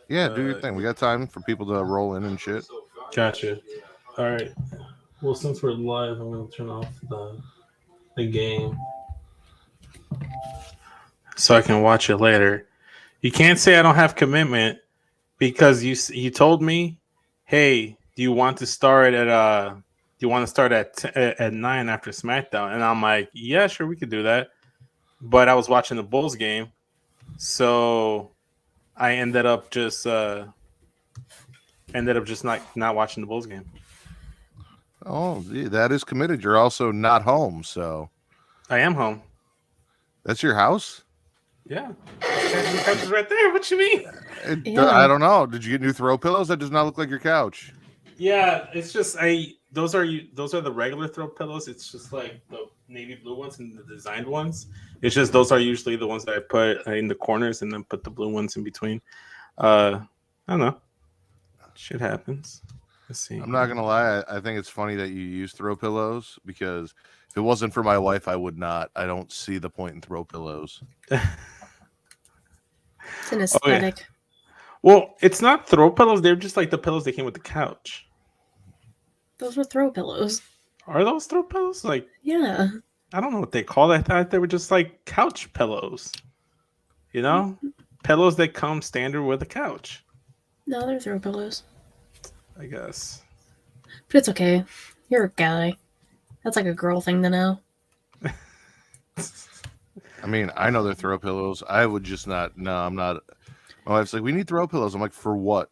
Yeah, do your thing. We got time for people to roll in and shit. Gotcha. All right. Well, since we're live, I'm gonna turn off the game so I can watch it later. You can't say I don't have commitment because you told me, hey, do you want to start at 9 after SmackDown? And I'm like, yeah, sure, we could do that. But I was watching the Bulls game, so I ended up just not watching the Bulls game. Oh, yeah, that is committed. You're also not home, so I am home. that's your house. Yeah, the couch is right there. What you mean? I don't know. Did you get new throw pillows? That does not look like your couch. Yeah, it's just those are the regular throw pillows. It's just like the navy blue ones and the designed ones. It's just those are usually the ones that I put in the corners and then put the blue ones in between. I don't know. Shit happens. Let's see. I'm not gonna lie. I think it's funny that you use throw pillows because if it wasn't for my wife, I would not. I don't see the point in throw pillows. It's an Oh yeah. aesthetic. Well, it's not throw pillows. They're just like the pillows that came with the couch. Those were throw pillows. Are those throw pillows? Like, Yeah. I don't know what they call it. I thought they were just like couch pillows. You know, pillows that come standard with a couch. No, they're throw pillows. I guess. But it's okay. You're a guy. That's like a girl thing to know. I mean, I know they're throw pillows. I would just not. No, I'm not. My wife's like, we need throw pillows. I'm like, for what?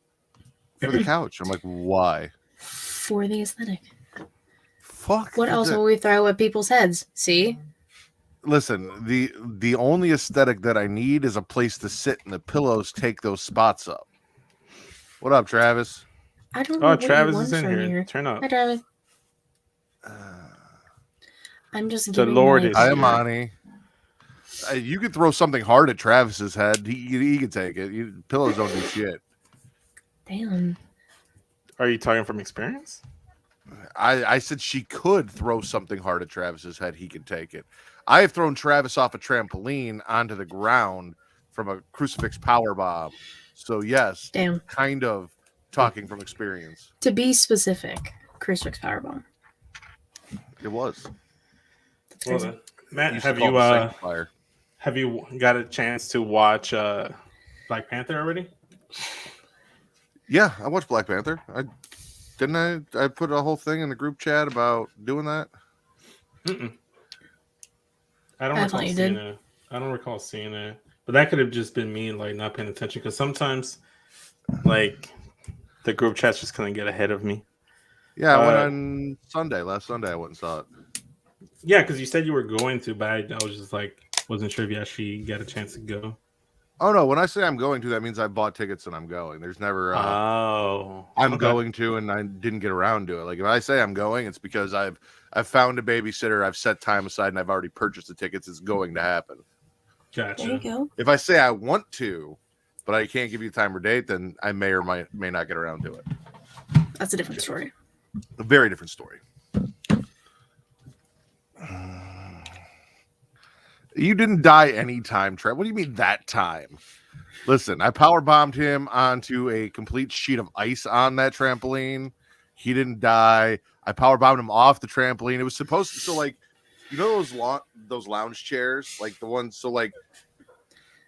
For the couch. I'm like, why? For the aesthetic. Fuck. What else will we throw at people's heads? See? Listen, the only aesthetic that I need is a place to sit, and the pillows take those spots up. What up, Travis? I don't know. Oh, what Travis you want is in from here. Turn up. Hi, Travis. I'm just The giving Lord my is Hi, here. Amani. You could throw something hard at Travis's head. He could take it. Pillows don't do shit. Damn. Are you talking from experience? I said she could throw something hard at Travis's head. He could take it. I have thrown Travis off a trampoline onto the ground from a crucifix power bomb. So yes, Damn. kind of talking from experience. To be specific, crucifix powerbomb. It was. That's Well crazy. then, Matt, Used to call it the sanctifier. have you got a chance to watch Black Panther already? Yeah, I watched Black Panther. I put a whole thing in the group chat about doing that. Mm-mm. I don't I recall thought you seeing did. it. I don't recall seeing it, but that could have just been me like not paying attention because sometimes like the group chats just kind of get ahead of me. Yeah, I went on Sunday. Last Sunday, I went and saw it. Yeah, because you said you were going to, but I was just like wasn't sure if you actually got a chance to go. Oh no! When I say I'm going to, that means I bought tickets and I'm going. There's never Oh, I'm okay. going to, and I didn't get around to it. Like if I say I'm going, it's because I've found a babysitter, I've set time aside, and I've already purchased the tickets. It's going to happen. There you Gotcha. go. If I say I want to, but I can't give you a time or date, then I may or may not get around to it. That's a different story. A very different story. You didn't die any time, Trev. What do you mean that time? Listen, I power bombed him onto a complete sheet of ice on that trampoline. He didn't die. I power bombed him off the trampoline. It was supposed to, so like, you know those lounge chairs, like the ones, so like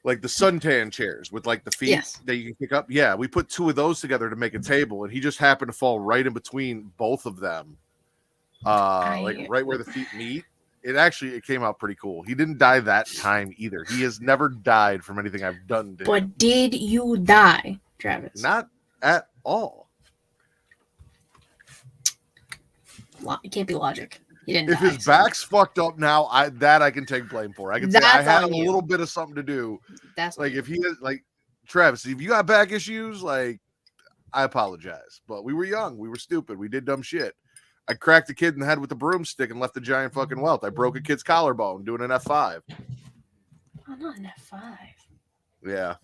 the suntan chairs with like the feet Yes. that you can pick up. Yeah, we put two of those together to make a table, and he just happened to fall right in between both of them, like right where the feet meet. It came out pretty cool. He didn't die that time either. He has never died from anything I've done to him. But did you die, Travis? Not at all. It can't be logic. He didn't If die. his back's fucked up now, I can take blame for. I can say I That's had a on you. little bit of something to do. That's Like if he is like Travis, if you got back issues, like I apologize. But we were young, we were stupid, we did dumb shit. I cracked a kid in the head with a broomstick and left a giant fucking welt. I broke a kid's collarbone doing an F5. Oh, not an F5. Yeah.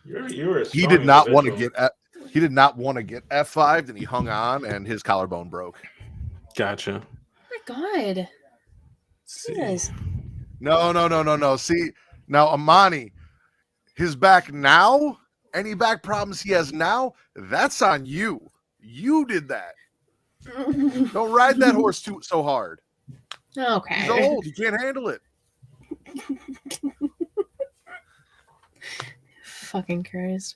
You were a He strong did not want to individual. get F5'd and he hung on and his collarbone broke. Gotcha. Oh my God. See. Jesus. No. See, now Amani, his back now Any back problems he has now, that's on you. You did that. Don't ride that horse so hard. Okay. He's old. He can't handle it. Fucking Christ.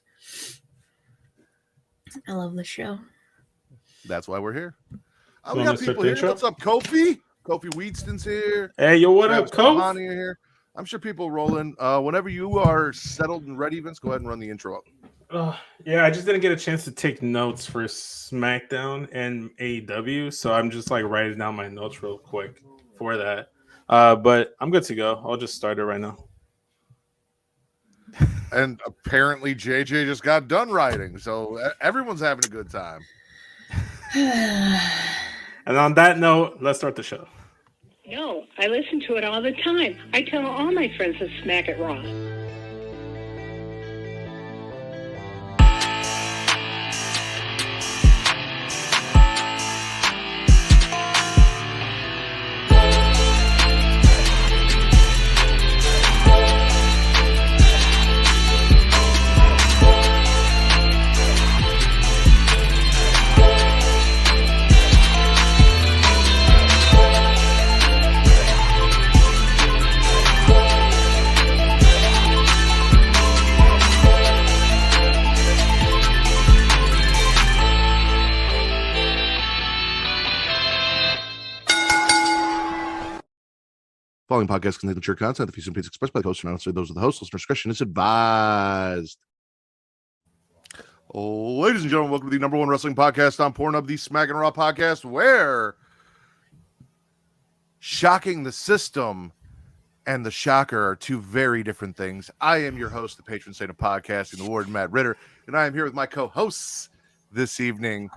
I love this show. That's why we're here. You We wanna got start people the here. intro? What's up, Kofi? Kofi Wheatston's here. Hey, yo, what up, Travis Kof? Kahani here. I'm sure people rolling. Whenever you are settled and ready, Vince, go ahead and run the intro up. Yeah, I just didn't get a chance to take notes for SmackDown and AEW, so I'm just like writing down my notes real quick for that. But I'm good to go. I'll just start it right now. And apparently JJ just got done writing, so everyone's having a good time. And on that note, let's start the show. No, I listen to it all the time. I tell all my friends to Smack It Raw. Following podcast contains mature content. The views and opinions expressed by the host are not necessarily those of the host. Listener discretion is advised. Ladies and gentlemen, welcome to the number one wrestling podcast on Pornhub, the Smackin' It Raw podcast, where shocking the system and the shocker are two very different things. I am your host, the patron saint of podcasting, the Warden Matt Ritter, and I am here with my co-hosts this evening.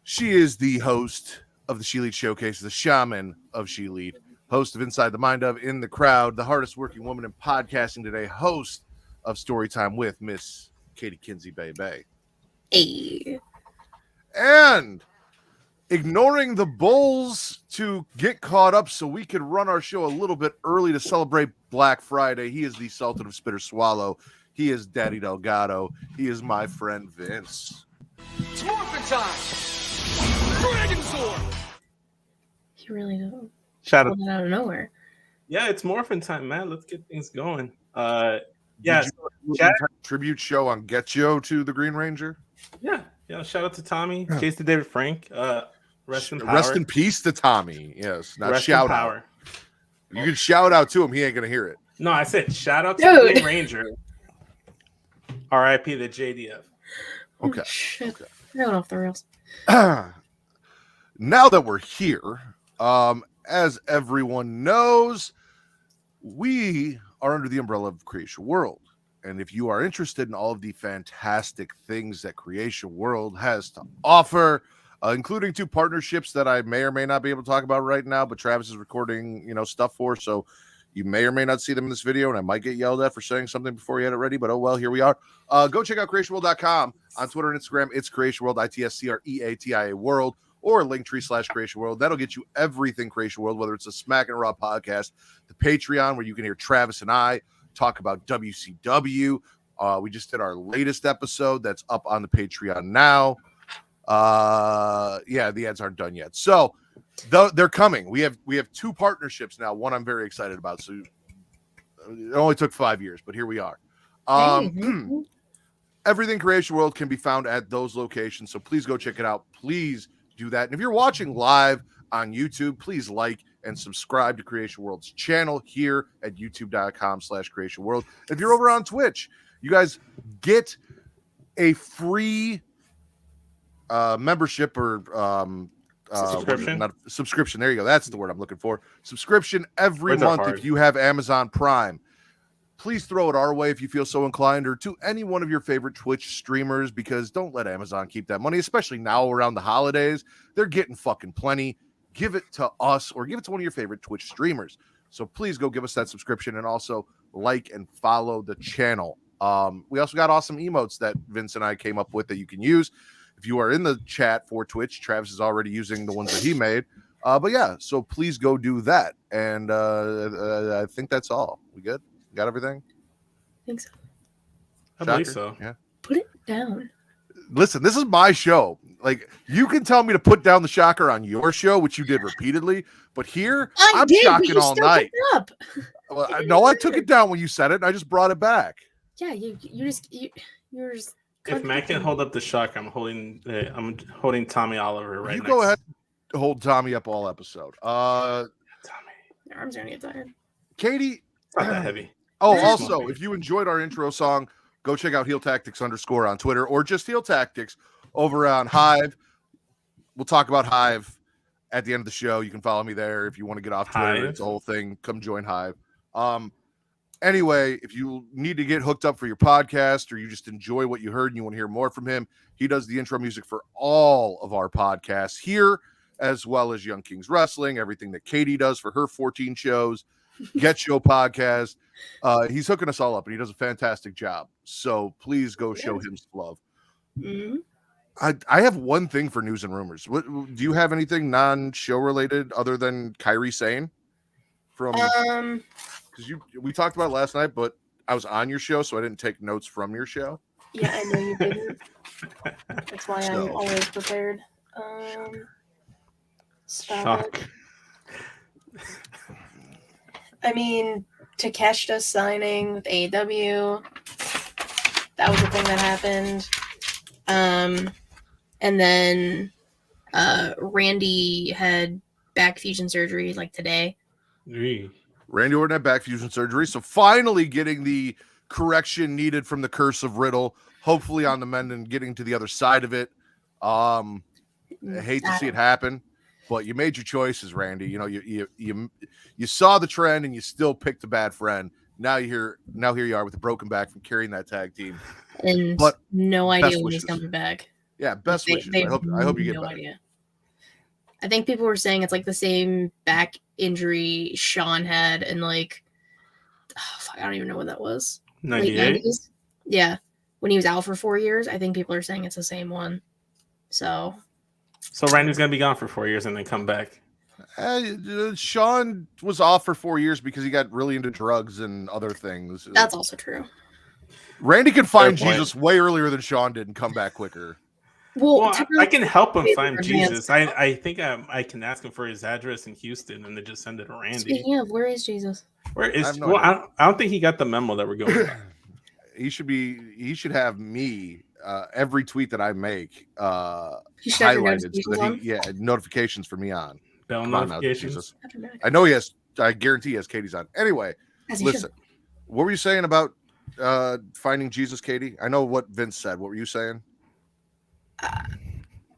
She is the host of the She Lead Showcase, the shaman of She Lead, host of Inside the Mind of, In the Crowd, the hardest working woman in podcasting today, host of Storytime with Miss Katie Kinsey Bay. Hey. And ignoring the Bulls to get caught up so we could run our show a little bit early to celebrate Black Friday. He is the Sultan of Spitter Swallow. He is Daddy Delgado. He is my friend Vince. It's morphin' time! Dragon Sword! You really don't Shout out. pull that out of nowhere. Yeah, it's morphin' time, man. Let's get things going. Yeah, Did you do an entire tribute show on Getcho to the Green Ranger? yeah. Shout out to Tommy, Jason David Frank. Rest in power. Rest in peace to Tommy. Yes, not Rest in shout power. out. You can shout out to him. He ain't gonna hear it. No, I said shout out to Dude. Green Ranger. R.I.P. the JDF. Okay. Shit. Okay. We're going off the rails. Now that we're here, as everyone knows, we are under the umbrella of Creation World. And if you are interested in all of the fantastic things that Creation World has to offer, including two partnerships that I may or may not be able to talk about right now, but Travis is recording, stuff for, so you may or may not see them in this video, and I might get yelled at for saying something before you had it ready, but oh well, here we are. Go check out creationworld.com on Twitter and Instagram. It's Creation World, ITSCREATIA World, or Linktree/Creation World. That'll get you everything Creation World, whether it's a Smackin' It Raw podcast, the Patreon, where you can hear Travis and I talk about WCW. We just did our latest episode that's up on the Patreon now. The ads aren't done yet. So they're coming. We have two partnerships now. One I'm very excited about. So it only took 5 years, but here we are. Everything Creation World can be found at those locations. So please go check it out. Please do that. And if you're watching live on YouTube, please like and subscribe to Creation World's channel here at youtube.com/Creation World. If you're over on Twitch, you guys get a free membership or Subscription. not subscription. There you go. That's the word I'm looking for. Subscription every Words are month hard. if you have Amazon Prime. Please throw it our way if you feel so inclined, or to any one of your favorite Twitch streamers, because don't let Amazon keep that money, especially now around the holidays. They're getting fucking plenty. Give it to us or give it to one of your favorite Twitch streamers. So please go give us that subscription, and also like and follow the channel. We also got awesome emotes that Vince and I came up with that you can use. If you are in the chat for Twitch, Travis is already using the ones that he made. But yeah, so please go do that. And I think that's all. We good? Got everything? I think so. I believe so. Yeah. Put it down. Listen, this is my show. Like, you can tell me to put down the shocker on your show, which you did repeaters, but here I'm but shocking you all still night. picked it up. Well, no, I took it down when you said it, and I just brought it back. Yeah, you're just. If Matt can hold up the shock, I'm holding Tommy Oliver right You next. go ahead, hold Tommy up all episode. Tommy, Your arms are gonna get tired. Katie. it's not that heavy. Oh, Very also, small. if you enjoyed our intro song, go check out Heel Tactics _ on Twitter, or just Heel Tactics over on Hive. We'll talk about Hive at the end of the show. You can follow me there if you want to get off Twitter. Hive. It's a whole thing. Come join Hive. Anyway, if you need to get hooked up for your podcast, or you just enjoy what you heard and you want to hear more from him, he does the intro music for all of our podcasts here, as well as Young Kings Wrestling, everything that Katie does for her 14 shows, Get Show podcast. He's hooking us all up, and he does a fantastic job. So please go show him some love. Mm-hmm. I have one thing for news and rumors. What, do you have anything non-show related other than Kyrie Sane? From because we talked about it last night, but I was on your show, so I didn't take notes from your show. Yeah, I know you didn't. That's why I'm always prepared. Stop it. I mean, Takeshita signing with AEW. That was the thing that happened. And then Randy had back fusion surgery like today. Randy Orton had back fusion surgery, so finally getting the correction needed from the curse of Riddle. Hopefully on the mend and getting to the other side of it. I hate to see it happen, but you made your choices, Randy. You know, you saw the trend and you still picked a bad friend. Now here you are with a broken back from carrying that tag team. And but no idea when wishes. he's coming back. Yeah, best wishes. I hope you get no better. idea. I think people were saying it's like the same back injury Sean had, and like, I don't even know when that was. 98? Yeah, when he was out for 4 years. I think people are saying it's the same one. So Randy's gonna be gone for 4 years and then come back. Sean was off for 4 years because he got really into drugs and other things. That's also true. Randy can find Fair point. Jesus way earlier than Sean did and come back quicker. Well, I can help him Maybe find for Jesus. I think I can ask him for his address in Houston and then just send it to Randy. Speaking of, where is Jesus? Where I is? have no Well, idea. I don't think he got the memo that we're going. With. He should have me every tweet that I make You should have your highlighted so notifications that on? notifications for me on. Bell Come on now, notifications. Jesus. Automatic. I know he has. I guarantee he has Katie's on. Anyway, As you should. listen. What were you saying about finding Jesus, Katie? I know what Vince said. What were you saying?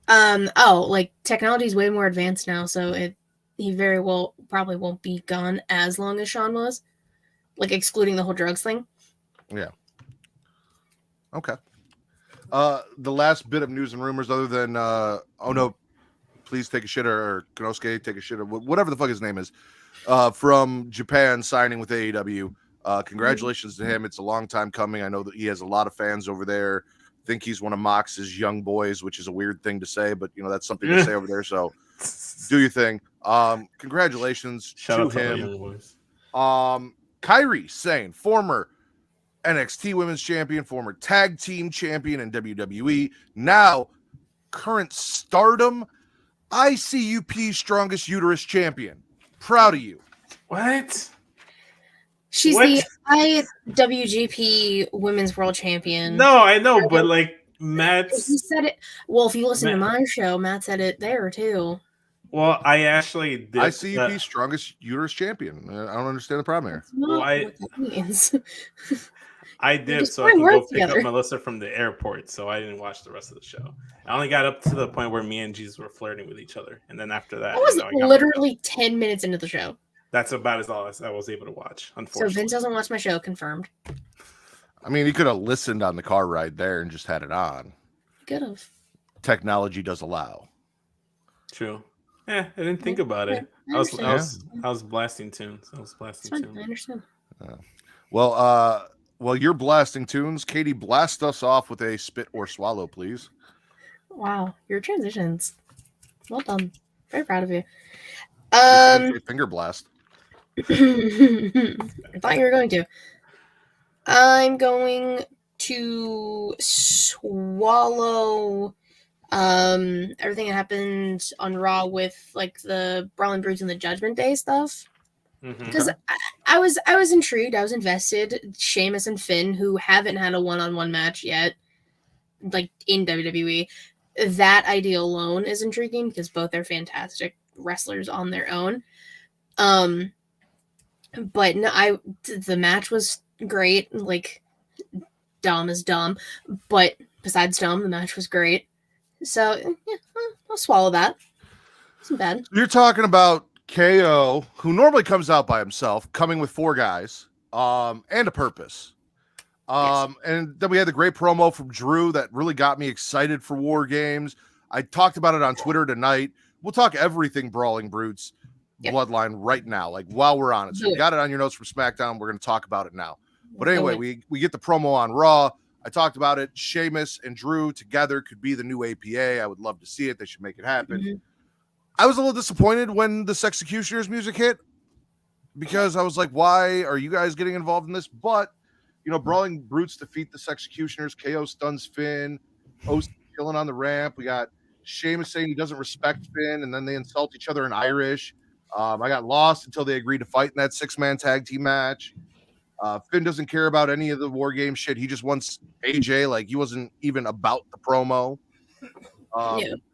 Like technology is way more advanced now, so he very well probably won't be gone as long as Sean was, like excluding the whole drugs thing. Yeah. Okay. The last bit of news and rumors, other than oh no, please take a shit, or Konosuke take a shit, or whatever the fuck his name is, from Japan signing with AEW. Congratulations to him. It's a long time coming. I know that he has a lot of fans over there. I think he's one of Mox's young boys, which is a weird thing to say, but you know that's something to say over there. So do your thing. Congratulations Shout to out to the him. young boys. Kairi Sane, former NXT Women's Champion, former Tag Team Champion in WWE, now current Stardom ICUP Strongest Uterus Champion. Proud of you. What? She's What? the IWGP Women's World Champion. No, I know, but like Matt's. He said it. Well, if you listen to Matt- my show, Matt said it there too. Well, I actually did. ICUP Strongest Uterus Champion. I don't understand the problem here. That's not Why- what that means. I did, just so I put can go words pick together. up Melissa from the airport. So I didn't watch the rest of the show. I only got up to the point where me and Jesus were flirting with each other, and then after that, I was you know, I got literally 10 minutes into the show. that's about as all as I was able to watch. So Unfortunately, Vince doesn't watch my show, confirmed. I mean, he could have listened on the car ride there and just had it on. Could have. Technology does allow. true. Yeah, I didn't think about it. I I was blasting tunes. I was It's blasting fine. I tunes. understand. Well, while you're blasting tunes, Katie, blast us off with a spit or swallow, please. Wow, your transitions. Well done. Very proud of you. Finger blast. I thought you were going to. I'm going to swallow everything that happened on Raw with like the Brawling Brutes and the Judgment Day stuff. Because I was intrigued, I was invested. Sheamus and Finn, who haven't had a one-on-one match yet, like in WWE, that idea alone is intriguing because both are fantastic wrestlers on their own. But no, the match was great. Like Dom is Dom, but besides Dom, the match was great. So yeah, I'll swallow that. Isn't bad. You're talking about KO, who normally comes out by himself, coming with 4 guys, and a purpose. Yes. And then we had the great promo from Drew that really got me excited for War Games. I talked about it on Twitter tonight. We'll talk everything Brawling Brutes Bloodline right now, like while we're on it. So you got it on your notes from SmackDown. We're going to talk about it now. But anyway, we get the promo on Raw. I talked about it. Sheamus and Drew together could be the new APA. I would love to see it. They should make it happen. Mm-hmm. I was a little disappointed when the Executioners music hit because I was like, why are you guys getting involved in this? But, you know, Brawling Brutes defeat the Executioners. KO stuns Finn. OC killing on the ramp. We got Sheamus saying he doesn't respect Finn, and then they insult each other in Irish. I got lost until they agreed to fight in that 6-man tag team match. Finn doesn't care about any of the War Game shit. He just wants AJ. Like, he wasn't even about the promo.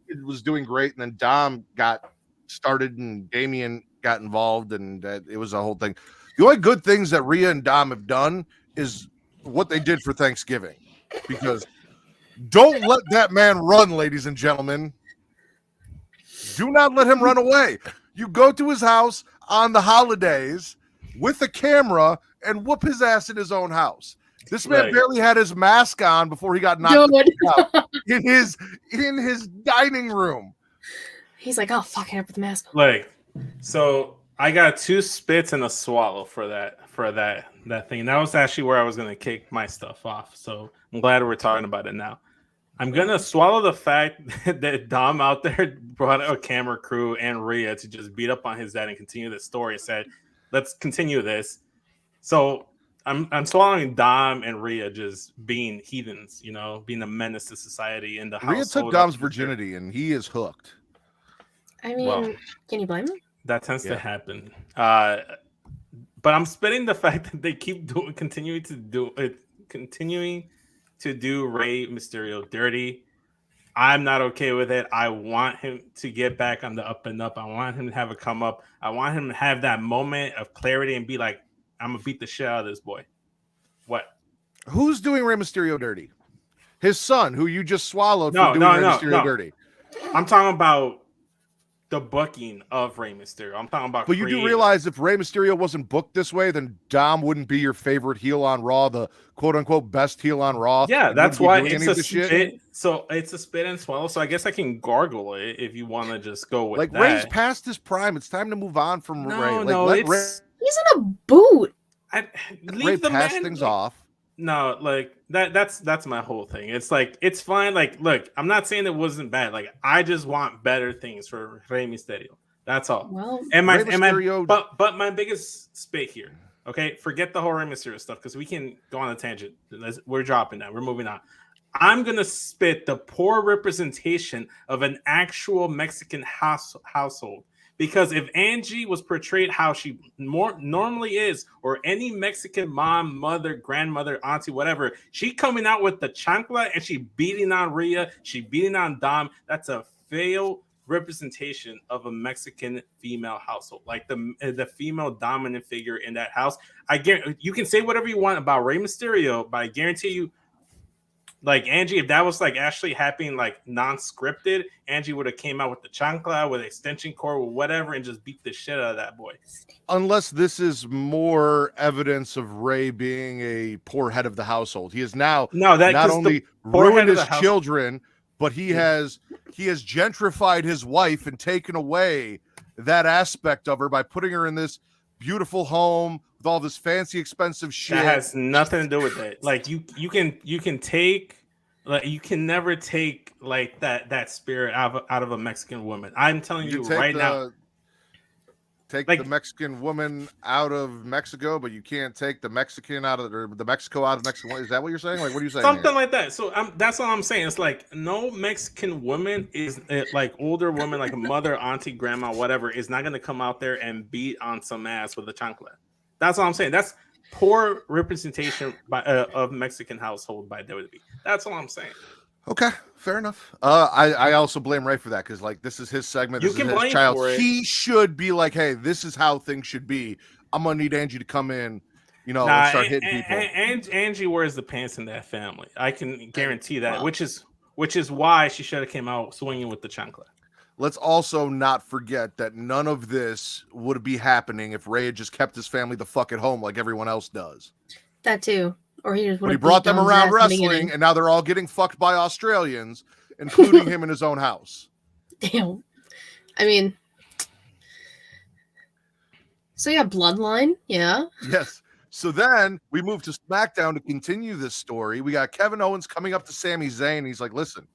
It was doing great, and then Dom got started, and Damian got involved, and it was a whole thing. The only good things that Rhea and Dom have done is what they did for Thanksgiving, because don't let that man run, ladies and gentlemen. Do not let him run away. You go to his house on the holidays with a camera and whoop his ass in his own house. This man barely had his mask on before he got knocked out in his dining room. He's like, oh, fuck it up with the mask. Like, so I got 2 spits and a swallow for that thing. And that was actually where I was gonna kick my stuff off. So I'm glad we're talking about it now. I'm gonna swallow the fact that Dom out there brought a camera crew and Rhea to just beat up on his dad and continue the story. And said, let's continue this. So I'm swallowing Dom and Rhea just being heathens, you know, being a menace to society in the house. Rhea took Dom's virginity, and he is hooked. I mean, can you blame him? That tends to happen. But I'm spitting the fact that they keep continuing to do Rey Mysterio dirty. I'm not okay with it. I want him to get back on the up and up. I want him to have a come up. I want him to have that moment of clarity and be like, I'm gonna beat the shit out of this boy. What? Who's doing Rey Mysterio dirty? His son, who you just swallowed for doing Rey Mysterio dirty. I'm talking about the booking of Rey Mysterio. I'm talking about. But you do realize if Rey Mysterio wasn't booked this way, then Dom wouldn't be your favorite heel on Raw, the quote unquote best heel on Raw. Yeah, that's why it's a spit. So it's a spit and swallow. So I guess I can gargle it if you want to just go with that. Ray's past his prime. It's time to move on from Ray. He's in a boot. Leave the pass man, things off. No, like that's my whole thing. It's like, it's fine. Like, look, I'm not saying it wasn't bad. Like, I just want better things for Rey Mysterio. That's all. Well, but my biggest spit here. Okay, forget the whole Rey Mysterio stuff because we can go on a tangent. We're dropping that. We're moving on. I'm gonna spit the poor representation of an actual Mexican household. Because if Angie was portrayed how she normally is, or any Mexican mom, mother, grandmother, auntie, whatever, she coming out with the chancla and she beating on Rhea, she beating on Dom. That's a failed representation of a Mexican female household, like the female dominant figure in that house. I guarantee you can say whatever you want about Rey Mysterio, but I guarantee you, like Angie, if that was like actually happening, like non-scripted, Angie would have came out with the chancla, with extension cord, with whatever, and just beat the shit out of that boy. Unless this is more evidence of Ray being a poor head of the household. He is now not only ruined his children, but he has gentrified his wife and taken away that aspect of her by putting her in this beautiful home with all this fancy, expensive shit. That has nothing to do with it. Like you can take, like, you can never take like that spirit out of a Mexican woman. I'm telling you right now. take Like- the Mexican woman out of Mexico, but you can't take the Mexican out of or the Mexico out of Mexico. Is that what you're saying? Like, what are you saying? Something here? like that. So that's all I'm saying. It's like no Mexican woman is like older woman, like a mother, auntie, grandma, whatever, is not going to come out there and beat on some ass with a chancla. That's all I'm saying. That's poor representation by of Mexican household by WWE. That's all I'm saying. Okay, fair enough. I also blame Ray for that because like this is his segment. You This can is his blame child. for it. He should be like, hey, this is how things should be. I'm gonna need Angie to come in, and start hitting people. And Angie wears the pants in that family. I can guarantee that. Wow. Which is why she should have came out swinging with the chancla. Let's also not forget that none of this would be happening if Ray had just kept his family the fuck at home like everyone else does. That too. Or he just would But he have brought beat them Dom's around ass in the wrestling, beginning. and now they're all getting fucked by Australians, including him in his own house. Damn. I mean, so yeah, Bloodline. Yeah. Yes. So then we move to SmackDown to continue this story. We got Kevin Owens coming up to Sami Zayn. He's like, listen,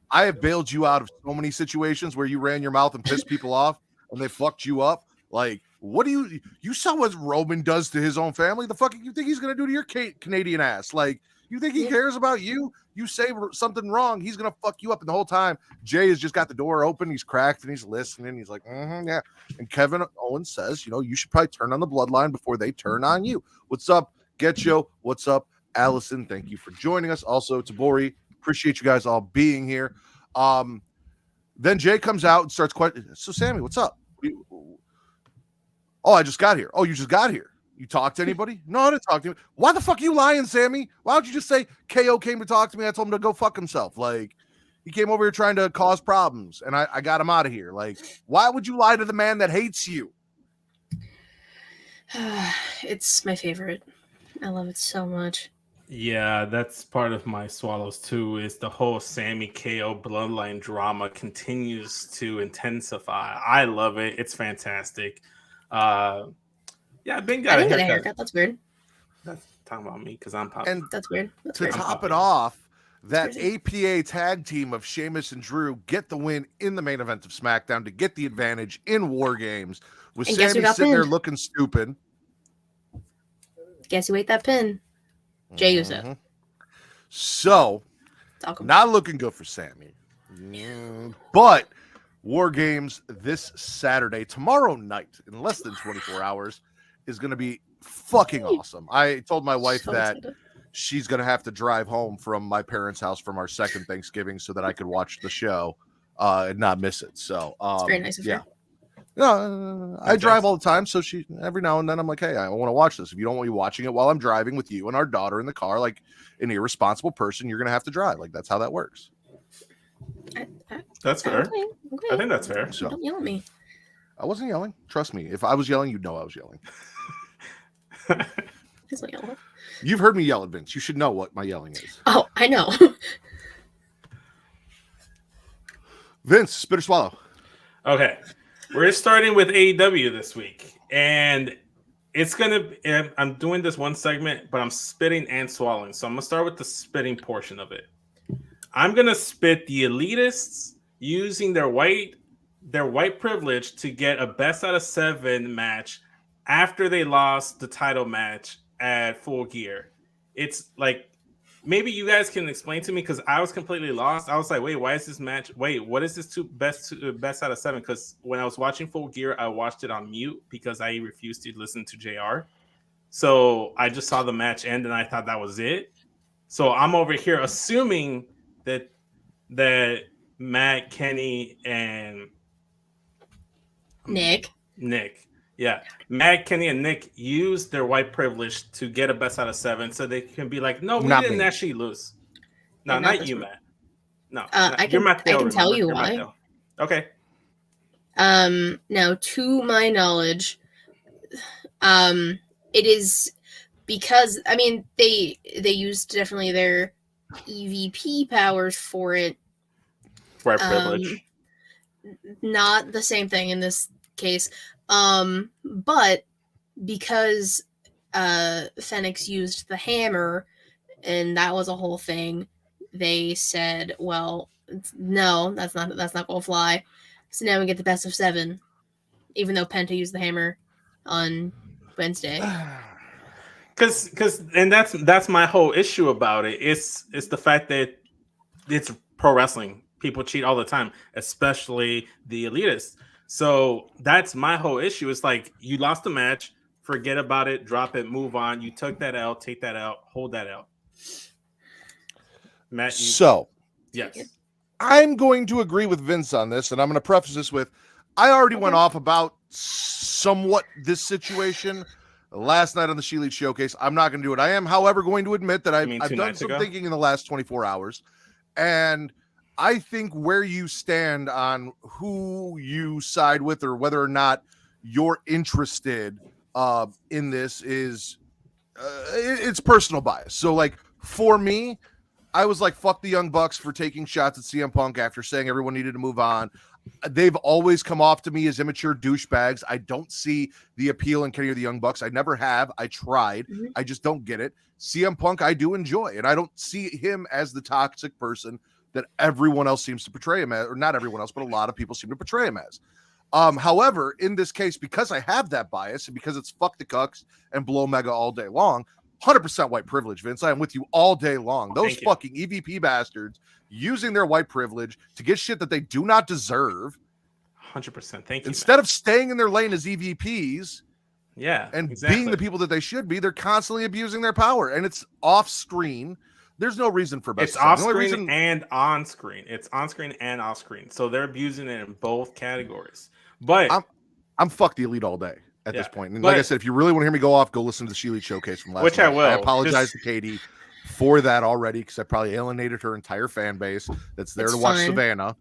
I have bailed you out of so many situations where you ran your mouth and pissed people off and they fucked you up. Like, what do you saw what Roman does to his own family? The fuck you think he's going to do to your Canadian ass? Like, you think he cares about you? You say something wrong, he's going to fuck you up. And the whole time, Jay has just got the door open. He's cracked and he's listening. He's like, yeah. And Kevin Owens says, you should probably turn on the bloodline before they turn on you. What's up, Getcho? What's up, Allison? Thank you for joining us. Also, Tabori, appreciate you guys all being here. Then Jay comes out and starts questioning. So, Sammy, what's up? Oh, I just got here. Oh, you just got here. You talked to anybody? No, I didn't talk to him. Why the fuck are you lying, Sammy? Why don't you just say KO came to talk to me? I told him to go fuck himself. Like, he came over here trying to cause problems, and I got him out of here. Like, why would you lie to the man that hates you? It's my favorite. I love it so much. Yeah, that's part of my swallows too. Is the whole Sammy KO bloodline drama continues to intensify. I love it. It's fantastic. Yeah, Ben I got a didn't get a haircut. haircut. That's weird. That's talking about me because I'm popping. And That's weird. That's to weird. top it off, that Crazy. APA tag team of Sheamus and Drew get the win in the main event of SmackDown to get the advantage in War Games with And guess who Sammy got sitting there pinned? looking stupid. Guess who ate that pin? Jay Uso. Mhm. So, Talk about not looking good for Sammy. But War Games this Saturday, tomorrow night, in less than 24 hours, is going to be fucking awesome. I told my wife so that excited. she's going to have to drive home from my parents' house from our second Thanksgiving so that I could watch the show and not miss it. So, It's very nice of yeah. her. No, I drive all the time, so she every now and then I'm like, hey, I want to watch this. If you don't want me watching it while I'm driving with you and our daughter in the car, like an irresponsible person, you're gonna have to drive. Like that's how that works. That's fair. Okay. I think that's fair. So Don't yell at me. I wasn't yelling. Trust me. If I was yelling, you'd know I was yelling. Please don't yell. You've heard me yell at Vince. You should know what my yelling is. Oh, I know. Vince, spit or swallow. Okay, we're starting with AEW this week, and it's gonna. I'm doing this one segment, but I'm spitting and swallowing. So I'm gonna start with the spitting portion of it. I'm gonna spit the elitists using their white privilege to get a best out of 7 match after they lost the title match at Full Gear. It's like maybe you guys can explain to me because I was completely lost. I was like, wait, why is this match? Wait, what is this best out of 7? Because when I was watching Full Gear, I watched it on mute because I refused to listen to JR. So I just saw the match end and I thought that was it. So I'm over here assuming that Matt, Kenny, and Nick. Yeah, Matt, Kenny, and Nick used their white privilege to get a best out of 7, so they can be like, "No, we Not didn't me. actually lose." No, Yeah, not that's you, right. Matt. No, I you're can- Mateo, I can tell remember? you You're why. Mateo. Okay. Now to my knowledge, it is because I mean they used definitely their EVP powers for it. White privilege. Not the same thing in this case. But because Phoenix used the hammer and that was a whole thing, they said, well, no, that's not gonna fly. So now we get the best of 7 even though Penta used the hammer on Wednesday. Because and that's my whole issue about it. It's the fact that it's pro wrestling. People cheat all the time, especially the elitists. So that's my whole issue. It's like you lost the match, forget about it, drop it, move on. You took that out, take that out, hold that out. Matt, yes. I'm going to agree with Vince on this, and I'm going to preface this with I already went off about somewhat this situation last night on the She Elite Showcase. I'm not going to do it. I am, however, going to admit that I've done some thinking in the last 24 hours, and I think where you stand on who you side with or whether or not you're interested in this is it's personal bias. So, like, for me, I was like, fuck the Young Bucks for taking shots at CM Punk after saying everyone needed to move on. They've always come off to me as immature douchebags. I don't see the appeal in Kenny or the Young Bucks. I never have. I tried. I just don't get it. CM Punk, I do enjoy, and I don't see him as the toxic person that everyone else seems to portray him as, or not everyone else, but a lot of people seem to portray him as. However, in this case, because I have that bias and because it's fuck the cucks and blow mega all day long, 100% white privilege, Vince. I am with you all day long. Those fucking EVP bastards using their white privilege to get shit that they do not deserve. 100%. Thank you. Instead of staying in their lane as EVPs, and being the people that they should be, they're constantly abusing their power, and it's off screen. There's no reason for it's off screen and on screen. It's on screen and off screen, so they're abusing it in both categories. But I'm fuck the Elite all day at this point. And like I said, if you really want to hear me go off, go listen to the She Elite Showcase from last night. I will. I apologize to Katie for that already because I probably alienated her entire fan base that's there to watch Savannah.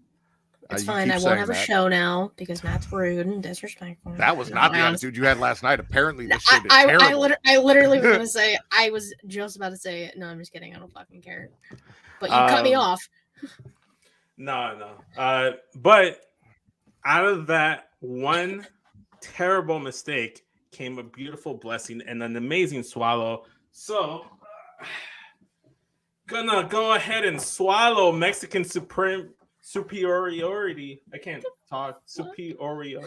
It's fine. I won't have a show now because Matt's rude and disrespectful. That was not the attitude you had last night. Apparently, this shit is terrible. I literally was going to say, I was just about to say, no, I'm just kidding. I don't fucking care. But you cut me off. No. But out of that one terrible mistake came a beautiful blessing and an amazing swallow. So, gonna go ahead and swallow Mexican superiority. I can't talk. Superiority.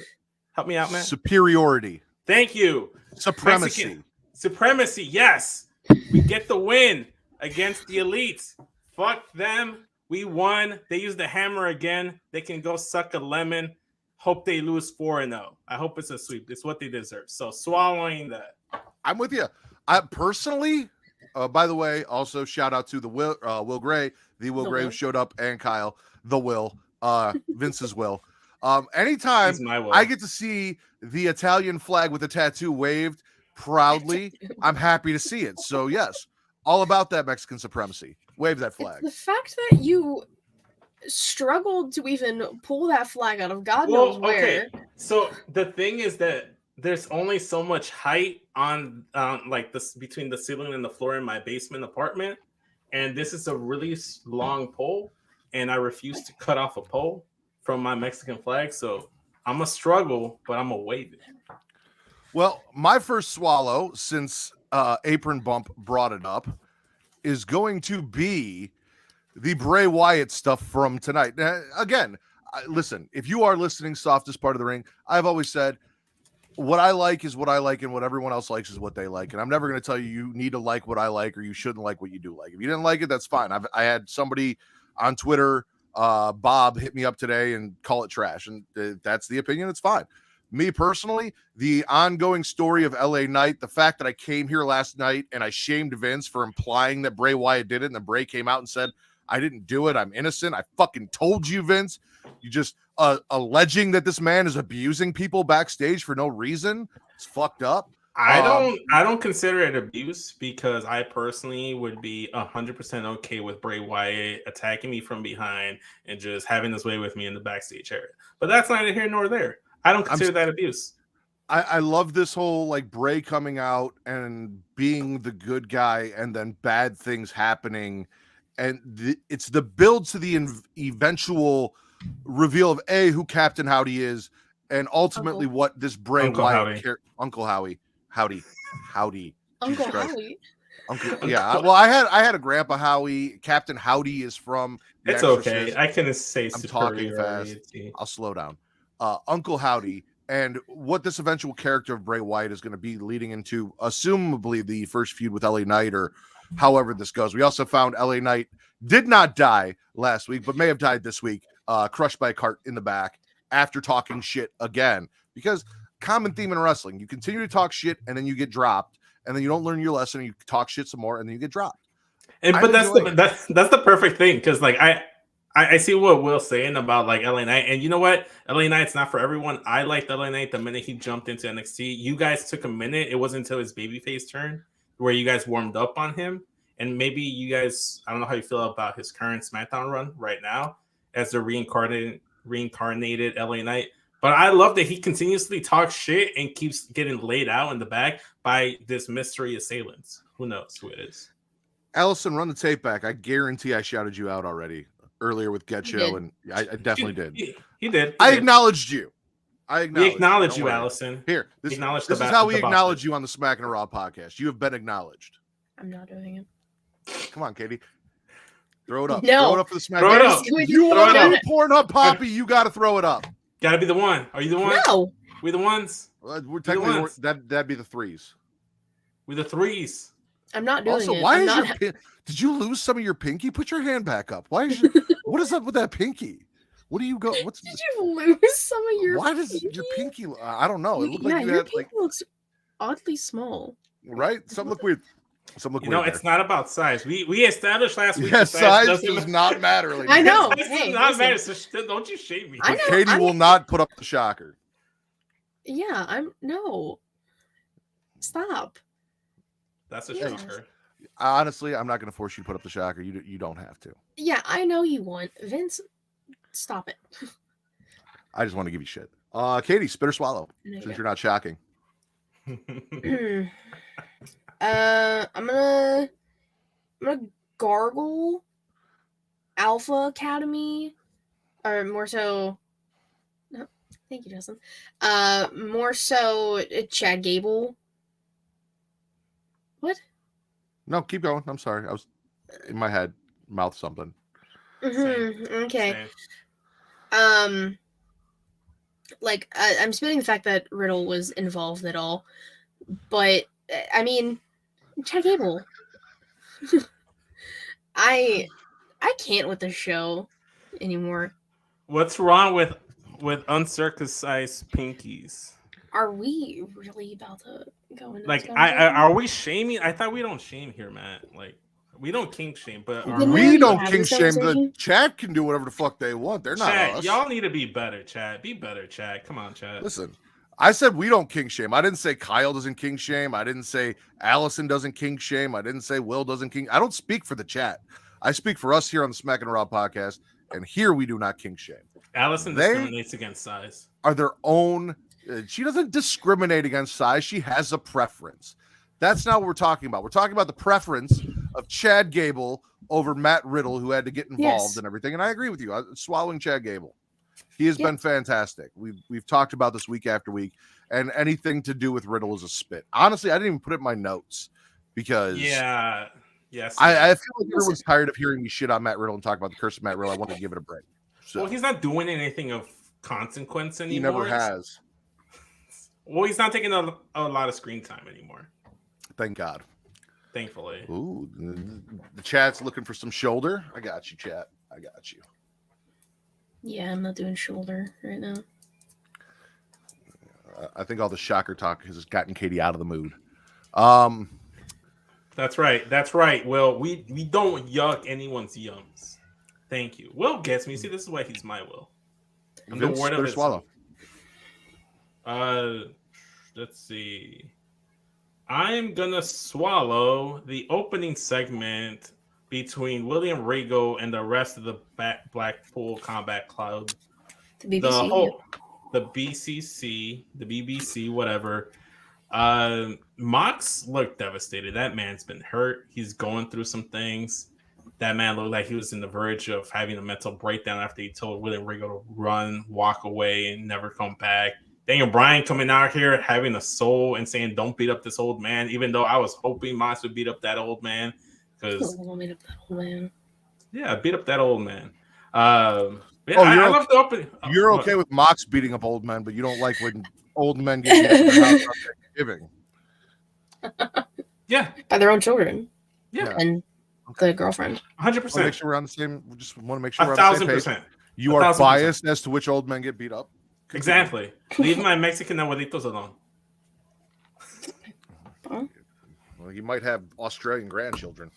Help me out, man. Superiority. Thank you. Supremacy. Supremacy. Yes. We get the win against the elites. Fuck them. We won. They used the hammer again. They can go suck a lemon. Hope they lose 4-0. I hope it's a sweep. It's what they deserve. So swallowing that. I'm with you. I personally, by the way, also shout out to the Will Gray, Gray who showed up, and Kyle, the Will, Vince's Will. Anytime I get to see the Italian flag with a tattoo waved proudly, I'm happy to see it. So yes, all about that Mexican supremacy. Wave that flag. It's the fact that you struggled to even pull that flag out of God knows where. Okay. So the thing is that there's only so much height on like this between the ceiling and the floor in my basement apartment, and this is a really long pole, and I refuse to cut off a pole from my Mexican flag, so I'm gonna struggle, but I'm gonna wave it. Well, my first swallow, since Apron Bump brought it up, is going to be the Bray Wyatt stuff from tonight. Now, again, listen, if you are listening, softest part of the ring, I've always said what I like is what I like, and what everyone else likes is what they like. And I'm never going to tell you you need to like what I like or you shouldn't like what you do like. If you didn't like it, that's fine. I had somebody on Twitter, Bob, hit me up today and call it trash, and that's the opinion. It's fine. Me personally, the ongoing story of LA Knight, the fact that I came here last night and I shamed Vince for implying that Bray Wyatt did it, and then Bray came out and said, I didn't do it. I'm innocent. I fucking told you, Vince. You just alleging that this man is abusing people backstage for no reason. It's fucked up. I don't consider it abuse because I personally would be 100% okay with Bray Wyatt attacking me from behind and just having his way with me in the backstage area. But that's neither here nor there. I don't consider that abuse. I love this whole like Bray coming out and being the good guy and then bad things happening. And it's the build to the eventual reveal of who Captain Howdy is, and ultimately what this Bray Wyatt Uncle Howie, Howdy, Uncle Howie. Yeah. Well, I had a Grandpa Howie. Captain Howdy is from. It's okay. I can say I'm talking fast. I'll slow down. Uncle Howdy And what this eventual character of Bray Wyatt is going to be leading into, assumably, the first feud with LA Knight or however this goes. We also found LA Knight did not die last week, but may have died this week, crushed by a cart in the back after talking shit again. Because common theme in wrestling, you continue to talk shit and then you get dropped, and then you don't learn your lesson and you talk shit some more and then you get dropped. But that's the perfect thing, because like I see what Will's saying about like LA Knight, and you know what, LA Knight's not for everyone. I liked LA Knight the minute he jumped into NXT. You guys took a minute. It wasn't until his babyface turn where you guys warmed up on him, and maybe you guys, I don't know how you feel about his current SmackDown run right now as the reincarnated LA Knight. But I love that he continuously talks shit and keeps getting laid out in the back by this mystery assailants. Who knows who it is? Allison, run the tape back. I guarantee I shouted you out already earlier with Get Show, and I definitely did. He did. I acknowledged you. We acknowledge you, Allison. Here, this is how we acknowledge you on the Smackin It Raw podcast. You have been acknowledged. I'm not doing it. Come on, Katie. Throw it up. No. Throw it up for the Smackin Throw It it Raw. up. You want to porn up, Poppy? You got to throw it up. Gotta be the one. Are you the one? No. We the ones. We're technically that'd be the threes. We the threes. I'm not doing Also, it. why I'm is not... did you lose some of your pinky? Put your hand back up. Why is what is up with that pinky? What do you go? What's Did you lose some of your? Why does your pinky? I don't know. It looked like you your had pinky looks oddly small. Right? Something look weird. Something look weird. It's not about size. We established last week. Yeah, size does not matter. Ladies. I know. Size does not matter. So don't you shame me. I know, Katie will not put up the shocker. Yeah, no. Stop. That's a shocker. Honestly, I'm not going to force you to put up the shocker. You don't have to. Yeah, I know you want Vince. Stop it. I just want to give you shit. Katie, spit or swallow, since you're not shocking. I'm gonna gargle Alpha Academy, or more so. No, thank you, Justin. More so Chad Gable. What? No, keep going. I'm sorry. I was in my head, mouth something. Okay. Same. Like I'm spitting the fact that Riddle was involved at all, but I mean, Chad Gable. I can't with the show anymore. What's wrong with uncircumcised pinkies? Are we really about to go into Like, this are we shaming? I thought we don't shame here, Matt. Like, we don't kink shame, but we don't kink shame. The chat can do whatever the fuck they want. They're not Chad, us. y'all need to be better, Chad. Be better, Chad. Come on, Chad. Listen, I said we don't kink shame. I didn't say Kyle doesn't kink shame. I didn't say Allison doesn't kink shame. I didn't say Will doesn't kink. I don't speak for the chat. I speak for us here on the Smackin It Raw podcast, and here we do not kink shame. Allison discriminates against size. Are their own. She doesn't discriminate against size. She has a preference. That's not what we're talking about. We're talking about the preference of Chad Gable over Matt Riddle, who had to get involved and everything. And I agree with you. I'm swallowing Chad Gable. He has been fantastic. We've talked about this week after week, and anything to do with Riddle is a spit. Honestly, I didn't even put it in my notes because I feel like everyone's tired of hearing me shit on Matt Riddle and talk about the curse of Matt Riddle. I want to give it a break. So, well, he's not doing anything of consequence anymore. He never has. Well, he's not taking a lot of screen time anymore. Thank God. Thankfully. Ooh, the chat's looking for some shoulder. I got you, chat. I got you. Yeah, I'm not doing shoulder right now. I think all the shocker talk has gotten Katie out of the mood. That's right. That's right. Well, we don't yuck anyone's yums. Thank you. Will gets me. See, this is why he's my Will. I'm Vince, the word of swallow. Let's see. I'm gonna swallow the opening segment between William Regal and the rest of the Blackpool Combat Club. The BBC. The BCC, the BBC, whatever. Mox looked devastated. That man's been hurt. He's going through some things. That man looked like he was in the verge of having a mental breakdown after he told William Regal to run, walk away, and never come back. Daniel Bryan coming out here having a soul and saying, "Don't beat up this old man," even though I was hoping Mox would beat up that old man. Because beat up that old man. Yeah, beat up that old man. Yeah, Oh, I love the opening. You're okay with Mox beating up old men, but you don't like when old men get beat up in their house on Thanksgiving. Yeah, By their own children. Yeah. And the girlfriend. 100%. Make sure we're on the same. We just want to make sure we're on the same page. 1,000%. You are biased as to which old men get beat up. Exactly. Leave my Mexican abuelitos alone. Well, you might have Australian grandchildren.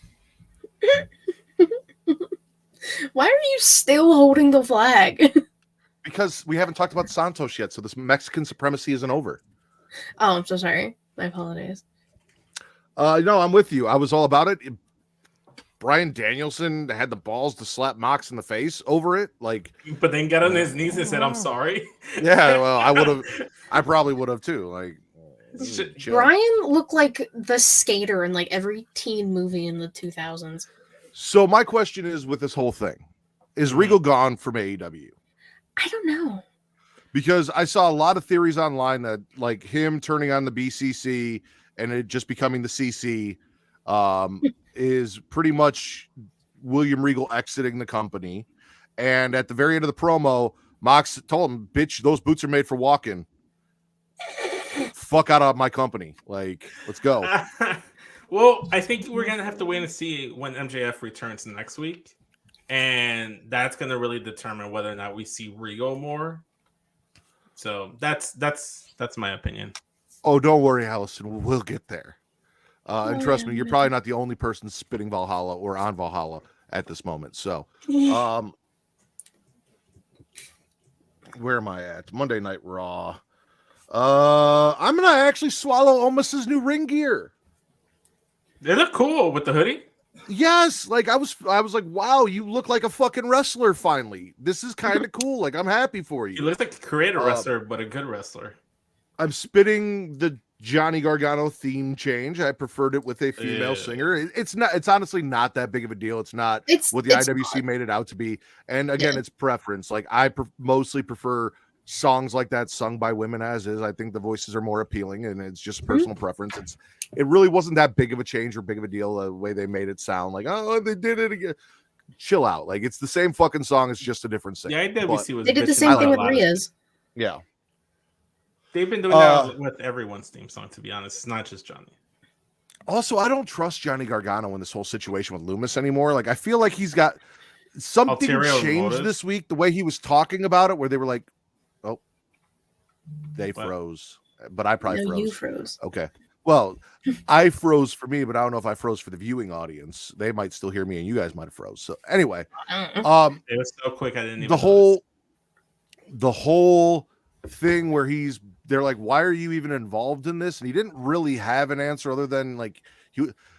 Why are you still holding the flag? Because we haven't talked about Santos yet, so this Mexican supremacy isn't over. Oh, I'm so sorry. My apologies. No, I'm with you. I was all about it. Bryan Danielson had the balls to slap Mox in the face over it, but then got on his knees and said, "I'm sorry." Yeah, well, I would have. I probably would have too. Bryan looked like the skater in like every teen movie in the 2000s. So my question is, with this whole thing, is Regal gone from AEW? I don't know. Because I saw a lot of theories online that like him turning on the BCC and it just becoming the CC is pretty much William Regal exiting the company. And at the very end of the promo, Mox told him, "Bitch, those boots are made for walking. Fuck out of my company. Like, let's go." Well, I think we're gonna have to wait and see when MJF returns next week, and that's gonna really determine whether or not we see Regal more. So that's my opinion. Oh, don't worry, Allison. We'll get there. And trust me, you're probably not the only person spitting Valhalla or on Valhalla at this moment. So, where am I at? Monday Night Raw. I'm gonna actually swallow Omos's new ring gear. They look cool with the hoodie. Yes, like I was like, wow, you look like a fucking wrestler finally. This is kind of cool. Like, I'm happy for you. He looks like a creative wrestler, but a good wrestler. I'm spitting the Johnny Gargano theme change. I preferred it with a female singer. It's honestly not that big of a deal. It's not what the IWC made it out to be. And again, it's preference. Like, I mostly prefer songs like that sung by women as is. I think the voices are more appealing, and it's just personal preference. It really wasn't that big of a change or big of a deal the way they made it sound. Like, oh, they did it again. Chill out. Like, it's the same fucking song. It's just a different singer. Yeah, IWC was. They did the same thing with Rhea's. Yeah. They've been doing that with everyone's theme song, to be honest. It's not just Johnny. Also, I don't trust Johnny Gargano in this whole situation with Loomis anymore. Like, I feel like he's got something changed this week. The way he was talking about it, where they were like, "Oh, they froze," but I probably froze. You froze. Okay. Well, I froze for me, but I don't know if I froze for the viewing audience. They might still hear me, and you guys might have froze. So anyway, it was so quick I didn't even. The whole thing where they're like, why are you even involved in this? And he didn't really have an answer other than like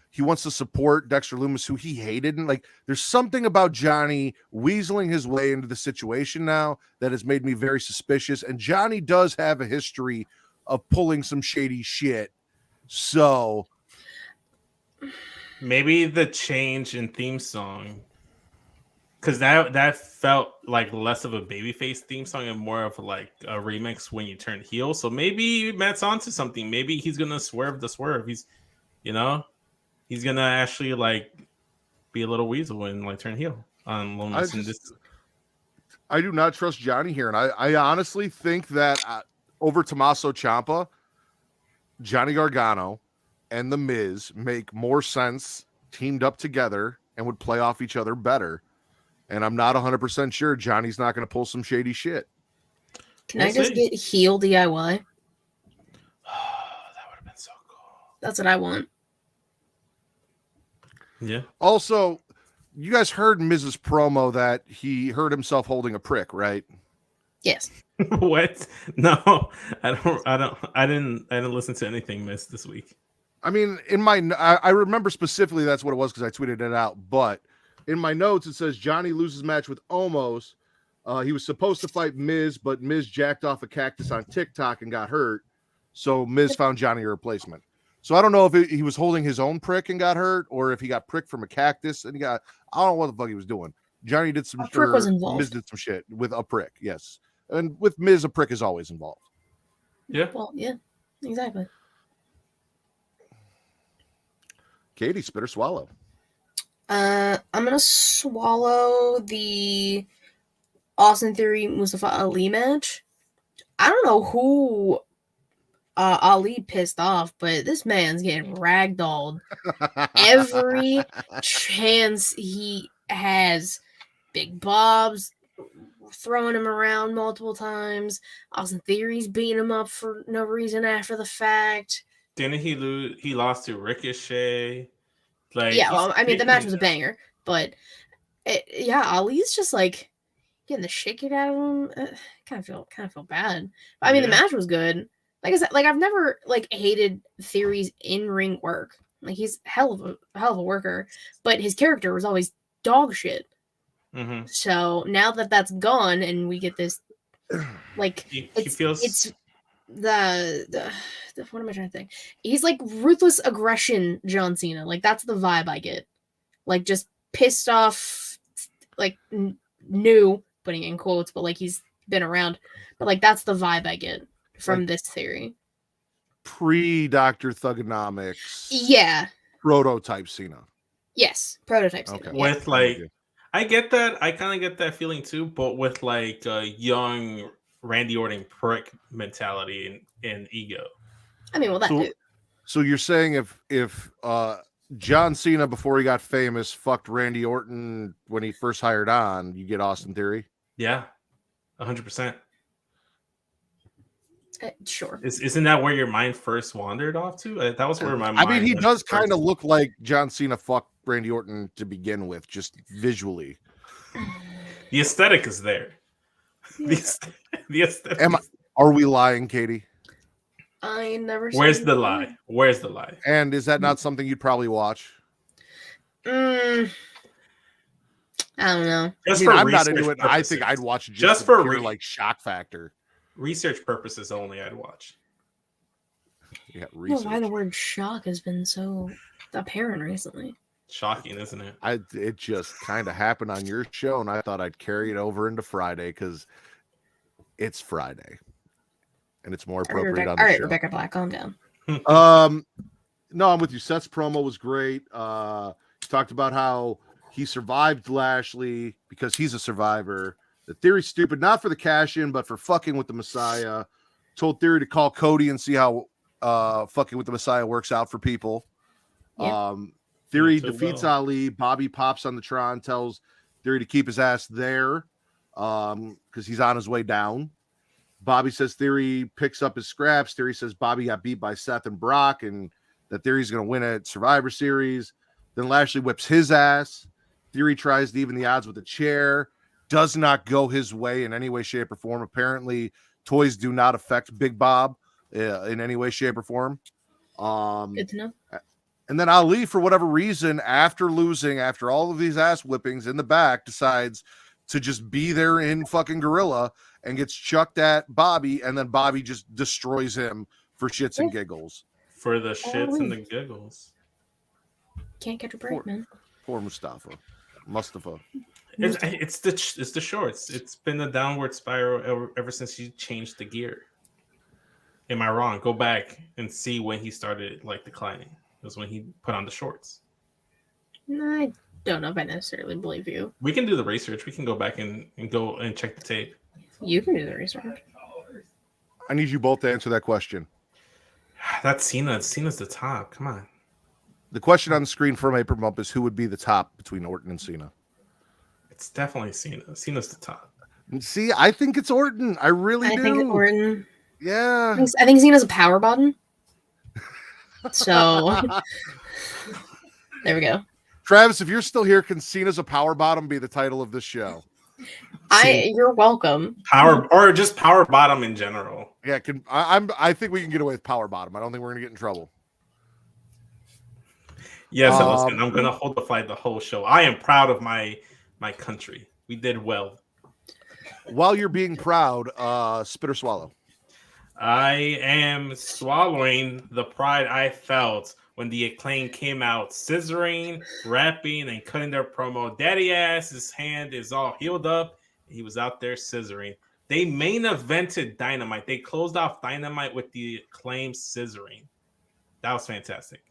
he wants to support Dexter Loomis, who he hated. And like, there's something about Johnny weaseling his way into the situation now that has made me very suspicious. And Johnny does have a history of pulling some shady shit. So maybe the change in theme song, because that felt like less of a babyface theme song and more of like a remix when you turn heel. So maybe Matt's onto something. Maybe he's gonna swerve the swerve. He's gonna actually like be a little weasel and like turn heel on Loomis. I do not trust Johnny here, and I honestly think that over Tommaso Ciampa, Johnny Gargano and The Miz make more sense teamed up together and would play off each other better. And I'm not 100% sure Johnny's not going to pull some shady shit. Can I just get heel DIY? That would have been so cool. That's what I want. Yeah. Also, you guys heard Miz's promo that he hurt himself holding a prick, right? Yes. What? No, I didn't listen to anything Miz this week. I mean, I remember specifically that's what it was because I tweeted it out, but in my notes, it says Johnny loses match with Omos. He was supposed to fight Miz, but Miz jacked off a cactus on TikTok and got hurt. So Miz found Johnny a replacement. So I don't know if he was holding his own prick and got hurt, or if he got pricked from a cactus and I don't know what the fuck he was doing. Johnny did some prick was involved. Miz did some shit with a prick, yes. And with Miz, a prick is always involved. Yeah. Well, yeah, exactly. Katie, spit or swallow? I'm gonna swallow the Austin Theory Mustafa Ali match. I don't know who Ali pissed off, but this man's getting ragdolled every chance he has. Big Bob's throwing him around multiple times. Austin Theory's beating him up for no reason after the fact. Didn't he lose? He lost to Ricochet. Like, Yeah, well, I mean, the match was a banger, but yeah, Ali's just like getting the shit kicked out of him. Kind of feel bad. But, I mean, the match was good. Like I said, like I've never like hated Theory's in ring work. Like he's hell of a worker, but his character was always dog shit. Mm-hmm. So now that that's gone, and we get this, like it's the what am I trying to think? He's like ruthless aggression John Cena. Like that's the vibe I get. Like just pissed off, like new, putting in quotes, but like he's been around. But like that's the vibe I get from like, this theory. Pre-Dr. Thugonomics. Yeah. Prototype Cena. Yes, prototype Cena. Okay. With like, I get that. I kind of get that feeling too, but with like a young Randy Orton prick mentality and ego. I mean, well, that too. So you're saying if John Cena before he got famous fucked Randy Orton when he first hired on, you get Austin Theory? Yeah, 100%. Sure. Isn't that where your mind first wandered off to? That was where my mind. I mean, he does kind of look like John Cena fucked Randy Orton to begin with, just visually. The aesthetic is there. Yeah. The aesthetic. Are we lying, Katie? I never. Where's the lie? Where's the lie? And is that not something you'd probably watch? I don't know. I'm not into it. I think I'd watch just for pure, like shock factor. Research purposes only, I'd watch. Yeah, research. Well, why the word shock has been so apparent recently? Shocking, isn't it? It just kind of happened on your show, and I thought I'd carry it over into Friday because it's Friday, and it's more appropriate on the show. All right, Rebecca Black, calm down. No, I'm with you. Seth's promo was great. He talked about how he survived Lashley because he's a survivor. The Theory's stupid, not for the cash in, but for fucking with the Messiah. Told Theory to call Cody and see how fucking with the Messiah works out for people. Yeah. Theory defeats Ali. Bobby pops on the Tron, tells Theory to keep his ass there because he's on his way down. Bobby says Theory picks up his scraps. Theory says Bobby got beat by Seth and Brock and that Theory's going to win at Survivor Series. Then Lashley whips his ass. Theory tries to even the odds with a chair. Does not go his way in any way, shape, or form. Apparently, toys do not affect Big Bob in any way, shape, or form. Good to know. And then Ali, for whatever reason, after losing, after all of these ass whippings in the back, decides to just be there in fucking gorilla and gets chucked at Bobby, and then Bobby just destroys him for shits and giggles. For the shits and the giggles. Can't catch a break, man. Poor Mustafa. It's the shorts. It's been a downward spiral ever since he changed the gear. Am I wrong? Go back and see when he started like declining. It was when he put on the shorts. I don't know if I necessarily believe you. We can do the research. We can go back and go and check the tape. You can do the research. I need you both to answer that question. That's Cena. Cena's the top. Come on. The question on the screen from April Bump is who would be the top between Orton and Cena? It's definitely Cena. Cena's the top. See, I think it's Orton. I really do. I think it's Orton. Yeah. I think Cena's a power bottom. So there we go. Travis, if you're still here, can Cena's a power bottom be the title of this show? You're welcome. Power or just power bottom in general. Yeah, I think we can get away with power bottom. I don't think we're gonna get in trouble. Yes, I'm gonna hold the flag the whole show. I am proud of my country. We did well. While you're being proud, spit or swallow. I am swallowing the pride I felt when the Acclaim came out, scissoring, rapping, and cutting their promo. Daddy ass, his hand is all healed up. He was out there scissoring. They main evented Dynamite. They closed off Dynamite with the Acclaim scissoring. That was fantastic.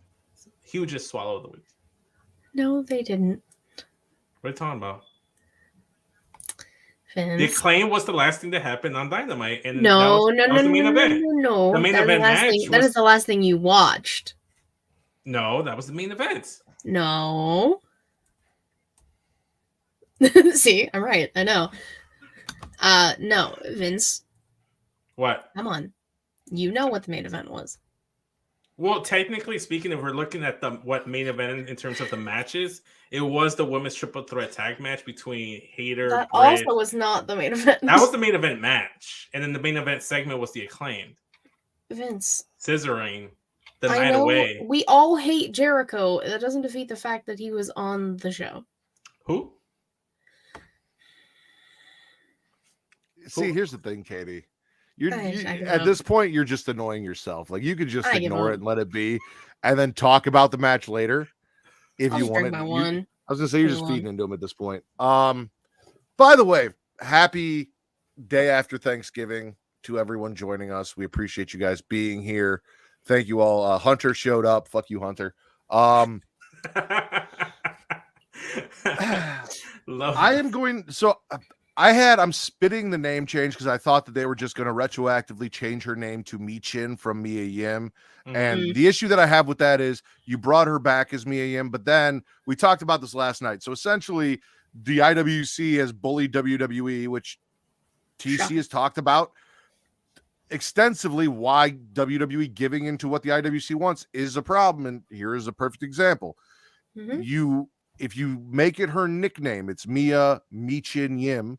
Hugest swallow of the week. No, they didn't. What are you talking about? The Vince. Acclaim was the last thing that happened on Dynamite, and No, that was the main event. no. The main That is the event last match thing. That was- is the last thing you watched. No, that was the main event. No. See, I'm right. I know. No, Vince. What? Come on. You know what the main event was. Well, technically speaking, if we're looking at what main event in terms of the matches, it was the women's triple threat tag match between Hayter, That Britt. also was not the main event. That was the main event match, and then the main event segment was the Acclaimed Vince. scissoring the I night know away. we all hate Jericho. That doesn't defeat the fact that he was on the show. Who? See, here's the thing, Katie. I give At up. this point, you're just annoying yourself. Like you could just I give ignore up. it and let it be, and then talk about the match later if I'll you just want drink it. my one. I was gonna say you're Drink just my one. feeding into him at this point. By the way, happy day after Thanksgiving to everyone joining us. We appreciate you guys being here. Thank you all. Hunter showed up. Fuck you, Hunter. Love I am going. So I'm spitting the name change because I thought that they were just going to retroactively change her name to Michin from Mia Yim. And the issue that I have with that is you brought her back as Mia Yim, but then we talked about this last night. So essentially, the IWC has bullied WWE, which TC has talked about extensively. Why WWE giving into what the IWC wants is a problem. And here is a perfect example. If you make it her nickname, it's Mia Michin Yim,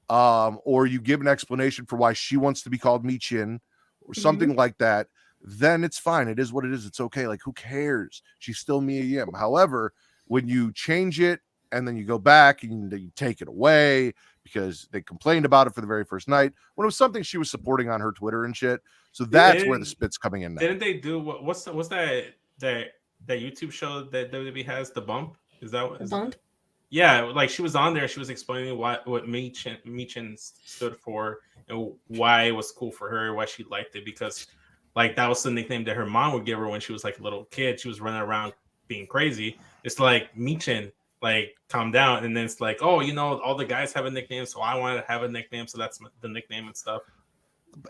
or you give an explanation for why she wants to be called Michin or something like that, then it's fine. It is what it is. It's okay. Like, who cares? She's still Mia Yim. However, when you change it and then you go back and you take it away because they complained about it for the very first night when it was something she was supporting on her Twitter and shit. So that's where the spit's coming in now. Didn't they do what's that YouTube show that WWE has, The Bump? Is that what? The Bump? Yeah, like she was on there. She was explaining what Michin stood for and why it was cool for her, why she liked it, because like that was the nickname that her mom would give her when she was like a little kid. She was running around being crazy. It's like Michin, like calm down, and then it's like, oh, you know, all the guys have a nickname, so I wanted to have a nickname, so that's the nickname and stuff.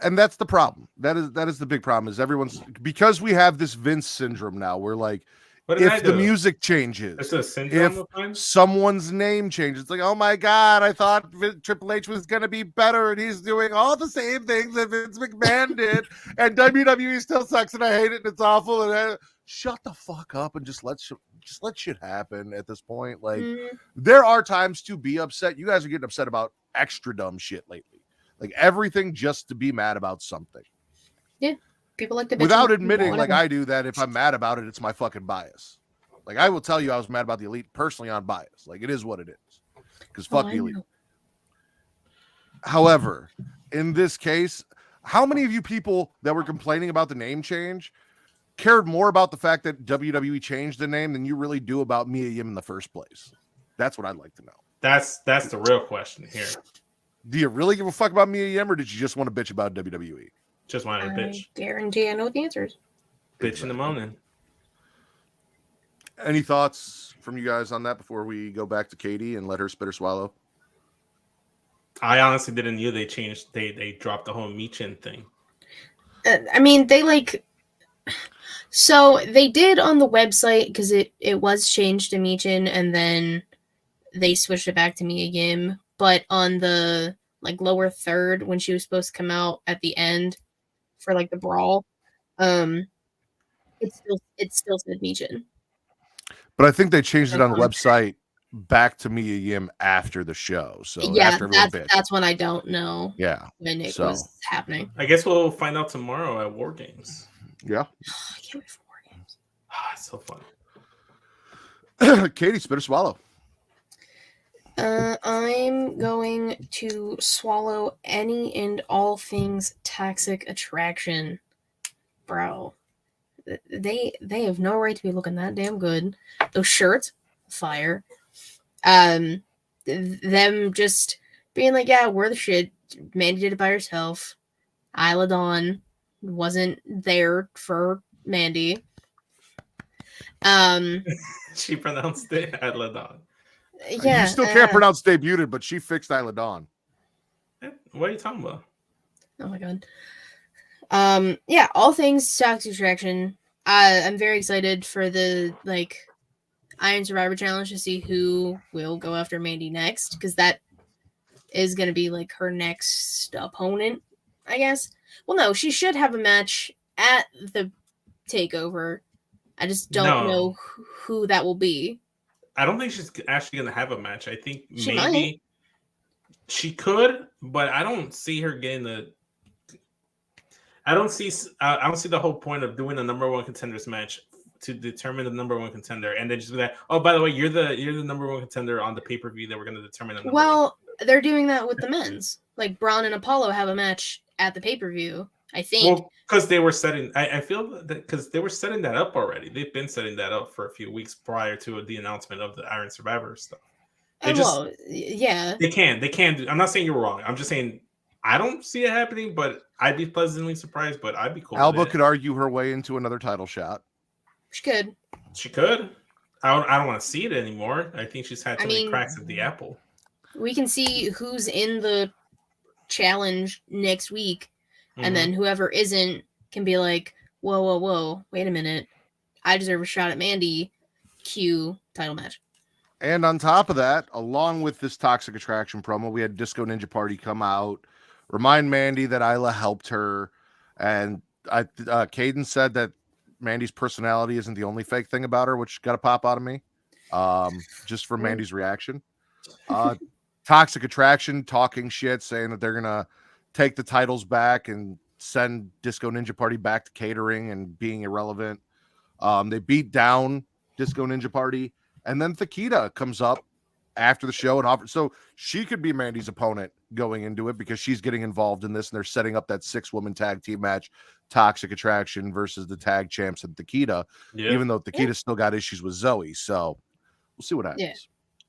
And that's the problem. That is the big problem. Is everyone's because we have this Vince syndrome now. We're like, if the music changes, it's a syndrome if someone's name changes, it's like, oh my god, I thought Triple H was gonna be better, and he's doing all the same things that Vince McMahon did, and WWE still sucks, and I hate it, and it's awful. And shut the fuck up and just let shit happen at this point. Like, there are times to be upset. You guys are getting upset about extra dumb shit lately, like everything just to be mad about something. Yeah. People like to bitch without about admitting, people, like whatever. I do, that if I'm mad about it, it's my fucking bias. Like I will tell you, I was mad about the Elite personally on bias. Like it is what it is, because fuck the Elite. However, in this case, how many of you people that were complaining about the name change cared more about the fact that WWE changed the name than you really do about Mia Yim in the first place? That's what I'd like to know. That's the real question here. Do you really give a fuck about Mia Yim, or did you just want to bitch about WWE? Just wanted to bitch. Guarantee I know what the answer is. Bitch in the morning. Any thoughts from you guys on that before we go back to Katie and let her spit or swallow? I honestly didn't know they changed. They dropped the whole Michin thing. I mean, they like. So they did on the website because it was changed to Michin, and then they switched it back to Mia Yim. But on the like lower third, when she was supposed to come out at the end for like the brawl, it still said Michin. But I think they changed it on the website back to Mia Yim after the show. So yeah, after that's when I don't know. Yeah, when it was happening. I guess we'll find out tomorrow at War Games. Yeah, I can't wait for War Games. It's so fun. Katie, spit or swallow. I'm going to swallow any and all things Toxic Attraction, bro. They have no right to be looking that damn good. Those shirts, fire. Them just being like, yeah, we're the shit. Mandy did it by herself. Isla Dawn wasn't there for Mandy. She pronounced it Isla Dawn. Yeah, You still can't pronounce debuted, but she fixed Isla Dawn. What are you talking about? Oh my god. Yeah, all things Toxic Attraction. I'm very excited for the Iron Survivor Challenge to see who will go after Mandy next, because that is going to be like her next opponent, I guess. Well, no, she should have a match at the takeover. I just don't know who that will be. I don't think she's actually going to have a match. I think She maybe might. she could, but I don't see her getting the. I don't see the whole point of doing a number one contenders match to determine the number one contender, and then just be like, oh, by the way, you're the number one contender on the pay-per-view that we're going to determine. They're doing that with the men's. Like Braun and Apollo have a match at the pay-per-view, I think. Well, because they were setting, I feel that because they were setting that up already. They've been setting that up for a few weeks prior to the announcement of the Iron Survivor stuff. Yeah. They can do. I'm not saying you're wrong. I'm just saying I don't see it happening, but I'd be pleasantly surprised. But I'd be cool. Alba could argue her way into another title shot. She could. She could. I don't want to see it anymore. I think she's had too many cracks at the apple. We can see who's in the challenge next week, and then whoever isn't can be like, whoa, wait a minute. I deserve a shot at Mandy. Cue title match. And on top of that, along with this Toxic Attraction promo, we had Disco Ninja Party come out, remind Mandy that Isla helped her, and Caden said that Mandy's personality isn't the only fake thing about her, which got a pop out of me, just from Mandy's reaction. Toxic Attraction talking shit, saying that they're gonna take the titles back and send Disco Ninja Party back to catering and being irrelevant. They beat down Disco Ninja Party, and then Thakita comes up after the show and offers, so she could be Mandy's opponent going into it because she's getting involved in this, and they're setting up that 6-woman tag team match, Toxic Attraction versus the tag champs and Thakita, even though Thakita's still got issues with Zoe. So we'll see what happens. Yeah.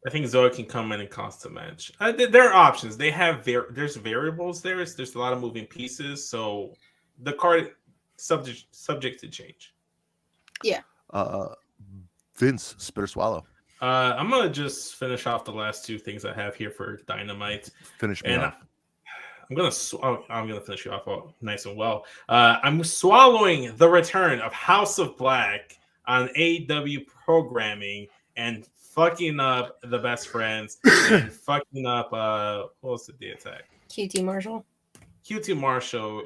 I think Zoe can come in and cost a match. There are options. They have there's variables there. There's a lot of moving pieces, so the card subject to change. Yeah. Vince, spit or swallow. I'm gonna just finish off the last two things I have here for Dynamite. Finish me off. I'm gonna finish you off nice and well. I'm swallowing the return of House of Black on AEW programming and fucking up the Best Friends and fucking up what was the attack? QT Marshall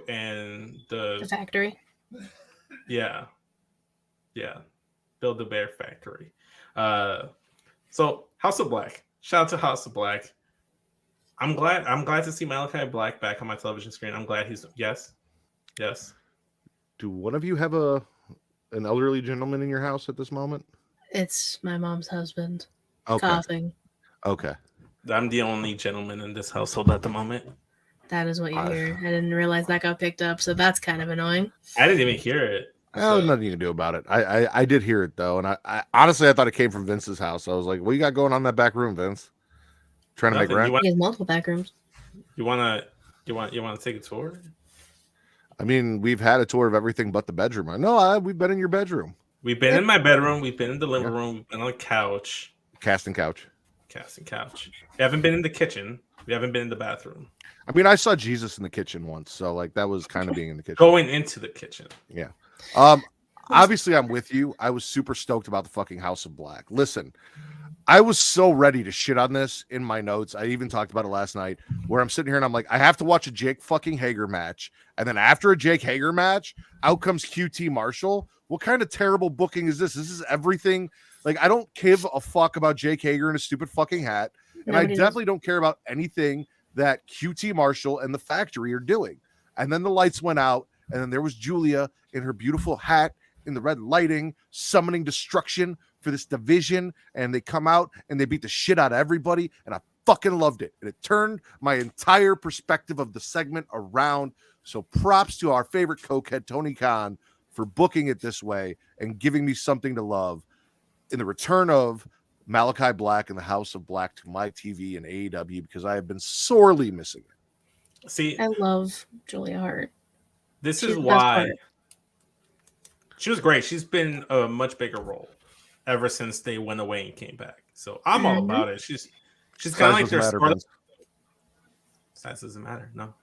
and the Factory. Yeah. Build the Bear Factory. So House of Black. Shout out to House of Black. I'm glad to see Malachi Black back on my television screen. I'm glad he's yes. Do one of you have an elderly gentleman in your house at this moment? It's my mom's husband. Okay. Coughing. Okay. I'm the only gentleman in this household at the moment. That is what you hear. I didn't realize that got picked up, so that's kind of annoying. I didn't even hear it. Oh, nothing you can do about it. I did hear it though, and I honestly I thought it came from Vince's house. I was like, "What you got going on in that back room, Vince? Trying to make rent?" He has multiple back rooms. You want to take a tour? I mean, we've had a tour of everything but the bedroom. I know we've been in your bedroom. We've been in my bedroom. We've been in the living room. We've been on the couch. Casting couch. We haven't been in the kitchen. We haven't been in the bathroom. I mean, I saw Jesus in the kitchen once, so like that was kind of being in the kitchen. Going into the kitchen. Yeah. Obviously, I'm with you. I was super stoked about the fucking House of Black. Listen, I was so ready to shit on this in my notes. I even talked about it last night, where I'm sitting here and I'm like, I have to watch a Jake fucking Hager match, and then after a Jake Hager match, out comes QT Marshall. What kind of terrible booking is this? This is everything. Like, I don't give a fuck about Jake Hager and a stupid fucking hat, and I definitely don't care about anything that QT Marshall and the Factory are doing. And then the lights went out, and then there was Julia in her beautiful hat in the red lighting, summoning destruction for this division, and they come out and they beat the shit out of everybody, and I fucking loved it. And it turned my entire perspective of the segment around. So props to our favorite cokehead, Tony Khan, for booking it this way and giving me something to love in the return of Malachi Black and the House of Black to my TV and AEW, because I have been sorely missing it. See, I love Julia Hart. This is why she was great. She's been a much bigger role ever since they went away and came back. So I'm all about it. She's kind of like their Size doesn't matter. No.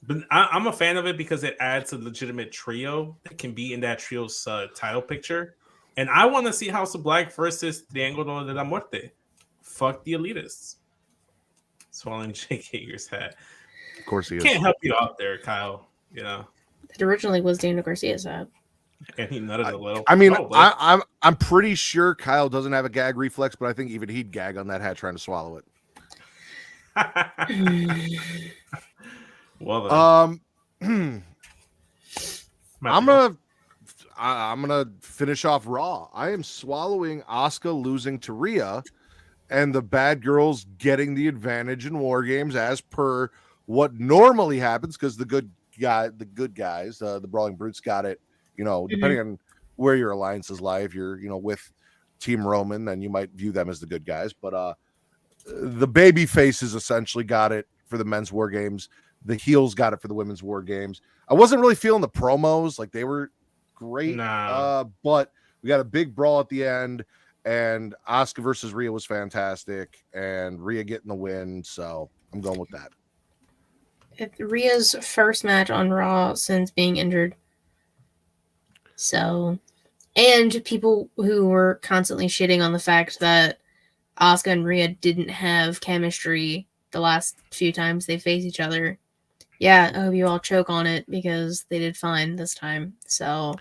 But I'm a fan of it because it adds a legitimate trio that can be in that trio's title picture. And I want to see House of Black versus Triángulo de la Muerte. Fuck the elitists. Swallowing Jake Hager's hat. Of course he is. Can't help you out there, Kyle. You know. It originally was Daniel Garcia's hat. And he nutted a little. I mean, Probably. I'm pretty sure Kyle doesn't have a gag reflex, but I think even he'd gag on that hat trying to swallow it. Well, I'm gonna finish off Raw. I am swallowing Asuka losing to Rhea, and the bad girls getting the advantage in War Games as per what normally happens because the good guys, the Brawling Brutes got it. You know, depending on where your alliances lie, if you're with Team Roman, then you might view them as the good guys. But the baby faces essentially got it for the men's War Games. The heels got it for the women's War Games. I wasn't really feeling the promos, like they were great. But we got a big brawl at the end, and Asuka versus Rhea was fantastic, and Rhea getting the win. So I'm going with that. It's Rhea's first match on Raw since being injured. So, and people who were constantly shitting on the fact that Asuka and Rhea didn't have chemistry the last few times they face each other. Yeah, I hope you all choke on it because they did fine this time. So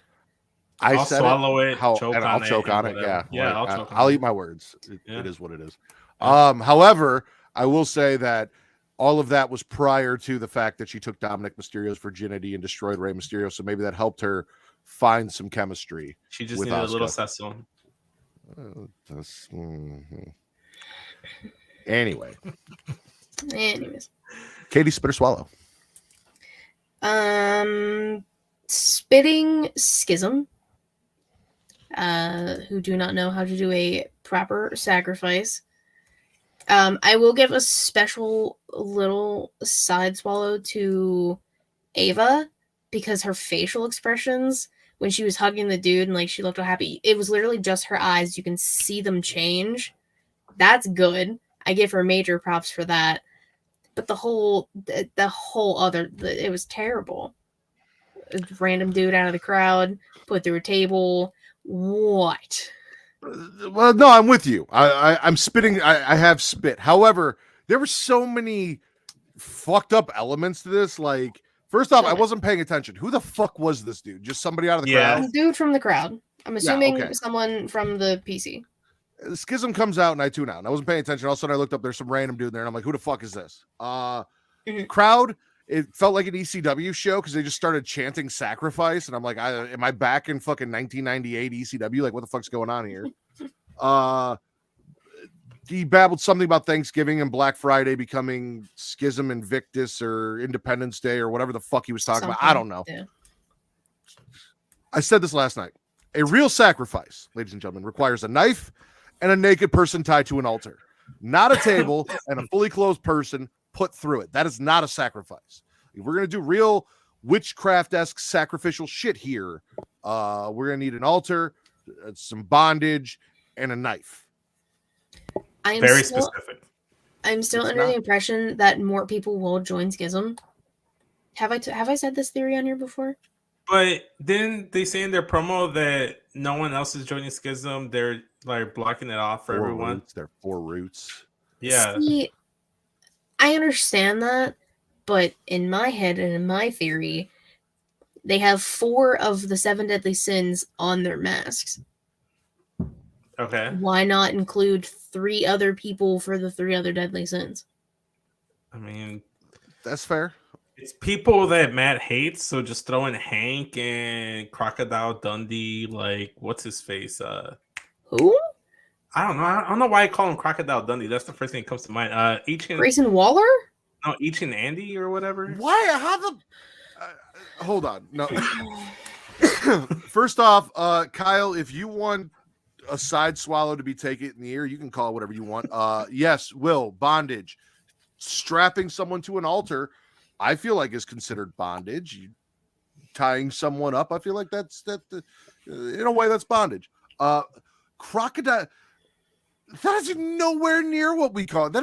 I'll swallow it. I'll choke on it. Yeah, yeah. Like, I'll eat my words. It is what it is. However, I will say that all of that was prior to the fact that she took Dominic Mysterio's virginity and destroyed Rey Mysterio. So maybe that helped her find some chemistry. She just needed a little session. Anyway. Anyways. Katie, spit or swallow? Spitting Schism, who do not know how to do a proper sacrifice. I will give a special little side swallow to Ava because her facial expressions when she was hugging the dude and like she looked all happy, it was literally just her eyes. You can see them change. That's good. I give her major props for that. But the whole other, it was terrible. A random dude out of the crowd, put through a table. What? Well, no, I'm with you. I'm spitting. I have spit. However, there were so many fucked up elements to this. Like, first off, I wasn't paying attention. Who the fuck was this dude? Just somebody out of the crowd? Dude from the crowd. I'm assuming someone from the PC. Schism comes out and I tune out. And I wasn't paying attention. All of a sudden I looked up, there's some random dude there, and I'm like, who the fuck is this? Crowd, it felt like an ECW show because they just started chanting sacrifice, and I'm like, am I back in fucking 1998 ECW? Like, what the fuck's going on here? He babbled something about Thanksgiving and Black Friday becoming Schism Invictus or Independence Day or whatever the fuck he was talking about. I don't know. Yeah. I said this last night. A real sacrifice, ladies and gentlemen, requires a knife and a naked person tied to an altar, not a table and a fully clothed person put through it. That is not a sacrifice. If we're going to do real witchcraft-esque sacrificial shit here, we're going to need an altar, some bondage, and a knife. Very specific. I'm still under the impression that more people will join Schism. Have I said this theory on here before? But didn't they say in their promo that no one else is joining Schism? They're like blocking it off for everyone. They're 4 roots. Yeah. See, I understand that, but in my head and in my theory, they have 4 of the 7 deadly sins on their masks. Okay. Why not include 3 other people for the 3 other deadly sins? I mean, that's fair. It's people that Matt hates, so just throw in Hank and Crocodile Dundee, like, what's his face? Who? I don't know. I don't know why I call him Crocodile Dundee. That's the first thing that comes to mind. Grayson Waller? No, Each and Andy or whatever. Why? How the... hold on. No. First off, Kyle, if you want a side swallow to be taken in the ear, you can call it whatever you want. Yes, Will, bondage. Strapping someone to an altar, I feel like is considered bondage. Tying someone up, I feel like that's in a way that's bondage. Crocodile, that is nowhere near what we call it.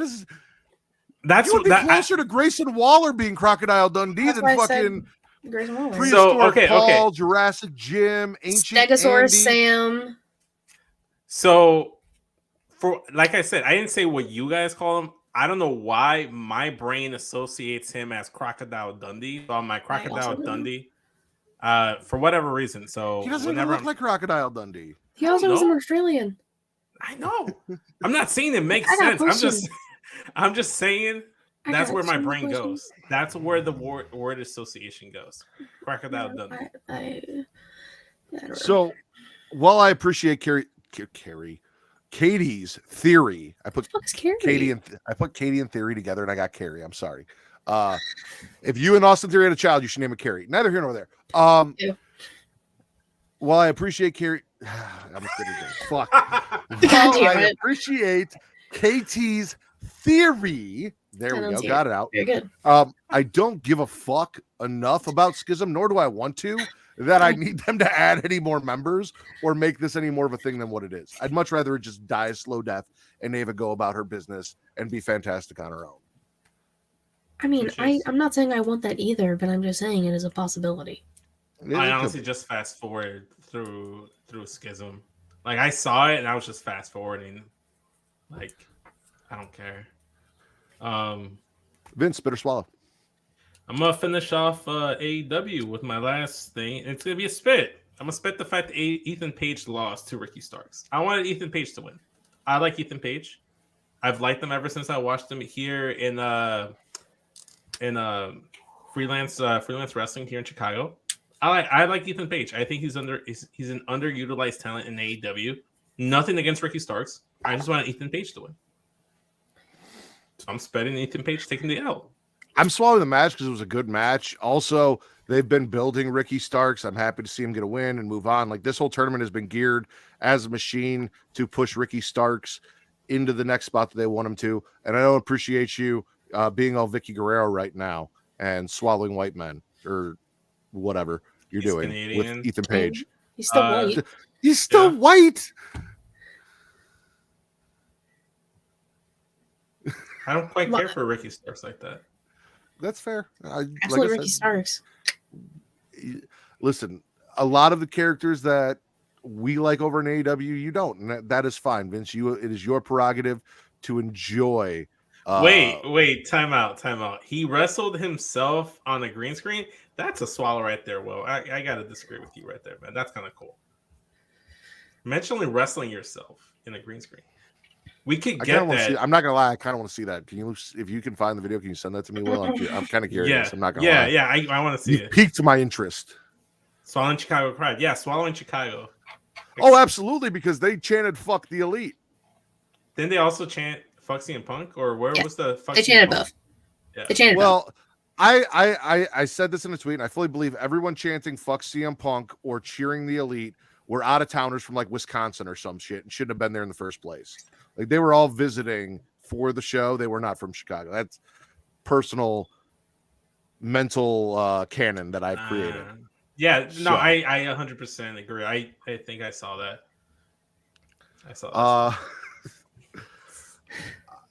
That's You would be that, closer to Grayson Waller being Crocodile Dundee That's than why I said fucking Grayson Waller. Prehistoric okay, Paul, Jurassic Jim, Ancient Stegosaurus Andy. Sam. So, for like I said, I didn't say what you guys call him. I don't know why my brain associates him as Crocodile Dundee. So I'm my Crocodile Dundee, for whatever reason. So He doesn't even look like Crocodile Dundee. He also was an Australian. I know. I'm not saying it makes I got sense. I'm just saying that's where my brain goes. That's where the word association goes. Crocodile Dundee. I don't know. So, while I appreciate Katie's theory, I put Katie and Theory together, and I got Carrie. I'm sorry. If you and Austin Theory had a child, you should name it Carrie. Neither here nor there. Yeah. While I appreciate Carrie, I'm a fuck. God While damn I it. appreciate KT's theory. There we go. Got it out. Very good. I don't give a fuck enough about Schism, nor do I want to, that I need them to add any more members or make this any more of a thing than what it is. I'd much rather it just die a slow death and Ava go about her business and be fantastic on her own. I mean, I'm not saying I want that either, but I'm just saying it is a possibility. I honestly just fast forward through Schism. Like I saw it and I was just fast forwarding. Like I don't care. Vince, spit or swallow. I'm gonna finish off AEW with my last thing. It's gonna be a spit. I'm gonna spit the fact that Ethan Page lost to Ricky Starks. I wanted Ethan Page to win. I like Ethan Page. I've liked him ever since I watched him here in freelance wrestling here in Chicago. I like Ethan Page. I think he's an underutilized talent in AEW. Nothing against Ricky Starks. I just wanted Ethan Page to win. So I'm spitting Ethan Page taking the L. I'm swallowing the match because it was a good match. Also, they've been building Ricky Starks. I'm happy to see him get a win and move on. Like this whole tournament has been geared as a machine to push Ricky Starks into the next spot that they want him to. And I don't appreciate you being all Vicky Guerrero right now and swallowing white men or whatever you're doing Canadian. with Ethan Page. He's still white. He's still white. I don't quite care for Ricky Starks like that. That's fair. Absolutely, Ricky Starks. Listen, a lot of the characters that we like over in AEW, you don't, and that is fine, Vince. It is your prerogative to enjoy. Wait, time out. He wrestled himself on a green screen. That's a swallow right there. Well, I gotta disagree with you right there, man. That's kind of cool. Mentioning wrestling yourself in a green screen. We could get that. I'm not gonna lie. I kind of want to see that. Can you, if you can find the video, can you send that to me? Will, I'm kind of curious. I'm not gonna lie. Yeah. I want to see it. Piqued my interest. Swallowing Chicago Pride. Yeah, swallowing Chicago. Oh, absolutely, because they chanted "fuck the elite." Didn't they also chant "fuck CM Punk"? Or where was the fuck? They chanted both. Yeah. They chanted both. I said this in a tweet, and I fully believe everyone chanting "fuck CM Punk" or cheering the elite were out of towners from like Wisconsin or some shit and shouldn't have been there in the first place. Like they were all visiting for the show. They were not from Chicago. That's personal mental canon that I've created. Yeah, no, I 100% agree. I think I saw that.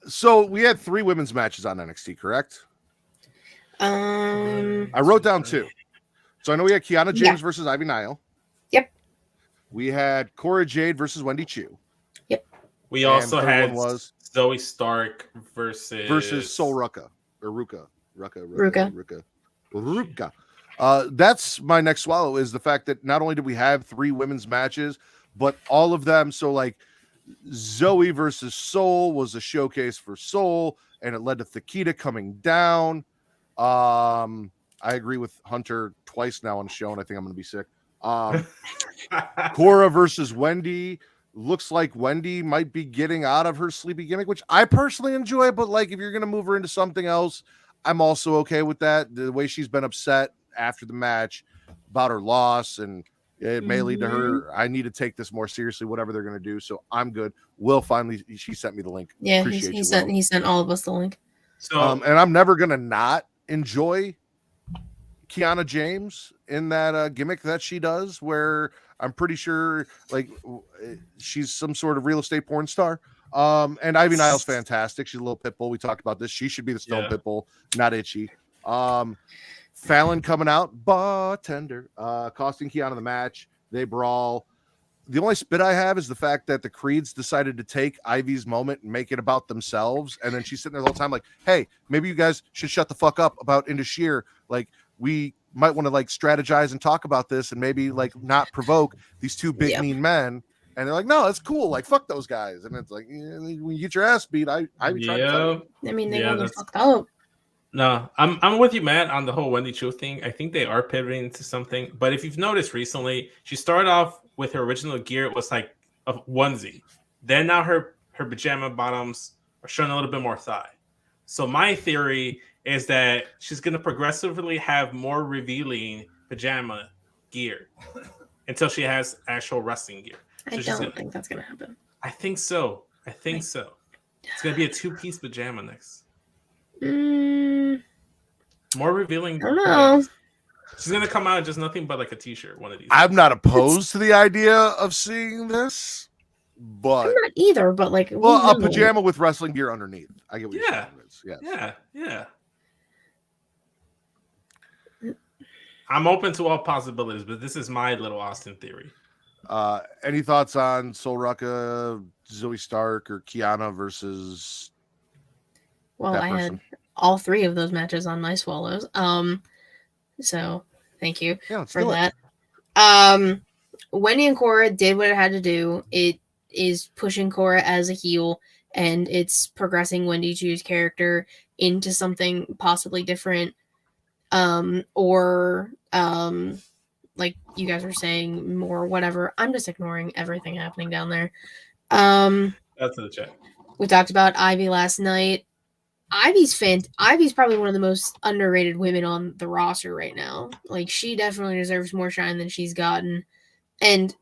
So we had 3 women's matches on NXT, correct? I wrote down 2. So I know we had Kiana James versus Ivy Nile. Yep. We had Cora Jade versus Wendy Chu. Yep. We also had Zoe Stark versus Sol Ruka or Ruka. That's my next swallow, is the fact that not only did we have 3 women's matches, but all of them. So like Zoe versus Sol was a showcase for Sol, and it led to Thakita coming down. I agree with Hunter twice now on the show, and I think I'm going to be sick. Cora versus Wendy. Looks like Wendy might be getting out of her sleepy gimmick, which I personally enjoy, but like if you're going to move her into something else, I'm also okay with that. The way she's been upset after the match about her loss, and it may lead to her, I need to take this more seriously, whatever they're going to do. So I'm good. Will finally, she sent me the link. Yeah, he sent all of us the link. So and I'm never going to not enjoy Kiana James in that gimmick that she does, where I'm pretty sure like she's some sort of real estate porn star. And Ivy Nile's fantastic. She's a little pit bull. We talked about this. She should be the stone pit bull, not Itchy. Fallon coming out, bartender, costing Kiana the match. They brawl. The only spit I have is the fact that the Creeds decided to take Ivy's moment and make it about themselves. And then she's sitting there the whole time like, hey, maybe you guys should shut the fuck up about Into Sheer. Like, we might want to like strategize and talk about this and maybe like not provoke these two big mean men. And they're like, no, that's cool. Like, fuck those guys. And it's like, when you get your ass beat, Ivy tried to fight. I mean, they really fucked up. No, I'm with you, Matt, on the whole Wendy Chu thing. I think they are pivoting to something. But if you've noticed recently, she started off with her original gear. It was like a onesie. Then now her pajama bottoms are showing a little bit more thigh. So my theory is that she's going to progressively have more revealing pajama gear until she has actual wrestling gear. I don't think that's going to happen. I think so. It's going to be a two-piece pajama next. More revealing. I don't know. She's gonna come out in just nothing but like a t-shirt. One of these. I'm not opposed to the idea of seeing this, but I'm not either. But like, well, a pajama with wrestling gear underneath. I get what you're saying. Yeah. I'm open to all possibilities, but this is my little Austin theory. Any thoughts on Sol Rucka, Zoe Stark, or Kiana versus? Well, I had all three of those matches on my Swallows. So thank you for that. Wendy and Cora did what it had to do. It is pushing Cora as a heel, and it's progressing Wendy Chu's character into something possibly different. Like you guys were saying, more whatever. I'm just ignoring everything happening down there. That's in the chat. We talked about Ivy last night. Ivy's probably one of the most underrated women on the roster right now. Like, she definitely deserves more shine than she's gotten. And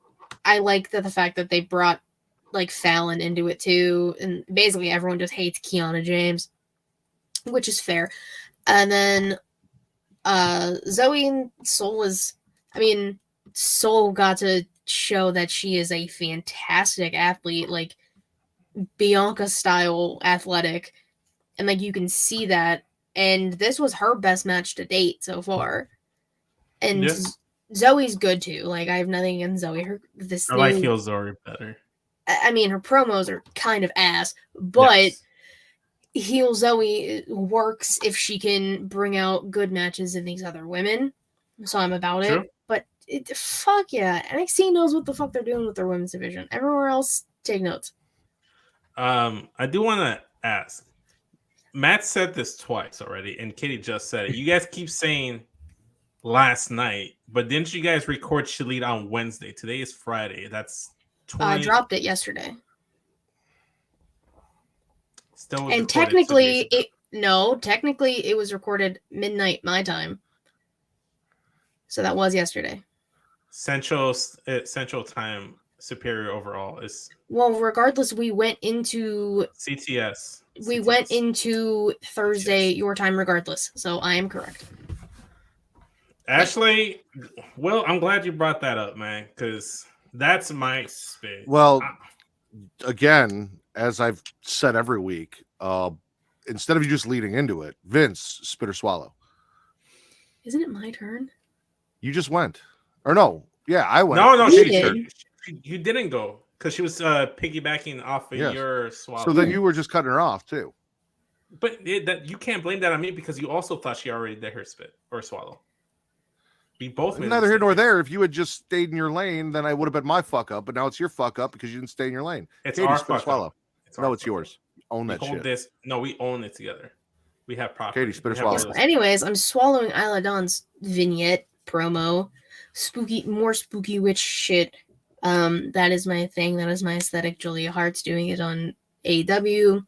I like the fact that they brought like Fallon into it too. And basically everyone just hates Kiana James, which is fair. And then Zoe and Sol Sol got to show that she is a fantastic athlete, like Bianca style athletic. And like you can see that, and this was her best match to date so far. And Zoe's good too. Like, I have nothing against Zoe. I like heel Zoe better. I mean, her promos are kind of ass, but heel Zoe works if she can bring out good matches in these other women. So I'm about it. But fuck yeah, NXT knows what the fuck they're doing with their women's division. Everywhere else, take notes. I do want to ask. Matt said this twice already, and Kitty just said it. You guys keep saying last night, but didn't you guys record Shalita on Wednesday? Today is Friday. That's 20. I dropped it yesterday. Still, and technically, it was recorded midnight my time. So that was yesterday. Central Time superior overall is. Well, regardless, we went into CTS. We went into Thursday your time regardless, so I am correct. Ashley, well, I'm glad you brought that up, man, because that's my spit. Well, again, as I've said every week, instead of you just leading into it, Vince, spit or swallow. Isn't it my turn? You just went. Or no. Yeah, I went. No, you didn't go. Because she was piggybacking off of your swallow. So then you were just cutting her off too. But that you can't blame that on me because you also thought she already did her spit or swallow. We both made neither here nor there. If you had just stayed in your lane, then I would have been my fuck up. But now it's your fuck up because you didn't stay in your lane. It's Katie, our spit or swallow. It's yours. Own that shit. No, we own it together. We have property. Katie, spit or swallow. So anyways, I'm swallowing Isla Dawn's vignette promo. More spooky witch shit. That is my thing. That is my aesthetic. Julia Hart's doing it on AEW.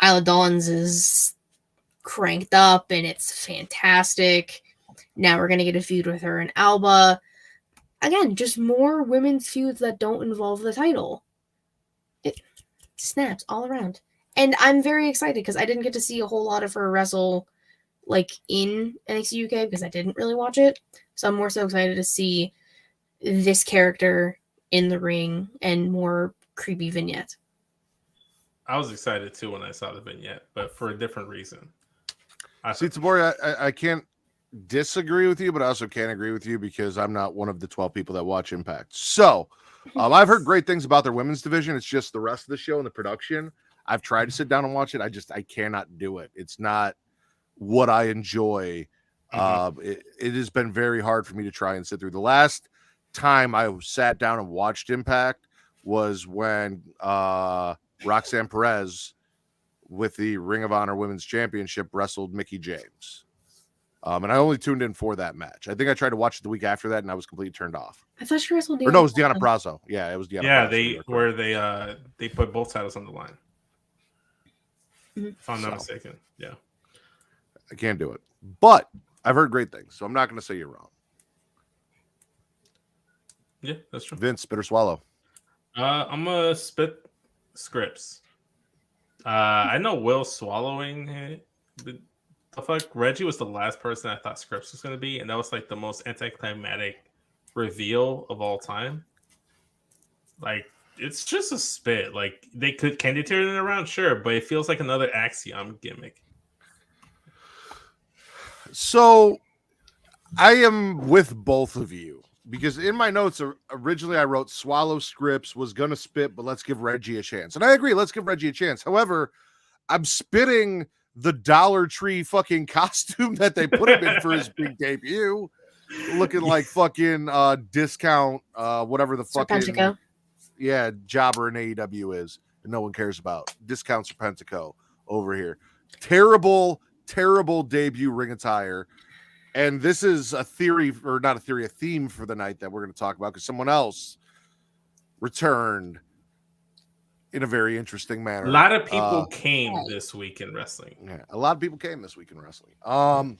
Isla Dawn's is cranked up and it's fantastic. Now we're gonna get a feud with her and Alba. Again, just more women's feuds that don't involve the title. It snaps all around. And I'm very excited because I didn't get to see a whole lot of her wrestle like in NXT UK because I didn't really watch it. So I'm more so excited to see this character in the ring and more creepy vignette. I was excited too when I saw the vignette, but for a different reason. See, Tabori, I can't disagree with you, but I also can't agree with you because I'm not one of the 12 people that watch Impact. So I've heard great things about their women's division. It's just the rest of the show and the production. I've tried to sit down and watch it. I cannot do it. It's not what I enjoy. It has been very hard for me to try and sit through. The last time I sat down and watched Impact was when Roxanne Perez with the Ring of Honor Women's Championship wrestled Mickie James. And I only tuned in for that match. I think I tried to watch it the week after that, and I was completely turned off. I thought she wrestled. Or no, it was Deonna Purrazzo. Yeah, it was Deonna. Yeah, Purrazzo. they put both titles on the line. If I'm not mistaken. Yeah. I can't do it. But I've heard great things, so I'm not going to say you're wrong. Yeah, that's true. Vince, spit or swallow? I'm going to spit scripts. I know Will swallowing it. The fuck? Reggie was the last person I thought Scripps was going to be, and that was like the most anticlimactic reveal of all time. Like, it's just a spit. Like, can they turn it around? Sure, but it feels like another Axiom gimmick. So I am with both of you because in my notes originally I wrote Swallow Scripps was going to spit, but let's give Reggie a chance. And I agree, let's give Reggie a chance. However, I'm spitting the Dollar Tree fucking costume that they put him in for his big debut, looking like fucking discount whatever the fucking jobber in AEW is and no one cares about. Discount Serpentico over here. Terrible debut ring attire. And this is a theory, or not a theory, a theme for the night that we're going to talk about because someone else returned in a very interesting manner. A lot of people came this week in wrestling. Yeah, a lot of people came this week in wrestling. Let's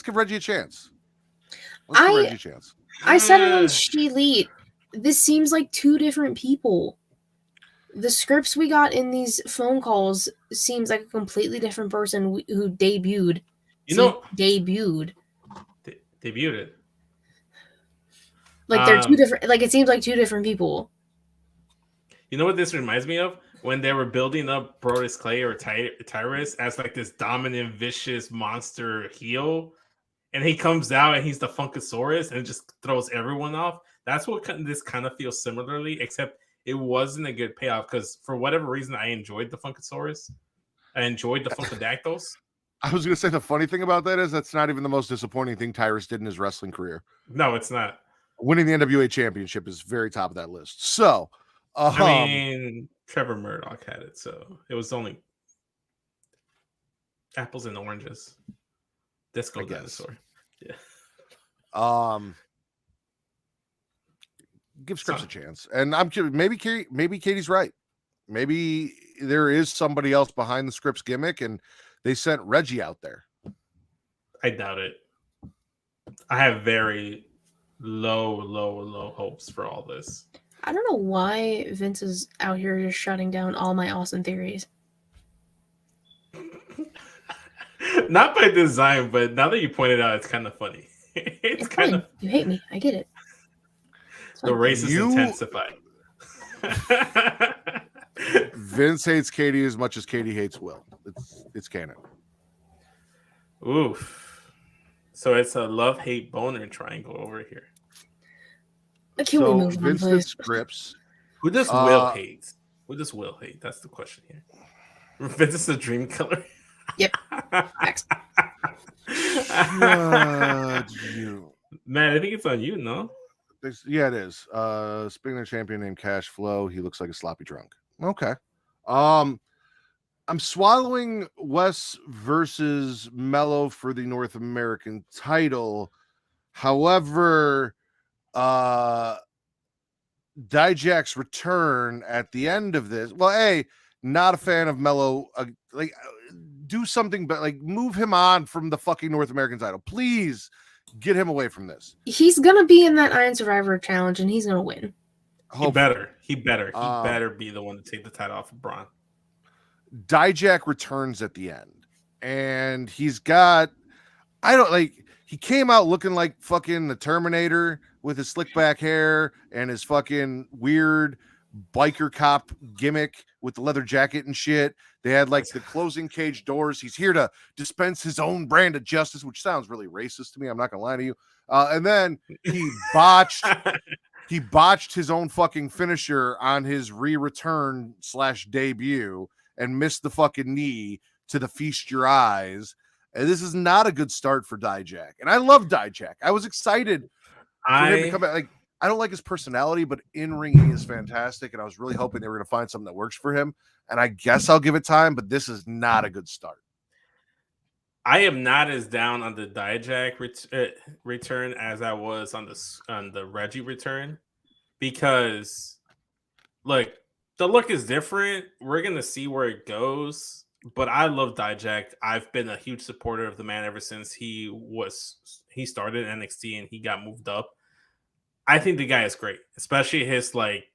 give Reggie a chance. I said it on She Elite. This seems like two different people. The scripts we got in these phone calls seems like a completely different person who debuted. Debuted it. Like they're two different. Like it seems like two different people. You know what this reminds me of? When they were building up Brodus Clay or Tyrus as like this dominant, vicious monster heel, and he comes out and he's the Funkasaurus and just throws everyone off. That's what this kind of feels similarly, except it wasn't a good payoff because for whatever reason I enjoyed the Funkasaurus. I enjoyed the Funkadactyls. I was going to say the funny thing about that is that's not even the most disappointing thing Tyrus did in his wrestling career. No, it's not. Winning the NWA championship is very top of that list. So, I mean, Trevor Murdoch had it, so it was only apples and oranges. Disco dinosaur. Yeah. Give Scripps a chance, and I'm curious. Maybe Katie's right. Maybe there is somebody else behind the Scripps gimmick, and they sent Reggie out there. I doubt it. I have very low hopes for all this. I don't know why Vince is out here just shutting down all my awesome theories. Not by design, but now that you pointed out, it's kind of funny. It's kind of you hate me. I get it. The race is intensified. Vince hates Katie as much as Katie hates Will. It's canon. Oof. So it's a love-hate boner triangle over here. Can we move Vince on, did please? Scripps. Who does Will hate? Who does Will hate? That's the question here. Vince is the dream killer. Yep. Next. Man, I think it's on you, no? Yeah, it is. Speaking of a champion named Cash Flow, he looks like a sloppy drunk. Okay. I'm swallowing Wes versus Mello for the North American title. However, Dijak's return at the end of this. Well, not a fan of Mello. Do something, but move him on from the fucking North American title, please. Get him away from this. He's gonna be in that Iron Survivor challenge, and he's gonna win. He better be the one to take the title off of Braun. Dijak returns at the end, and he's got. He came out looking like fucking the Terminator with his slick back hair and his fucking weird biker cop gimmick with the leather jacket and shit. They had like the closing cage doors. He's here to dispense his own brand of justice, which sounds really racist to me. I'm not gonna lie to you. And then he botched his own fucking finisher on his re-return / debut and missed the fucking knee to the Feast Your Eyes. And this is not a good start for Dijak. And I love Dijak. I was excited for him to come back. Like, I don't like his personality, but in ring he is fantastic. And I was really hoping they were going to find something that works for him. And I guess I'll give it time, but this is not a good start. I am not as down on the Dijak return as I was on the Reggie return, because look, the look is different. We're gonna see where it goes, but I love Dijak. I've been a huge supporter of the man ever since he started NXT and he got moved up. I think the guy is great, especially his like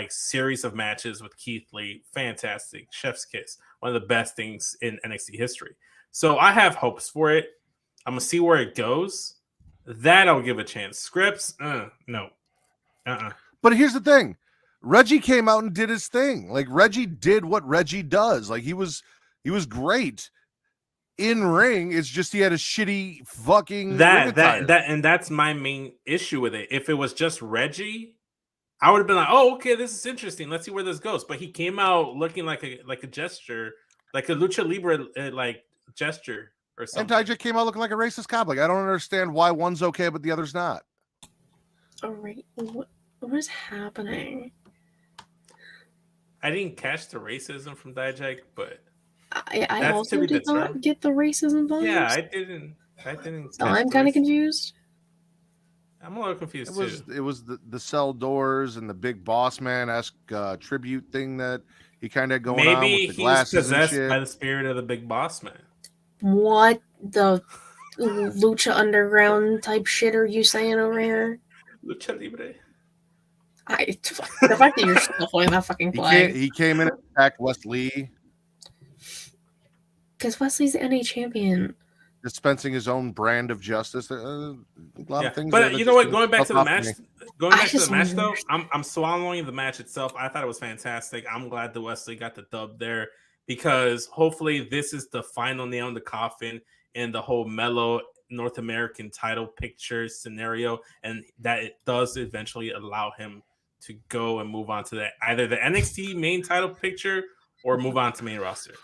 series of matches with Keith Lee. Fantastic, chef's kiss, one of the best things in NXT history. So I have hopes for it. I'm gonna see where it goes. That I'll give a chance. Scripts, no. But here's the thing. Reggie came out and did his thing. Like, Reggie did what Reggie does. Like, he was great in ring. It's just he had a shitty fucking that and that's my main issue with it. If it was just Reggie, I would have been like, oh, okay, this is interesting. Let's see where this goes. But he came out looking like a gesture, like a lucha libre like gesture or something. And Dijak came out looking like a racist cop. Like, I don't understand why one's okay but the other's not. All right, what is happening? I didn't catch the racism from Dijak, but I also did not get the racism vibes. Yeah, I didn't. So I'm kind of confused. I'm a little confused too. It was the cell doors and the big boss man-esque tribute thing that he kind of going on with the glasses. Maybe he's possessed by the spirit of the big boss man. What the Lucha Underground type shit are you saying over here? Lucha Libre. The fact that you're still holding that fucking flag. He came in and attacked Wes Lee. Because Wesley's the NA champion. Dispensing his own brand of justice. A lot of things. But you know what? Going back to the match, though, I'm swallowing the match itself. I thought it was fantastic. I'm glad that Wesley got the dub there, because hopefully this is the final nail in the coffin in the whole Mellow North American title picture scenario, and that it does eventually allow him to go and move on to either the NXT main title picture or move on to main roster.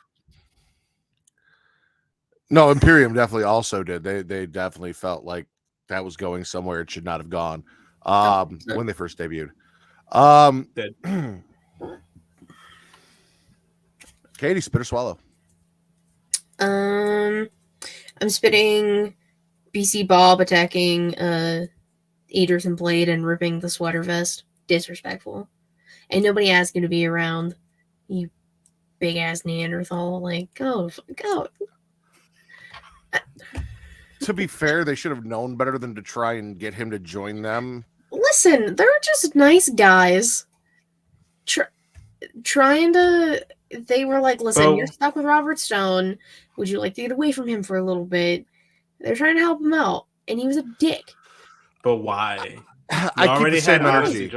No, Imperium definitely also did. They definitely felt like that was going somewhere it should not have gone when they first debuted. Katie, spit or swallow? I'm spitting BC Bob attacking Aders and Blade and ripping the sweater vest. Disrespectful. And nobody asked you to be around, you big ass Neanderthal. Like, go. To be fair, they should have known better than to try and get him to join them. Listen, they're just nice guys. Trying to... They were like, listen, you're stuck with Robert Stone. Would you like to get away from him for a little bit? They're trying to help him out. And he was a dick. But why? I keep the same energy.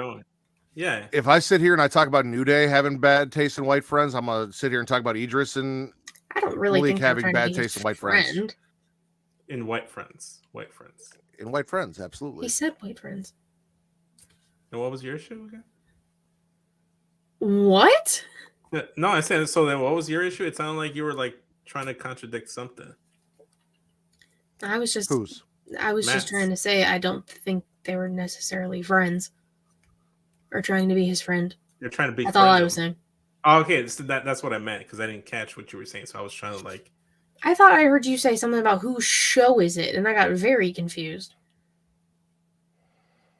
Yeah. If I sit here and I talk about New Day having bad taste in white friends, I'm going to sit here and talk about Idris and I don't really think having bad taste in white friends. In white friends. In white friends, absolutely. He said white friends. And what was your issue again? What? No, I said, so then what was your issue? It sounded like you were like trying to contradict something. I was just Matt's. just trying to say I don't think they were necessarily friends or trying to be his friend. You're trying to be. That's all I was saying. Oh, okay, so that's what I meant, because I didn't catch what you were saying, so I was trying to like. I thought I heard you say something about whose show is it, and I got very confused.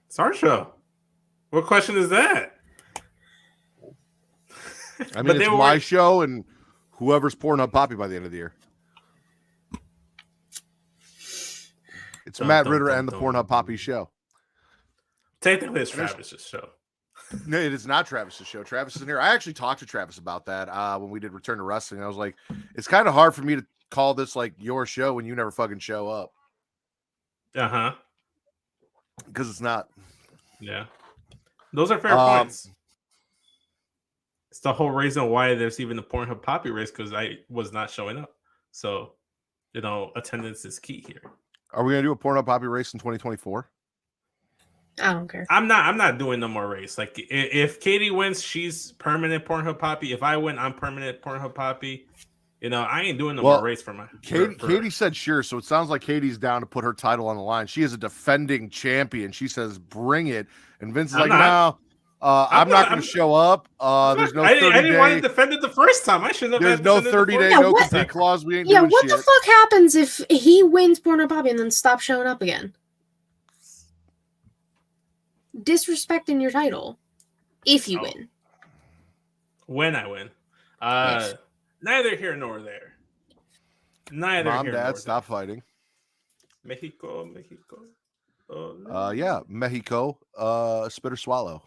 It's our show. What question is that? I mean, it's my show and whoever's pouring up Poppy by the end of the year. It's Matt Ritter and the Pornhub Poppy show. Technically, it's Travis's show. No, it is not Travis's show. Travis is in here. I actually talked to Travis about that when we did Return to Wrestling. I was like, it's kind of hard for me to call this like your show when you never fucking show up. Uh-huh. Because it's not. Yeah. Those are fair points. It's the whole reason why there's even the Pornhub Poppy race, because I was not showing up. So, attendance is key here. Are we gonna do a Pornhub Poppy race in 2024? I don't care. I'm not doing no more race. Like if Katie wins, she's permanent Pornhub Poppy. If I win, I'm permanent Pornhub Poppy. I ain't doing no more race for my Katie said sure, so it sounds like Katie's down to put her title on the line. She is a defending champion. She says bring it. And Vince is like, no, I'm not going to show up. There's no 30 day. I didn't want to defend it the first time. I shouldn't have. There's no 30-day no compete clause. We ain't doing what shit. The fuck happens if he wins Porno Poppy and then stops showing up again? Disrespecting your title if you win. When I win. Yes. Neither here nor there. Neither Mom, here Dad, nor stop there. fighting. Mexico. Oh, no. Yeah, Mexico. Spit or swallow.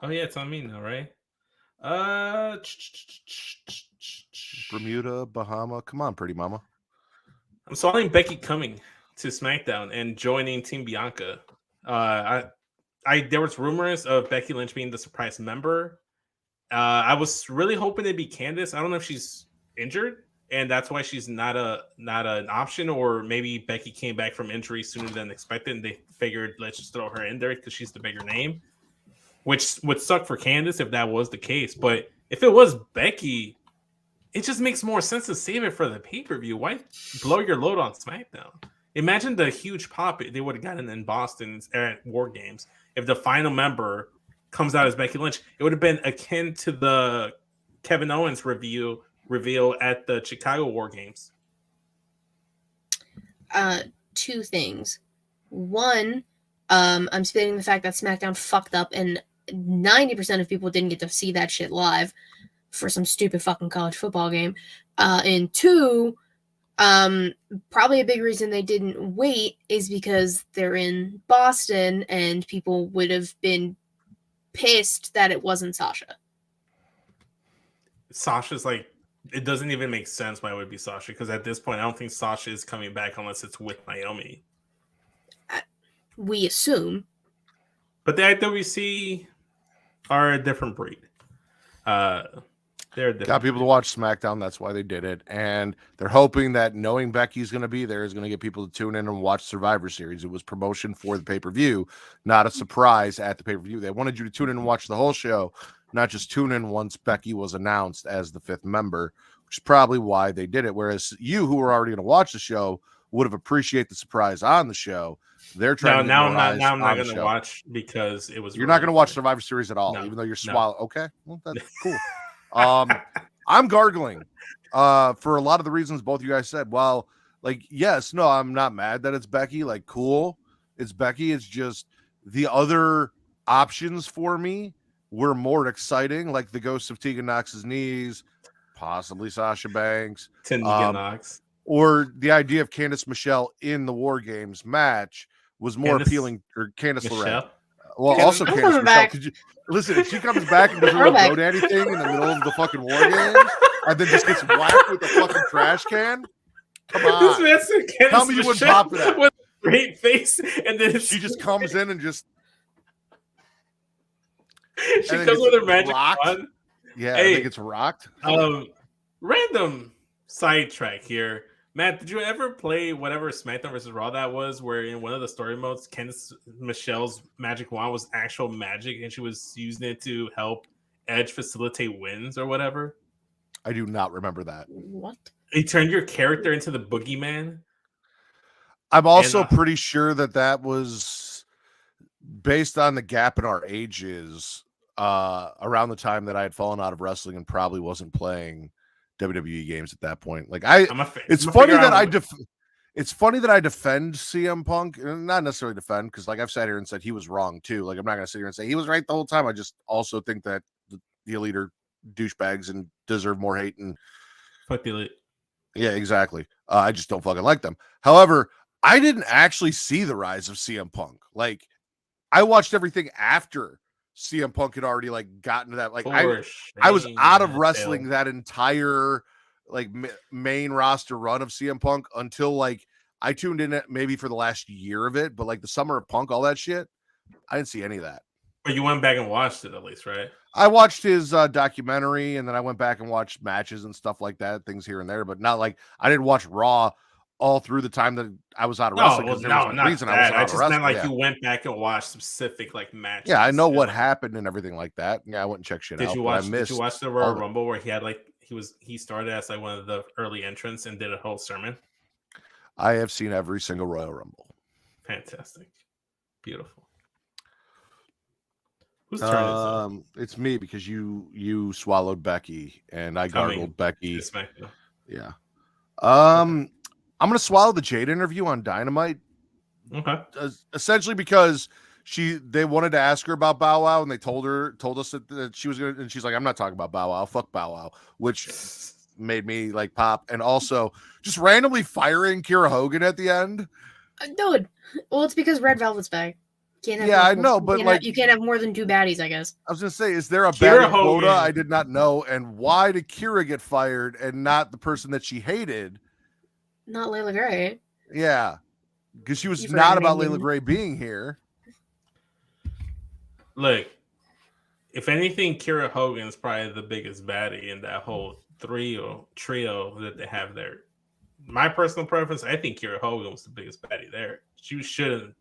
Oh yeah, it's on me now, right? Bermuda, Bahama. Come on, pretty mama. I'm swallowing Becky coming to SmackDown and joining Team Bianca. There was rumors of Becky Lynch being the surprise member. I was really hoping it'd be Candice. I don't know if she's injured, and that's why she's not an option, or maybe Becky came back from injury sooner than expected, and they figured let's just throw her in there because she's the bigger name, which would suck for Candice if that was the case. But if it was Becky, it just makes more sense to save it for the pay-per-view. Why blow your load on SmackDown? Imagine the huge pop they would have gotten in Boston at War Games if the final member comes out as Becky Lynch. It would have been akin to the Kevin Owens reveal at the Chicago War Games. Two things. One, I'm stating the fact that SmackDown fucked up and 90% of people didn't get to see that shit live for some stupid fucking college football game. And two, probably a big reason they didn't wait is because they're in Boston and people would have been pissed that it wasn't Sasha. Sasha's like, it doesn't even make sense why it would be Sasha, because at this point I don't think Sasha is coming back unless it's with Naomi. We assume. But the IWC are a different breed. They're different. Got people to watch SmackDown. That's why they did it. And they're hoping that knowing Becky's going to be there is going to get people to tune in and watch Survivor Series. It was promotion for the pay-per-view, not a surprise at the pay-per-view. They wanted you to tune in and watch the whole show, not just tune in once Becky was announced as the 5th member, which is probably why they did it. Whereas you, who were already going to watch the show, would have appreciated the surprise on the show. They're trying now I'm not going to watch because it was. You're not going to watch Survivor Series at all, No, even though you're no. swallowing. Okay, well, that's cool. I'm gargling for a lot of the reasons both you guys said. Well, like, yes, no, I'm not mad that it's Becky. Like, cool, it's Becky. It's just the other options for me were more exciting, like the ghost of Tegan Knox's knees, possibly Sasha Banks, Tegan Knox, or the idea of Candice Michelle in the War Games match was more appealing. Or Candice LeRae. Well, also Candice Michelle. Could you listen? If she comes back and does a little GoDaddy thing in the middle of the fucking War Games, and then just gets whacked with a fucking trash can, come on. Tell me you wouldn't pop for that. With a great face, and then she just comes in and just. She comes with her magic wand. Yeah, hey, I think it's rocked. Random sidetrack here. Matt, did you ever play whatever SmackDown vs. Raw that was, where in one of the story modes, Candice Michelle's magic wand was actual magic and she was using it to help Edge facilitate wins or whatever? I do not remember that. What? You turned your character into the boogeyman? I'm also pretty sure that was based on the gap in our ages around the time that I had fallen out of wrestling and probably wasn't playing WWE games at that point. Like it's funny that I defend CM Punk, and not necessarily defend, because like I've sat here and said he was wrong too. Like I'm not gonna sit here and say he was right the whole time. I just also think that the Elite are douchebags and deserve more hate. And fuck the Elite. Yeah, exactly. I just don't fucking like them. However, I didn't actually see the rise of CM Punk. Like I watched everything after CM Punk had already like gotten to that. Like I was out of wrestling that entire like main roster run of CM Punk until like I tuned in maybe for the last year of it, but like the Summer of Punk, all that shit, I didn't see any of that. But you went back and watched it at least, right? I watched his documentary, and then I went back and watched matches and stuff like that, things here and there, but not like I didn't watch Raw all through the time that I was out of wrestling because there was a not reason I that. wasn't I out of just meant wrestling. like you went back and watched specific like matches. Yeah, I know and, what like, happened and everything like that. Yeah, I went and checked shit out. Did you watch the all Royal the- Rumble where he had like he started as like one of the early entrants and did a whole sermon? I have seen every single Royal Rumble. Fantastic, beautiful. Whose turn is it? It's me because you swallowed Becky and I gargled Becky. Yeah. I'm gonna swallow the Jade interview on Dynamite. Okay. Essentially because they wanted to ask her about Bow Wow and they told us that she was gonna, and she's like, I'm not talking about Bow Wow, fuck Bow Wow, which made me like pop. And also just randomly firing Kira Hogan at the end. Dude, well, it's because Red Velvet's back. I know, but like you can't have more than 2 baddies, I guess. I was gonna say, is there a Kira baddie Hogan. quota? I did not know. And why did Kira get fired and not the person that she hated? Not Layla Gray. Yeah, because she was You not forgot about her name. Layla Gray being here. Look, if anything, Kira Hogan is probably the biggest baddie in that whole trio that they have there. My personal preference, I think Kira Hogan was the biggest baddie there. She should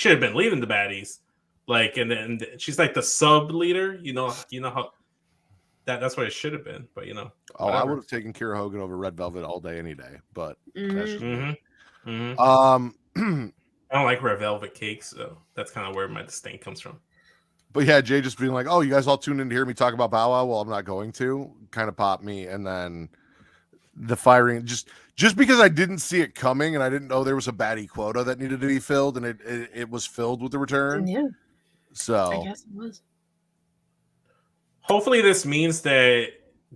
have been leading the baddies, like, and then she's like the sub leader. You know how that's what it should have been. But Oh, I would have taken Kira Hogan over Red Velvet all day, any day. But that's just me. I don't like Red Velvet cakes, so that's kind of where my disdain comes from. But yeah, Jay just being like, "Oh, you guys all tuned in to hear me talk about Bow Wow." Well, I'm not going to. Kind of popped me, and then the firing just because I didn't see it coming, and I didn't know there was a baddie quota that needed to be filled, and it was filled with the return. Yeah, So I guess it was. Hopefully, this means that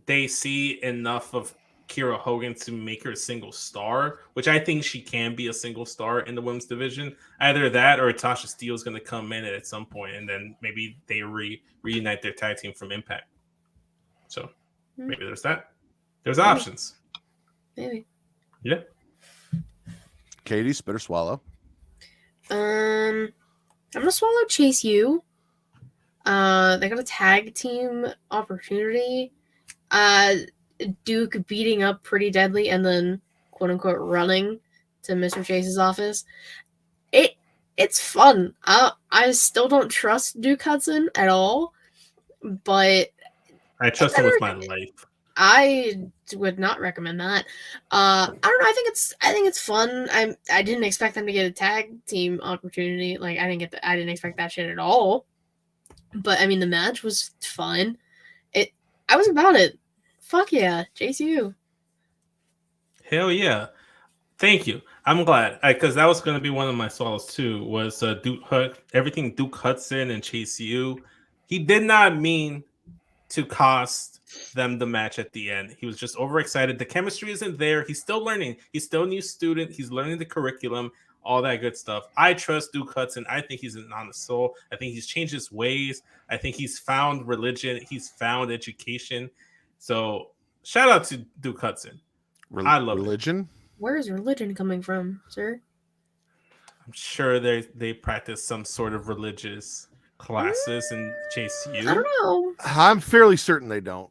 they see enough of Kira Hogan to make her a single star, which I think she can be a single star in the women's division. Either that or Tasha Steele is going to come in at some point, and then maybe they reunite their tag team from Impact. So maybe there's that. There's options. Maybe. Yeah. Katie, spit or swallow? I'm gonna swallow Chase U. They got a tag team opportunity. Duke beating up Pretty Deadly and then quote unquote running to Mr. Chase's office. It's fun. I still don't trust Duke Hudson at all, but I trust him with my life. I would not recommend that. I don't know. I think it's fun. I didn't expect them to get a tag team opportunity. Like I didn't expect that shit at all. But I mean, the match was fun. I was about it. Fuck yeah, JCU. Hell yeah. Thank you. I'm glad because that was going to be one of my swallows too. Was everything Duke Hudson and Chase U. He did not mean to cost them the match at the end. He was just overexcited. The chemistry isn't there. He's still learning. He's still a new student. He's learning the curriculum, all that good stuff. I trust Duke Hudson. I think he's an honest soul. I think he's changed his ways. I think he's found religion. He's found education. So shout out to Duke Hudson. I love religion. It. Where is religion coming from, sir? I'm sure they practice some sort of religious classes in Chase U. I don't know. I'm fairly certain they don't.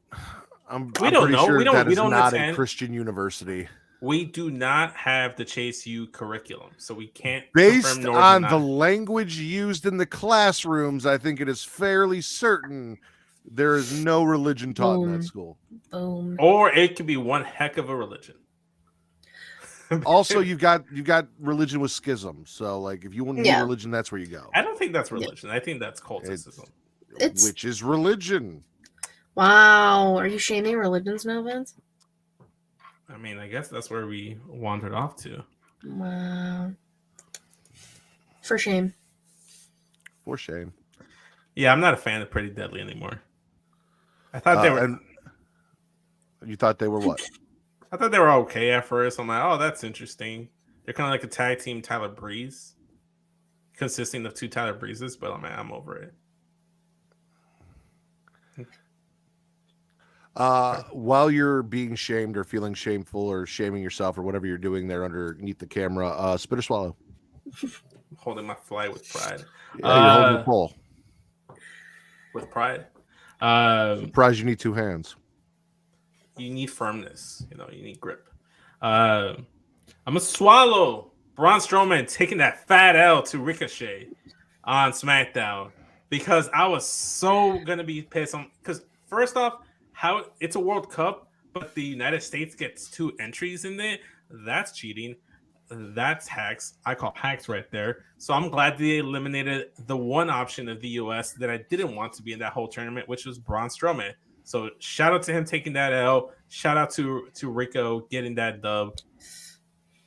I'm don't know. Sure We don't not attend. a Christian university. We do not have the Chase U curriculum, so we can't. Based on the language used in the classrooms, I think it is fairly certain there is no religion taught in that school. Boom. Or it could be one heck of a religion. Also, you've got religion with schism. So, like, if you want to do religion, that's where you go. I don't think that's religion. I think that's culticism. Which is religion. Wow. Are you shaming religions now, Vince? I mean, I guess that's where we wandered off to. Wow. For shame. For shame. Yeah, I'm not a fan of Pretty Deadly anymore. I thought they were. You thought they were what? I thought they were okay at first. I'm like, oh, that's interesting. They're kind of like a tag team Tyler Breeze, consisting of 2 Tyler Breezes, but I'm over it. While you're being shamed or feeling shameful or shaming yourself or whatever you're doing there underneath the camera, spit or swallow. Holding my fly with pride. Yeah, you're holding the pole. With pride. Surprised you need two hands. You need firmness. You need grip. I'm gonna swallow Braun Strowman taking that fat L to Ricochet on SmackDown because I was so gonna be pissed on. Because first off, how it's a World Cup, but the United States gets 2 entries in it. That's cheating. That's hacks. I call hacks right there. So I'm glad they eliminated the one option of the US that I didn't want to be in that whole tournament, which was Braun Strowman. So shout out to him taking that L. Shout out to Rico getting that dub.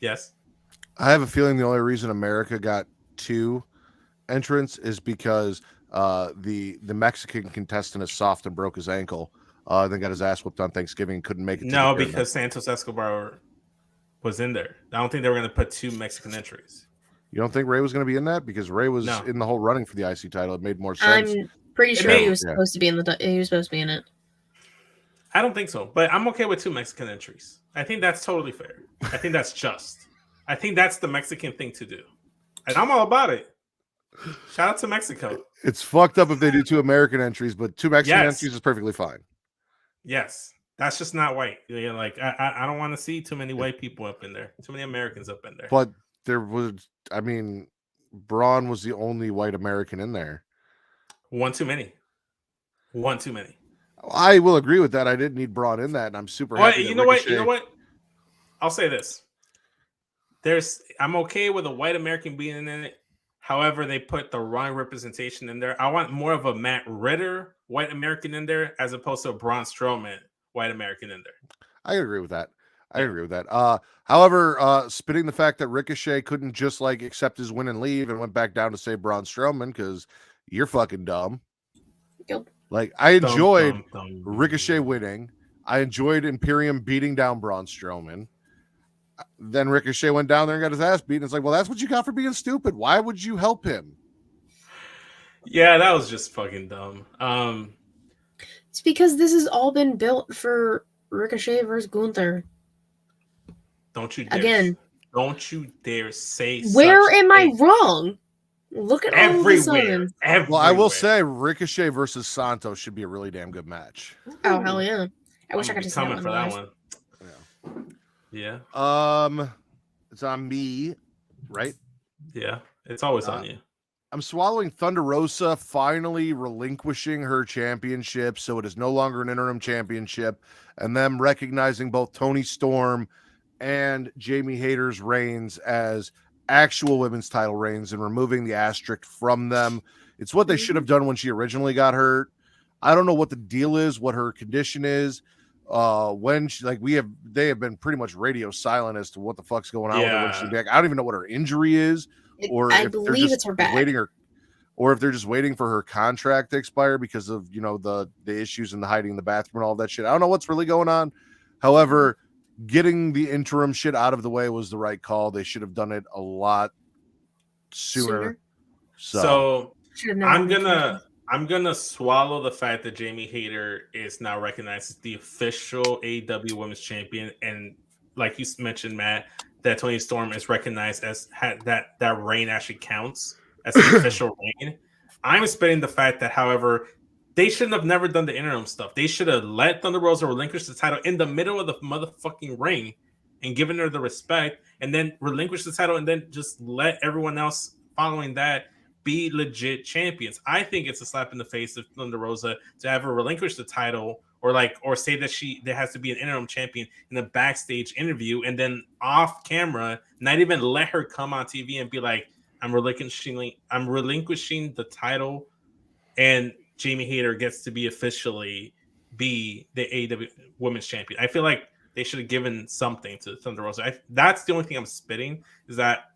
Yes. I have a feeling the only reason America got 2 entrants is because the Mexican contestant is soft and broke his ankle. Then got his ass whooped on Thanksgiving. Couldn't make it. No, because Santos Escobar was in there. I don't think they were going to put 2 Mexican entries. You don't think Ray was going to be in that? Because Ray was in the whole running for the IC title. It made more sense. I'm pretty sure he was supposed to be in he was supposed to be in it. I don't think so, but I'm okay with 2 Mexican entries. I think that's totally fair. I think that's just. I think that's the Mexican thing to do. And I'm all about it. Shout out to Mexico. It's fucked up if they do 2 American entries, but 2 Mexican entries is perfectly fine. Yes. That's just not white. Like I don't want to see too many white people up in there. Too many Americans up in there. But there was, I mean, Braun was the only white American in there. One too many. I will agree with that. I didn't need Braun in that, and I'm super happy. You know what? I'll say this. I'm okay with a white American being in it. However, they put the wrong representation in there. I want more of a Matt Ritter white American in there as opposed to a Braun Strowman white American in there. I agree with that. However, spitting the fact that Ricochet couldn't just like accept his win and leave and went back down to say Braun Strowman because you're fucking dumb. Yep. Like I enjoyed Ricochet winning. I enjoyed Imperium beating down Braun Strowman. Then Ricochet went down there and got his ass beaten. It's like, well, that's what you got for being stupid. Why would you help him? Yeah, that was just fucking dumb. It's because this has all been built for Ricochet versus Gunther. Don't you dare. Again. Don't you dare say where am I wrong? Look at everywhere. Well, I will say Ricochet versus Santos should be a really damn good match. Oh, hell yeah. I wish I could just see that one. Yeah. It's on me, right? Yeah, it's always on you. I'm swallowing Thunder Rosa finally relinquishing her championship, so it is no longer an interim championship, and them recognizing both Toni Storm and Jamie Hayter's reigns as actual women's title reigns and removing the asterisk from them. It's what they should have done when she originally got hurt. I don't know what the deal is, what her condition is. When she, they have been pretty much radio silent as to what the fuck's going on with her when she's back. I don't even know what her injury is, I believe it's her back. Or if they're just waiting for her contract to expire because of the issues in the hiding in the bathroom and all that shit. I don't know what's really going on. However, getting the interim shit out of the way was the right call. They should have done it a lot sooner. So I'm gonna swallow the fact that Jamie Hayter is now recognized as the official AEW Women's Champion, and like you mentioned, Matt, that Toni Storm is recognized as that reign actually counts as an official reign. I'm spitting the fact that, however, they shouldn't have never done the interim stuff. They should have let Thunder Rosa relinquish the title in the middle of the motherfucking ring and given her the respect, and then relinquish the title, and then just let everyone else following that be legit champions. I think it's a slap in the face of Thunder Rosa to have her relinquish the title or say that there has to be an interim champion in a backstage interview, and then off camera, not even let her come on TV and be like, I'm relinquishing the title, and Jamie Hayter gets to be officially the AEW Women's Champion. I feel like they should have given something to Thunder Rosa. That's the only thing I'm spitting is that,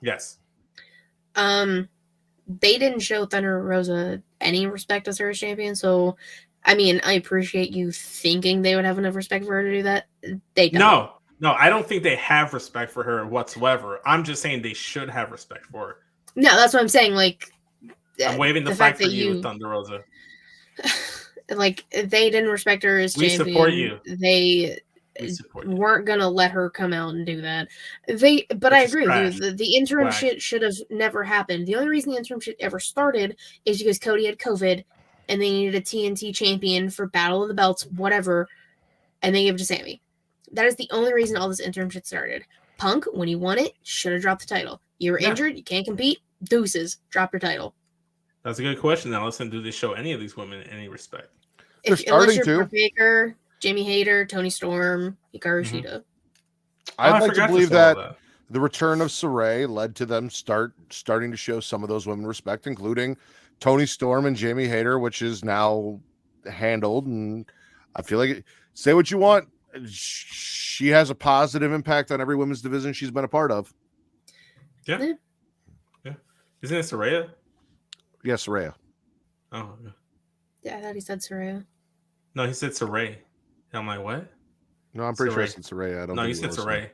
yes. They didn't show Thunder Rosa any respect as her champion, so I mean, I appreciate you thinking they would have enough respect for her to do that. They don't. No, I don't think they have respect for her whatsoever. I'm just saying they should have respect for her. No, that's what I'm saying. Like, I'm waving the flag for you, Thunder Rosa. Like, they didn't respect her as champion. We support you. They weren't gonna let her come out and do that. But I agree with you. The interim shit should have never happened. The only reason the interim shit ever started is because Cody had COVID and they needed a TNT champion for Battle of the Belts, whatever, and they gave it to Sammy. That is the only reason all this interim shit started. Punk, when he won it, should have dropped the title. You were injured, you can't compete, deuces, drop your title. That's a good question, Allison. Do they show any of these women any respect? Unless you're Britt Baker, Jamie Hayter, Tony Storm, Hikaru Shida. I'd like to believe that the return of Saray led to them starting to show some of those women respect, including Tony Storm and Jamie Hayter, which is now handled. And I feel like, say what you want, she has a positive impact on every women's division she's been a part of. Yeah. Isn't it Saraya? Yeah, Saraya. Oh, yeah. I thought he said Saraya. No, he said Saray. I'm like, what? No, I'm pretty sure I said Saraya. I don't. No, you said Saray.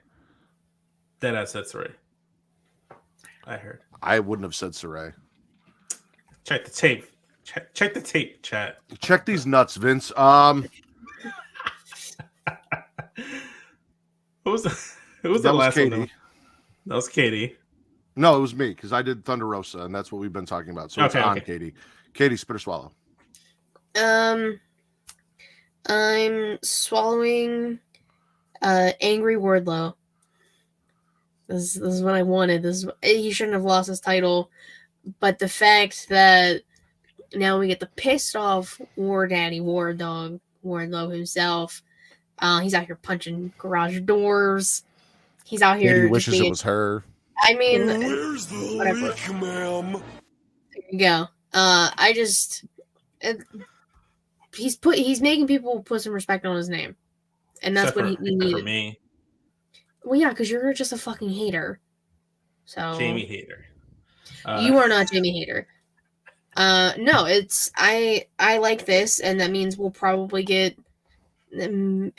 Deadass said Saray. I heard. I wouldn't have said Saray. Check the tape. Check the tape, chat. Check these nuts, Vince. Who was the last Katie. one? That was Katie. No, it was me because I did Thunder Rosa, and that's what we've been talking about. So it's on Katie. Katie, spit or swallow. I'm swallowing Angry Wardlow. This is what I wanted. He shouldn't have lost his title, but the fact that now we get the pissed off War Daddy, War Dog, Wardlow himself. He's out here punching garage doors. He's out here. Katie wishes it was her. I mean, where's the whatever. leak, ma'am? There you go. He's making people put some respect on his name, and that's what he needed. For me. Well, yeah, because you're just a fucking hater. So Jamie Hayter. You are not Jamie Hayter. No, it's I like this, and that means we'll probably get. I don't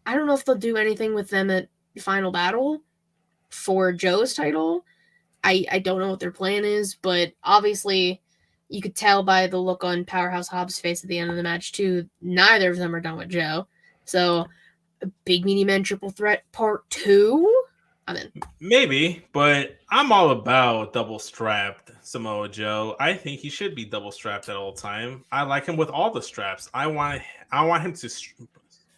know if they'll do anything with them at Final Battle for Joe's title. I don't know what their plan is, but obviously you could tell by the look on Powerhouse Hobbs' face at the end of the match too. Neither of them are done with Joe. So, Big Meaty Men Triple Threat Part 2? I'm in. Maybe, but I'm all about double strapped Samoa Joe. I think he should be double strapped at all time. I like him with all the straps. I want him to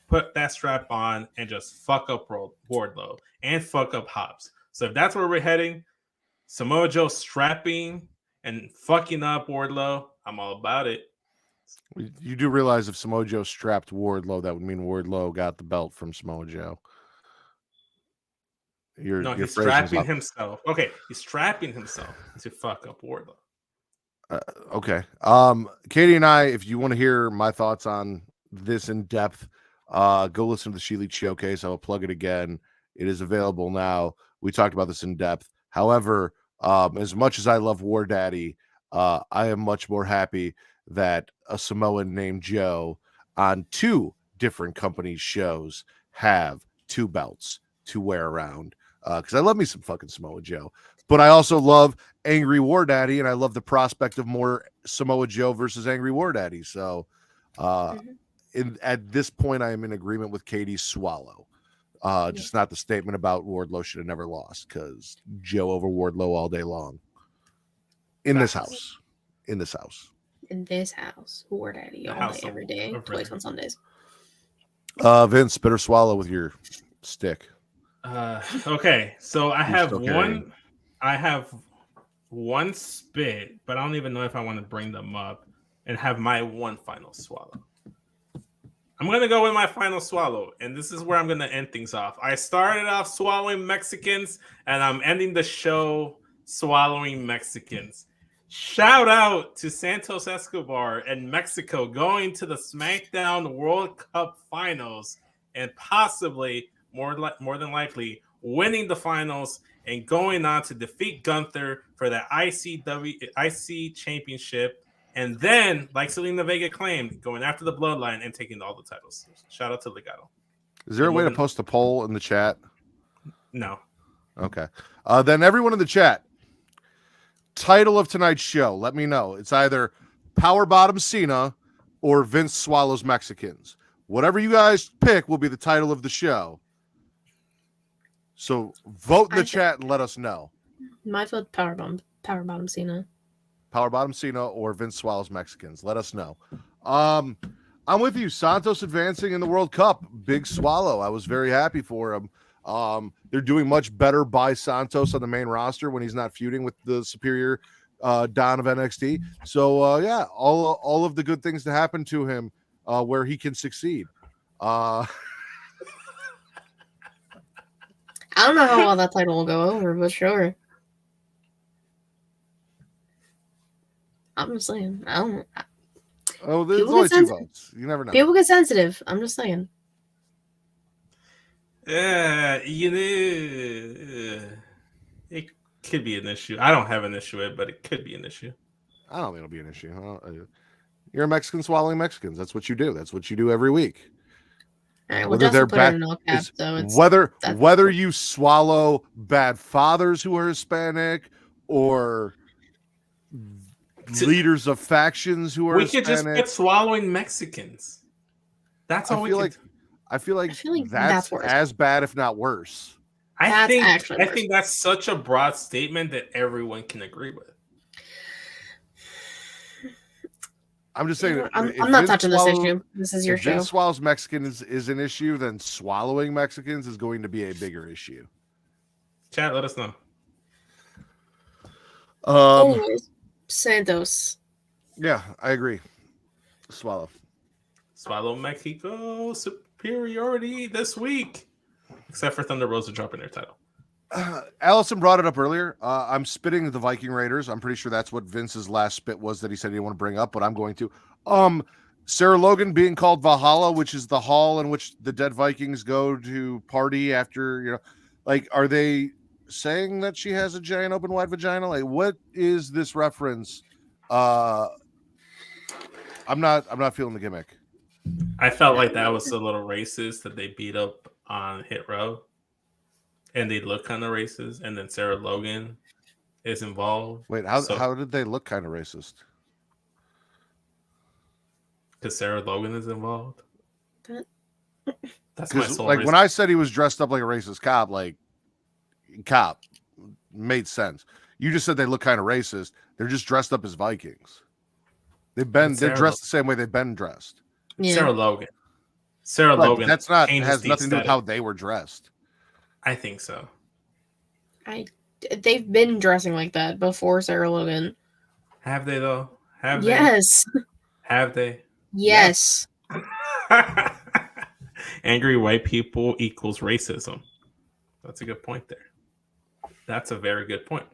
put that strap on and just fuck up Wardlow and fuck up Hobbs. So if that's where we're heading, Samoa Joe strapping and fucking up Wardlow, I'm all about it. You do realize if Samoa Joe strapped Wardlow, that would mean Wardlow got the belt from Samoa Joe. He's strapping himself. Okay, he's strapping himself to fuck up Wardlow. Okay. Katie and I, if you want to hear my thoughts on this in depth, go listen to the She League Showcase. I will plug it again. It is available now. We talked about this in depth. However, as much as I love War Daddy, I am much more happy that a Samoan named Joe on 2 different companies' shows have 2 belts to wear around. Because I love me some fucking Samoa Joe. But I also love Angry War Daddy, and I love the prospect of more Samoa Joe versus Angry War Daddy. So at this point, I am in agreement with Katie's swallow. Just not the statement about Wardlow should have never lost, because Joe over Wardlow all day long. In this house. War Daddy all day, every day, twice on Sundays. Vince, spit or swallow with your stick. Okay, so I have one spit, but I don't even know if I want to bring them up and have my one final swallow. I'm going to go with my final swallow, and this is where I'm going to end things off. I started off swallowing Mexicans, and I'm ending the show swallowing Mexicans. Shout out to Santos Escobar and Mexico going to the SmackDown World Cup Finals and possibly, more than likely, winning the finals and going on to defeat Gunther for the IC Championship. And then, like Selena Vega claimed, going after the Bloodline and taking all the titles. Shout out to Legado. Is there a way to post a poll in the chat? No. Okay. Then everyone in the chat, title of tonight's show, let me know. It's either Power Bottom Cena or Vince Swallows Mexicans. Whatever you guys pick will be the title of the show. So vote in the chat and let us know. My vote Power Bottom Cena. Power Bottom Cena or Vince swallows Mexicans? Let us know. I'm with you. Santos advancing in the World Cup. Big swallow. I was very happy for him. They're doing much better by Santos on the main roster when he's not feuding with the superior Don of NXT. So yeah, all of the good things to happen to him where he can succeed. I don't know how well that title will go over, but sure. I'm just saying. I don't. Oh, there's People only get two sensitive. votes. You never know. People get sensitive. I'm just saying. Yeah, it could be an issue. I don't have an issue with it, but it could be an issue. I don't think it'll be an issue. You're a Mexican swallowing Mexicans. That's what you do. That's what you do every week. All right, well, Whether Justin they're put back, it in all caps, so it's whether you swallow bad fathers who are Hispanic or leaders of factions who are We Hispanic. could just get swallowing Mexicans. That's all I feel like that's worse. as bad, if not worse. I think that's such a broad statement that everyone can agree with. I'm just saying. I'm not touching this issue. This is your if show. Vince swallows Mexicans is an issue, then swallowing Mexicans is going to be a bigger issue. Chat, let us know. Anyways, Santos. Yeah, I agree. Swallow Mexico superiority this week, except for Thunder Rosa dropping their title. Allison brought it up earlier. I'm spitting the Viking Raiders. I'm pretty sure that's what Vince's last spit was that he said he didn't want to bring up, but I'm going to. Sarah Logan being called Valhalla, which is the hall in which the dead Vikings go to party after, are they saying that she has a giant open wide vagina? Like, what is this reference? I'm not feeling the gimmick. I felt like that was a little racist that they beat up on Hit Row. And they look kind of racist, and then Sarah Logan is involved. Wait, how did they look kind of racist? Because Sarah Logan is involved. That's my Because soul. when I said he was dressed up like a racist cop, cop made sense. You just said they look kind of racist. They're just dressed up as Vikings. They're dressed the same way they've been dressed. Yeah. Sarah Logan. That's not has nothing to do with how they were dressed. I think so. They've been dressing like that before Sarah Logan. Have they though? Yes. Have they? Yes. Angry white people equals racism. That's a good point there. That's a very good point.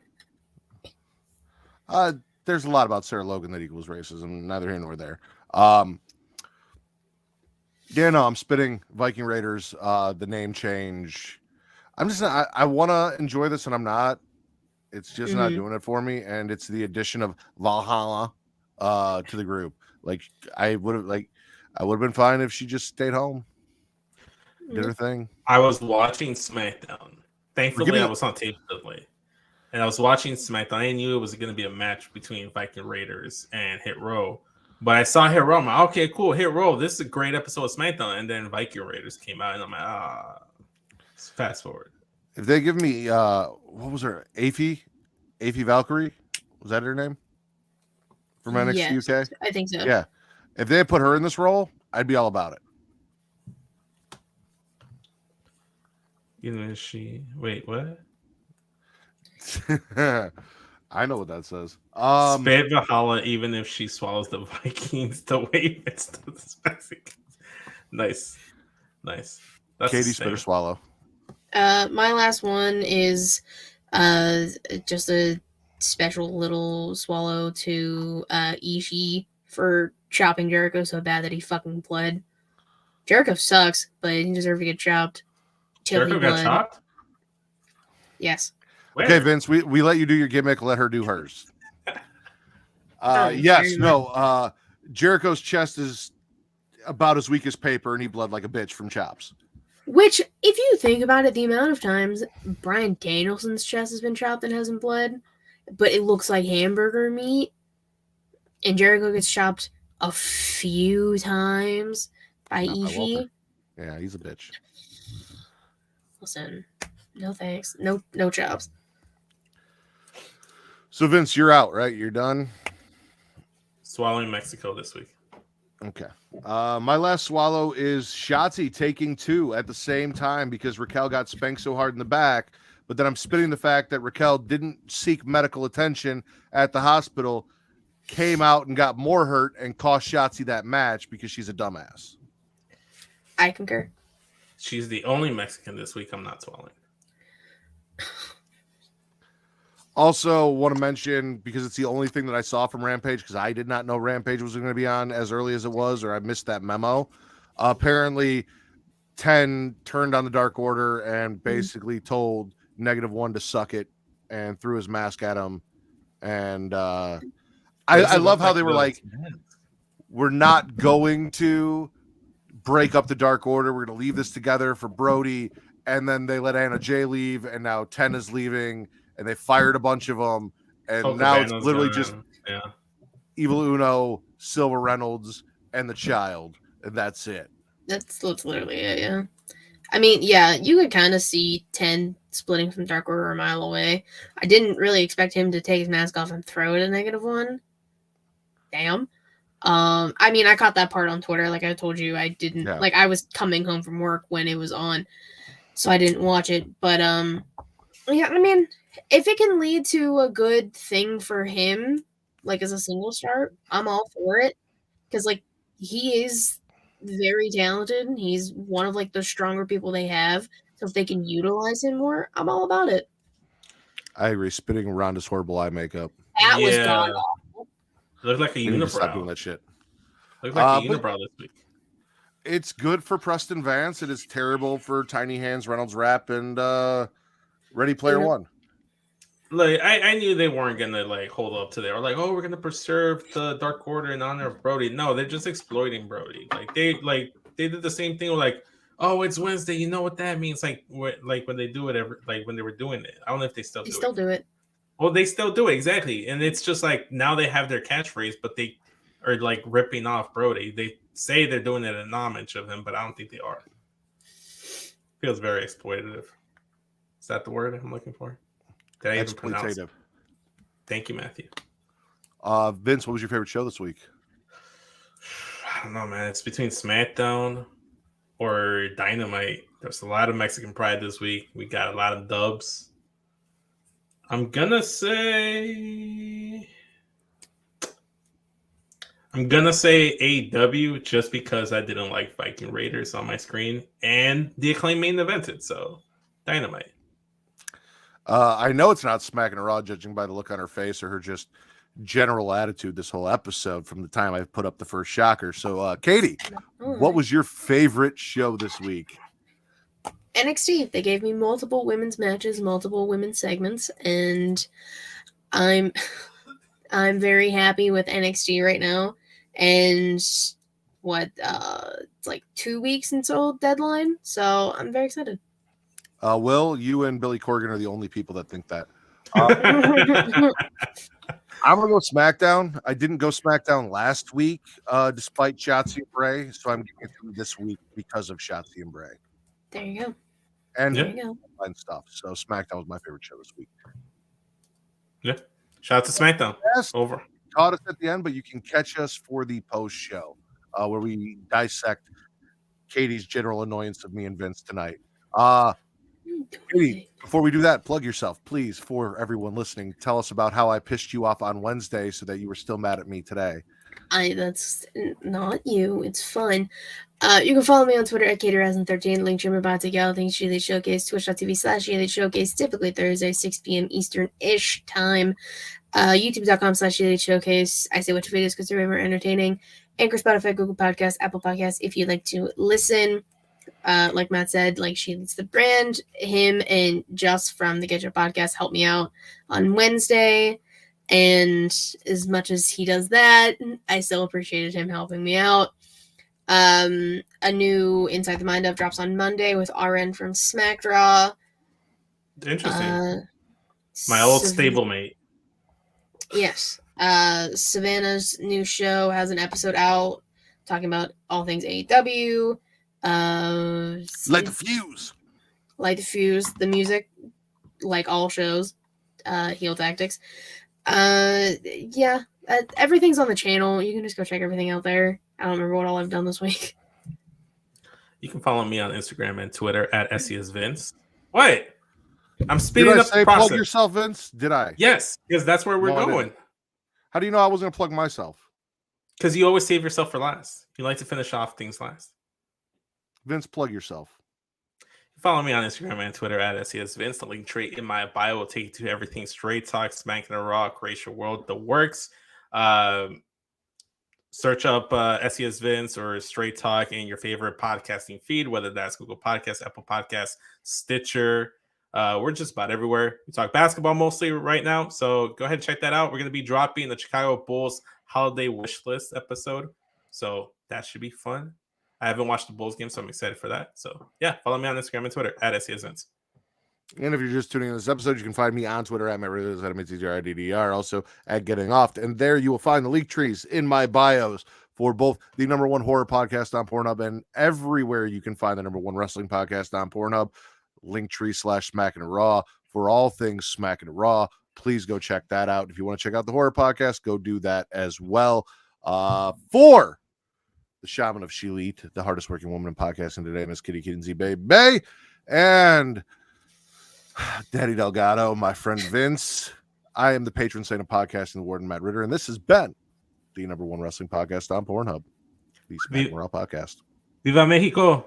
There's a lot about Sarah Logan that equals racism. Neither here nor there. Yeah, no, I'm spitting Viking Raiders. The name change. I'm just I want to enjoy this, and I'm not. It's just not doing it for me, and it's the addition of Valhalla to the group. I would have been fine if she just stayed home, did her thing. I was watching SmackDown. Thankfully, I was on tape late, and I was watching SmackDown. I knew it was going to be a match between Viking Raiders and Hit Row, but I saw Hit Row. I'm like, okay, cool, Hit Row. This is a great episode of SmackDown, and then Viking Raiders came out, and I'm like, fast forward. If they give me what was her Aphie Valkyrie, was that her name from NXT UK? I think so. Yeah, if they had put her in this role, I'd be all about it. Wait, what? I know what that says. Spit Valhalla, even if she swallows the Vikings, the way it's to the Mexicans. Nice. That's Katie spit or swallow. My last one is just a special little swallow to Ishii for chopping Jericho so bad that he fucking bled. Jericho sucks, but he didn't deserve to get chopped. Jericho got chopped? Yes. Where? Okay, Vince, we let you do your gimmick. Let her do hers. Yes, no. Jericho's chest is about as weak as paper, and he bled like a bitch from chops. Which, if you think about it, the amount of times Bryan Danielson's chest has been chopped and hasn't bled, but it looks like hamburger meat, and Jericho gets chopped a few times by Ishii. Yeah, he's a bitch. Listen, no thanks. No chops. So, Vince, you're out, right? You're done? Swallowing Mexico this week. Okay. My last swallow is Shotzi taking 2 at the same time because Raquel got spanked so hard in the back. But then I'm spitting the fact that Raquel didn't seek medical attention at the hospital, came out and got more hurt and cost Shotzi that match because she's a dumbass. I concur. She's the only Mexican this week I'm not swallowing. Also, want to mention, because it's the only thing that I saw from Rampage, because I did not know Rampage was going to be on as early as it was, or I missed that memo. Apparently, 10 turned on the Dark Order and basically told -1 to suck it and threw his mask at him. And I love how they were like, we're not going to break up the Dark Order. We're going to leave this together for Brody. And then they let Anna Jay leave, and now 10 is leaving. And they fired a bunch of them, and now it's literally just Evil Uno, Silver Reynolds, and the Child, and that's it. That's literally it, yeah. I mean, yeah, you could kind of see 10 splitting from Dark Order a mile away. I didn't really expect him to take his mask off and throw it at -1. Damn. I mean, I caught that part on Twitter. Like I told you, I didn't like. I was coming home from work when it was on, so I didn't watch it. But yeah, I mean, if it can lead to a good thing for him, like as a single start, I'm all for it. Because like he is very talented. He's one of like the stronger people they have. So if they can utilize him more, I'm all about it. I agree. Spitting Ronda's horrible eye makeup. That was god awful. Looked like a unibrow. Stop doing that shit. Looked like a unibrow this week. It's good for Preston Vance. It is terrible for Tiny Hands, Reynolds Wrap, and Ready Player One. Like I knew they weren't gonna like hold up to there. Or like, oh, we're gonna preserve the Dark Order in honor of Brody. No, they're just exploiting Brody. They did the same thing with like, oh, it's Wednesday. You know what that means? Like when they do it when they were doing it. I don't know if they still do it. Well, they still do it exactly, and it's just like now they have their catchphrase, but they are like ripping off Brody. They say they're doing it in homage of him, but I don't think they are. Feels very exploitative. Is that the word I'm looking for? Did I even pronounce it? Thank you, Matthew. Vince, what was your favorite show this week? I don't know, man. It's between SmackDown or Dynamite. There's a lot of Mexican pride this week. We got a lot of dubs. I'm gonna say AEW just because I didn't like Viking Raiders on my screen and the Acclaim main evented. So Dynamite. I know it's not Smackin It Raw, judging by the look on her face or her just general attitude this whole episode from the time I put up the first shocker. So, Katie, what was your favorite show this week? NXT. They gave me multiple women's matches, multiple women's segments, and I'm very happy with NXT right now. And it's like 2 weeks until deadline, so I'm very excited. Will, you and Billy Corgan are the only people that think that. I'm gonna go SmackDown. I didn't go SmackDown last week, despite Shotzi and Bray, so I'm getting through this week because of Shotzi and Bray. There you go. And there you go. And stuff. So SmackDown was my favorite show this week. Yeah. Shout out to SmackDown. Yes, over. Caught us at the end, but you can catch us for the post show where we dissect Katie's general annoyance of me and Vince tonight. Katie, before we do that, plug yourself, please, for everyone listening. Tell us about how I pissed you off on Wednesday so that you were still mad at me today. That's not you. It's fun. You can follow me on Twitter at Katie13, link to my Bata Gal, things Elite Showcase, twitch.tv/Elite Showcase, typically Thursday, 6 p.m. Eastern-ish time. YouTube.com/Elite Showcase. I say what videos because they're very entertaining. Anchor, Spotify, Google Podcasts, Apple Podcasts. If you'd like to listen, like Matt said, like she leads the brand. Him and Just from the Get Your Podcast helped me out on Wednesday. And as much as he does that, I still appreciated him helping me out. A new Inside the Mind of drops on Monday with RN from Smack Raw. Interesting. My old stablemate. Yes. Savannah's new show has an episode out talking about all things AEW. Light the fuse. Light the fuse. The music, like all shows, heel tactics. Yeah, Everything's on the channel. You can just go check everything out there. I don't remember what all I've done this week. You can follow me on Instagram and Twitter at SESVince. What? I'm Did speeding I up the say process. plug yourself, Vince? Did I? Yes, because that's where we're No, I going. didn't. How do you know I was going to plug myself? Because you always save yourself for last. You like to finish off things last. Vince, plug yourself. Follow me on Instagram and Twitter at SESVince. The link tree in my bio will take you to everything Straight Talk, Smackin It Raw, Create Your World, The Works. Search up SESVince or Straight Talk in your favorite podcasting feed, whether that's Google Podcasts, Apple Podcasts, Stitcher. We're just about everywhere. We talk basketball mostly right now, so go ahead and check that out. We're going to be dropping the Chicago Bulls holiday wish list episode, so that should be fun. I haven't watched the Bulls game, so I'm excited for that. So yeah, follow me on Instagram and Twitter at SESVince. And if you're just tuning in this episode, you can find me on Twitter at MattRidders, at MTGRIDDR, also at Getting Off. And there you will find the leak trees in my bios for both the #1 horror podcast on Pornhub and everywhere you can find the #1 wrestling podcast on Pornhub. Linktree/Smackin It Raw for all things Smackin It Raw. Please go check that out. If you want to check out the horror podcast, go do that as well. For the Shaman of Shilit, the hardest working woman in podcasting today, Miss Kitty Kinsey Bay, and Daddy Delgado, my friend Vince. I am the patron saint of podcasting, the Warden Matt Ritter, and this has been the #1 wrestling podcast on Pornhub, the Smackin It Raw podcast. Viva Mexico!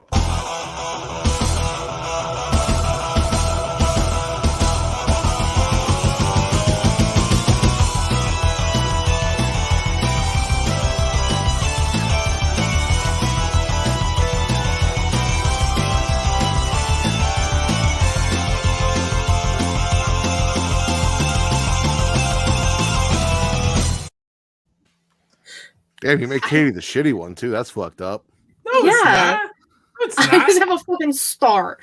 Damn, you made Katie the shitty one too. That's fucked up. No, it's Yeah. not. No, it's I just not. have a fucking star.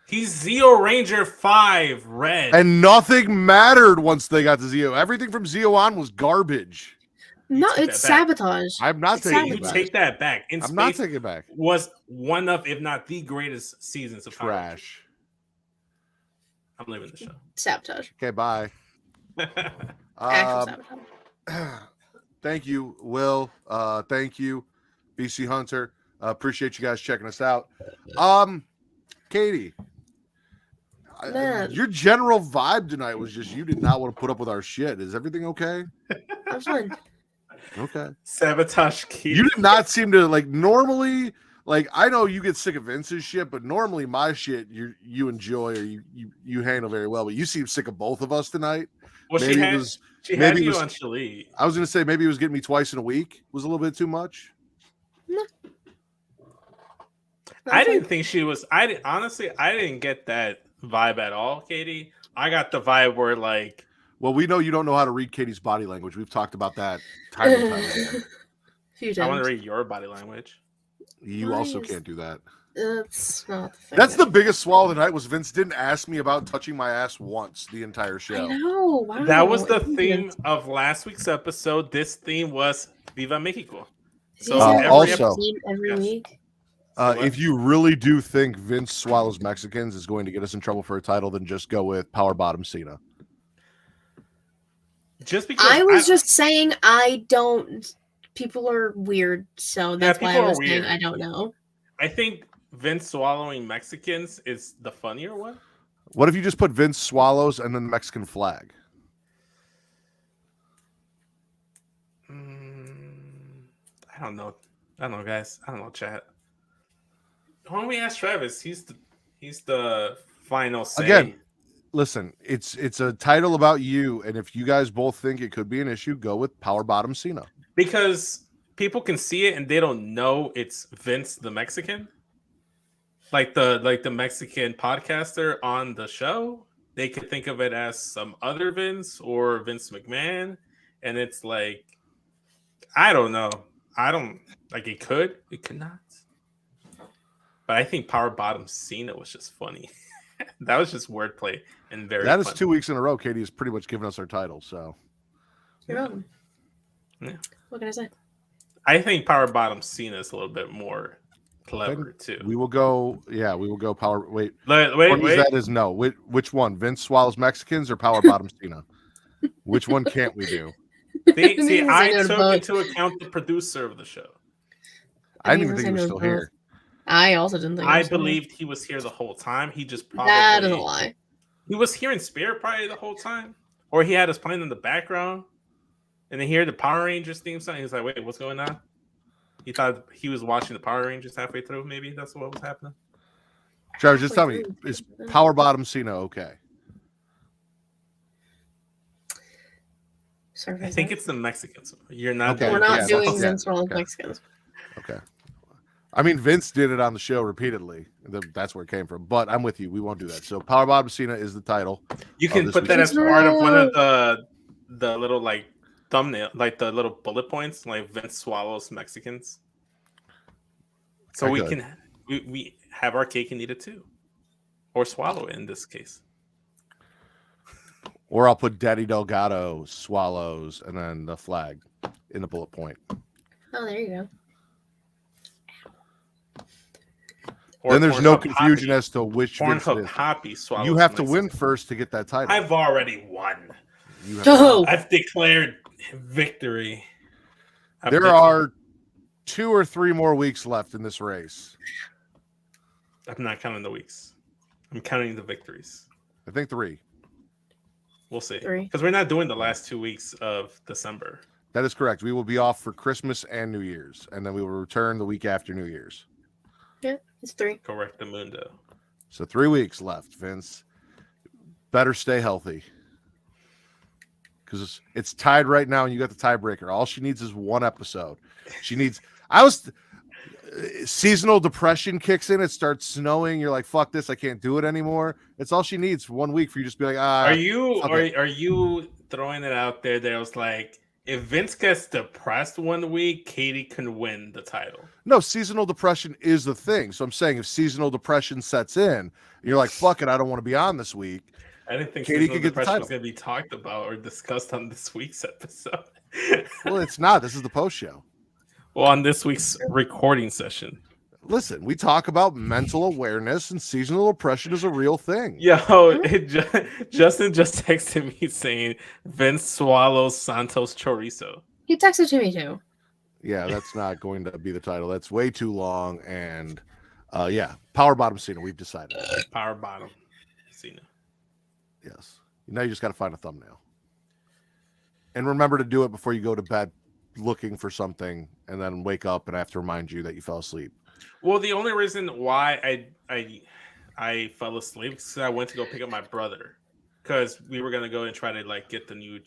He's Zeo Ranger 5 red. And nothing mattered once they got to Zeo. Everything from Zeo on was garbage. No, take it's that back. sabotage. I'm not It's taking you it back. take that back. In I'm not Space taking it back. was one of, if not the greatest seasons of Power Rangers. Trash. I'm leaving the show. Sabotage. Okay, bye. Actual sabotage. Thank you, Will. Thank you, BC Hunter. Appreciate you guys checking us out. Katie, Man. your general vibe tonight was just you did not want to put up with our shit. Is everything okay? I'm fine. Okay. Sabotage key. You did not seem to like normally. Like I know you get sick of Vince's shit, but normally my shit you enjoy or you handle very well. But you seem sick of both of us tonight. Well, maybe she it had, was. she maybe had it you was- on Chile. I was gonna say maybe it was getting me twice in a week was a little bit too much. I didn't think she was. Honestly, I didn't get that vibe at all, Katie. I got the vibe where like, Well, we know you don't know how to read Katie's body language. We've talked about that time and time again. Few I want times. to read your body language. You also Nice. can't do that. That's not the thing. That's the biggest swallow of the night was Vince didn't ask me about touching my ass once the entire I show. know. Wow. That was the Idiot. theme of last week's episode. This theme was Viva Mexico. Is So he saying also- every Yes. week. If you really do think Vince swallows Mexicans is going to get us in trouble for a title, then just go with Power Bottom Cena. Just because I was just saying I don't. People are weird, so that's why I people are was saying weird. I don't know. I think Vince swallowing Mexicans is the funnier one. What if you just put Vince swallows and then the Mexican flag? I don't know. I don't know, guys. I don't know, chat. Why don't we ask Travis? He's the final say. Again, listen, it's a title about you, and if you guys both think it could be an issue, go with Power Bottom Cena. Because people can see it and they don't know it's Vince the Mexican. Like the Mexican podcaster on the show, they could think of it as some other Vince or Vince McMahon, and it's like, I don't know. I don't like it could not. But I think Power Bottom Cena was just funny. That was just wordplay and very. That is funny. 2 weeks in a row. Katie has pretty much given us our title. So You're welcome. Yeah. What can I say? I think Power Bottom Cena is a little bit more clever too. we will go. Yeah, we will go Power. Wait, Wait. That is no. Which one? Vince swallows Mexicans or Power Bottom Cena? Which one can't we do? See, Say I no to took both. into account the producer of the show. I didn't even think he was say still no to both. here. I also didn't think. I he was still here. believed he was here the whole time. He just That is a probably lie. he was here in spirit probably the whole time, or he had us playing in the background, and then he heard the Power Rangers theme song. He was like, "Wait, what's going on?" He thought he was watching the Power Rangers halfway through. Maybe that's what was happening. Travis, just tell me, is Power Bottom Cena okay? Sorry, I think it's the Mexicans. You're not. Okay. we're not Yeah, doing that's- Vince Rollins okay. Mexicans. Okay. I mean, Vince did it on the show repeatedly. That's where it came from. But I'm with you. We won't do that. So Power Bottom Cena is the title. You can this put that week's as part of one of the little like thumbnail, like the little bullet points, like Vince swallows Mexicans. So we can we have our cake and eat it too, or swallow it in this case. Or I'll put Daddy Delgado swallows and then the flag in the bullet point. Oh, there you go. Then there's no Pornhub confusion Hoppy. as to which Vince it Pornhub is. Hoppy swallows. You have to Mexican. win first to get that title. I've already won. You have Oh, I've declared victory. There are 2 or 3 more weeks left in this race. I'm not counting the weeks. I'm counting the victories. I think 3. We'll see. 3. Because we're not doing the last 2 weeks of December. That is correct. We will be off for Christmas and New Year's, and then we will return the week after New Year's. Yeah, it's 3. Correct the mundo. So 3 weeks left, Vince. Better stay healthy. Because it's tied right now, and you got the tiebreaker. All she needs is 1 episode. She needs. Seasonal depression kicks in. It starts snowing. You're like, fuck this. I can't do it anymore. It's all she needs for 1 week for you to just be like, Are you okay. are you throwing it out there that it was like, if Vince gets depressed 1 week, Katie can win the title? No, seasonal depression is the thing. So I'm saying if seasonal depression sets in, you're like, fuck it, I don't want to be on this week. I didn't think Katie seasonal could get the depression title. was going to be talked about or discussed on this week's episode. Well, it's not. This is the post show. Well, on this week's recording session. Listen, we talk about mental awareness, and seasonal depression is a real thing. Yo, Justin just texted me saying Vince swallows Santos chorizo. He texted to me too. Yeah, that's not going to be the title. That's way too long. And yeah, Power Bottom Cena, we've decided. Power bottom Cena. Yes. Now you just got to find a thumbnail. And remember to do it before you go to bed looking for something and then wake up and I have to remind you that you fell asleep. Well, the only reason why I fell asleep is I went to go pick up my brother, because we were gonna go and try to like get the new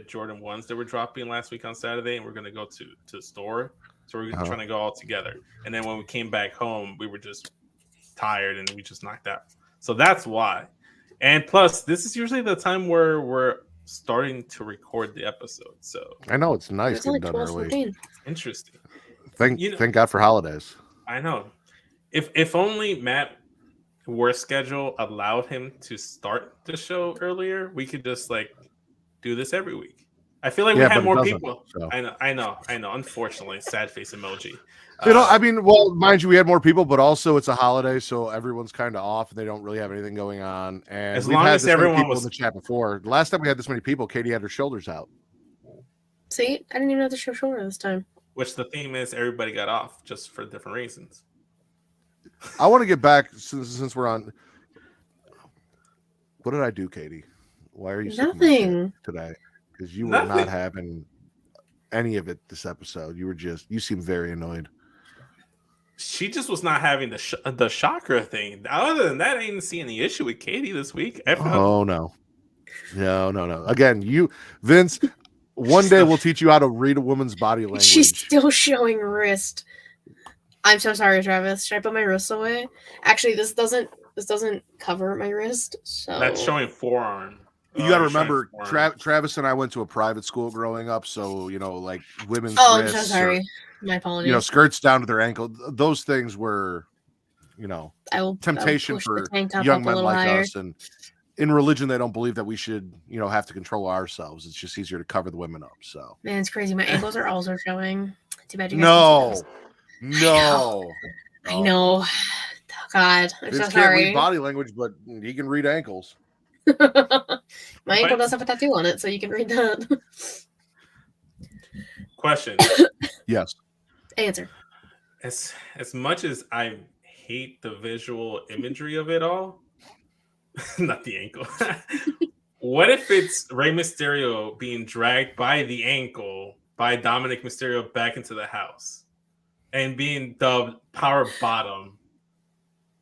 Jordan 1s that were dropping last week on Saturday, and we're gonna go to the store. So we're trying to go all together. And then when we came back home, we were just tired and we just knocked out. So that's why. And plus, this is usually the time where we're starting to record the episode. So I know it's nice It's only getting done early. 12:14. interesting. Thank God for holidays. I know. If only Matt work schedule allowed him to start the show earlier, we could just like do this every week. I feel like we Yeah, had but it more doesn't, people. so. I know. Unfortunately, sad face emoji. You know, I mean, well, mind you, we had more people, but also it's a holiday, so everyone's kind of off and they don't really have anything going on. And As we've long had as this many everyone people was- in the chat before. The last time we had this many people, Katie had her shoulders out. See, I didn't even have to show shoulder this time. Which the theme is everybody got off just for different reasons. I want to get back since we're on. What did I do, Katie? Why are you sick of my shit Nothing. today? Because you were Nothing. not having any of it this episode. You seem very annoyed. She just was not having the chakra thing. Other than that, I didn't see any issue with Katie this week. Oh no. Again, Vince. One day we'll teach you how to read a woman's body language. She's still showing wrist. I'm so sorry, Travis. Should I put my wrist away? Actually, this doesn't cover my wrist. So That's showing forearm. You got to You're showing remember, forearm. Travis and I went to a private school growing up, so like women's Oh, I'm wrists so sorry. or, My apologies. skirts down to their ankle. Those things were, I will temptation push for the tank top young up a men little like higher. us. And in religion, they don't believe that we should, have to control ourselves. It's just easier to cover the women up. So Man, it's crazy. My ankles are also showing. Too bad you guys no, can't see those. I know. Oh, God, I'm Vince so can't sorry. read body language, but he can read ankles. My ankle does have a tattoo on it, so you can read that. Question. Yes. Answer. As much as I hate the visual imagery of it all, not the ankle. What if it's Rey Mysterio being dragged by the ankle by Dominic Mysterio back into the house and being dubbed Power Bottom?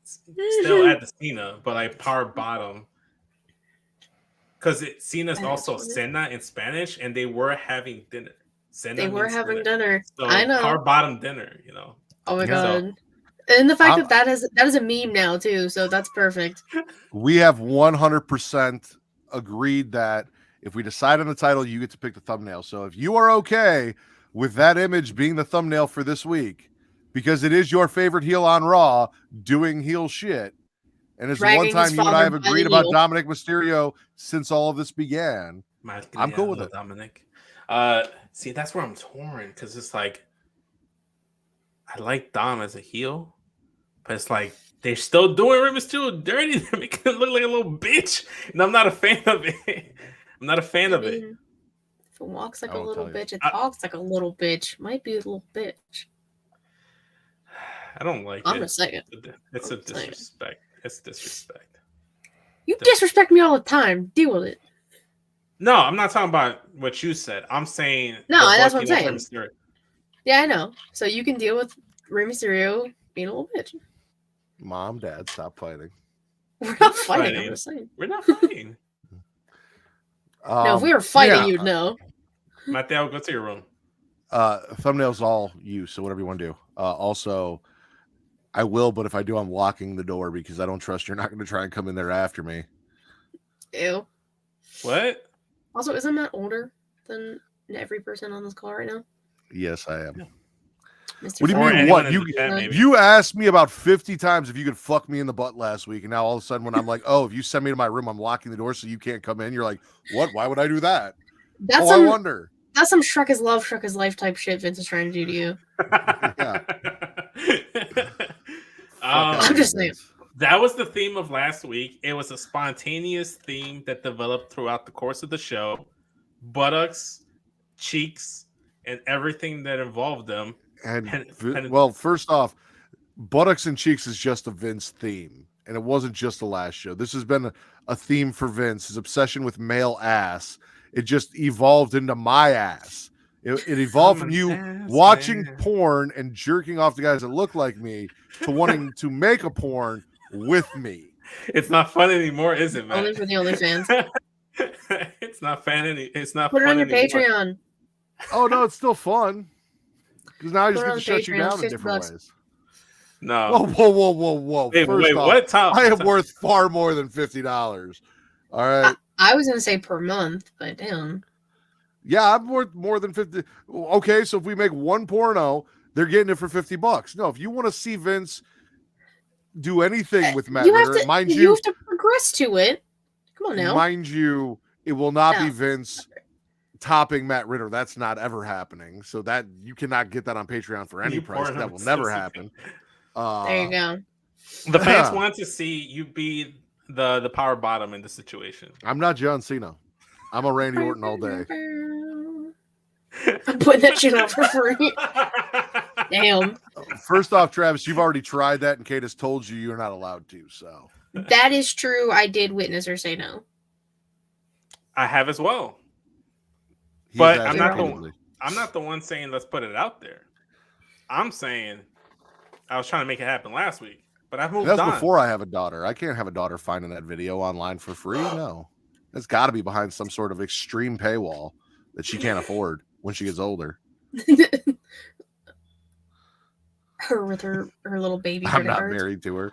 Still at the Cena, but like Power Bottom. Because Cena's also Cena in Spanish, and they were having dinner. Cena They were having dinner. So I know. Power Bottom dinner, you know. Oh my Yeah. god. And the fact that is a meme now too, so that's perfect. We have 100% agreed that if we decide on the title, you get to pick the thumbnail. So if you are okay with that image being the thumbnail for this week, because it is your favorite heel on Raw doing heel shit, and it's the one Dragging his time you and I have father by agreed the about heel. Dominic Mysterio since all of this began, I'm cool with it. Dominic. See, that's where I'm torn because it's like I like Dom as a heel, but it's like they're still doing Rey Mysterio dirty. They're making him look like a little bitch, and I'm not a fan of it. I'm not a fan of it. If it walks like I a won't little tell you. bitch, it talks like a little bitch. Might be a little bitch. I don't like I'm it. gonna say it. It's a disrespect. It's disrespect. You disrespect me all the time. Deal with it. No, I'm not talking about what you said. I'm saying No, the that's what I'm booking of saying. Rey Mysterio. Yeah, I know. So you can deal with Rey Mysterio being a little bitch. Mom, Dad, stop fighting. We're not fighting. fighting. I'm just saying. We're not fighting. No, if we were fighting, yeah. you'd know. Mateo, go to your room. Thumbnails all you, so whatever you want to do. Also, I will, but if I do, I'm locking the door because I don't trust you're not going to try and come in there after me. Ew. What? Also, isn't Matt older than every person on this call right now? Yes, I am. Mr. What do you Or mean? anyone What in the chat, maybe. you asked me about 50 times if you could fuck me in the butt last week, and now all of a sudden when I'm like, oh, if you send me to my room, I'm locking the door so you can't come in. You're like, what? Why would I do that? That's I wonder. That's some Shrek is love, Shrek is life type shit Vince is trying to do to you. Yeah. I'm just saying. That was the theme of last week. It was a spontaneous theme that developed throughout the course of the show. Buttocks, cheeks, and everything that involved them. Well, first off, buttocks and cheeks is just a Vince theme, and it wasn't just the last show. This has been a theme for Vince. His obsession with male ass. It just evolved into my ass. It evolved from you watching porn and jerking off the guys that look like me to wanting to make a porn with me. It's not fun anymore, is it, man? Only for the OnlyFans. It's not fun. It's not. Put it fun on your anymore. Patreon. Oh no, it's still fun because now I just Put it get on to shut you Patreon, down in 50 different bucks. ways. No. Whoa! Wait, First off, what? Tom? I am worth far more than $50. All right. I was gonna say per month, but damn. Yeah, I'm worth more than 50. Okay, so if we make one porno, they're getting it for $50. No, if you want to see Vince do anything with Matt Ritter, mind you have to progress to it. Come on now. Mind you, it will not be No. Vince topping Matt Ritter. That's not ever happening. So that you cannot get that on Patreon for any price. That will never happen. There you go. The fans want to see you be the power bottom in the situation. I'm not John Cena. I'm a Randy Orton all day. I'm putting that shit out for free. Damn. First off, Travis, you've already tried that, and Kate has told you you're not allowed to. So that is true. I did witness her say no. I have as well. He's But asked I'm not the one saying let's put it out there. I'm saying I was trying to make it happen last week, but I've moved on. That's before I have a daughter. I can't have a daughter finding that video online for free. No, that's got to be behind some sort of extreme paywall that she can't afford when she gets older. Her with her little baby. I'm not married to her.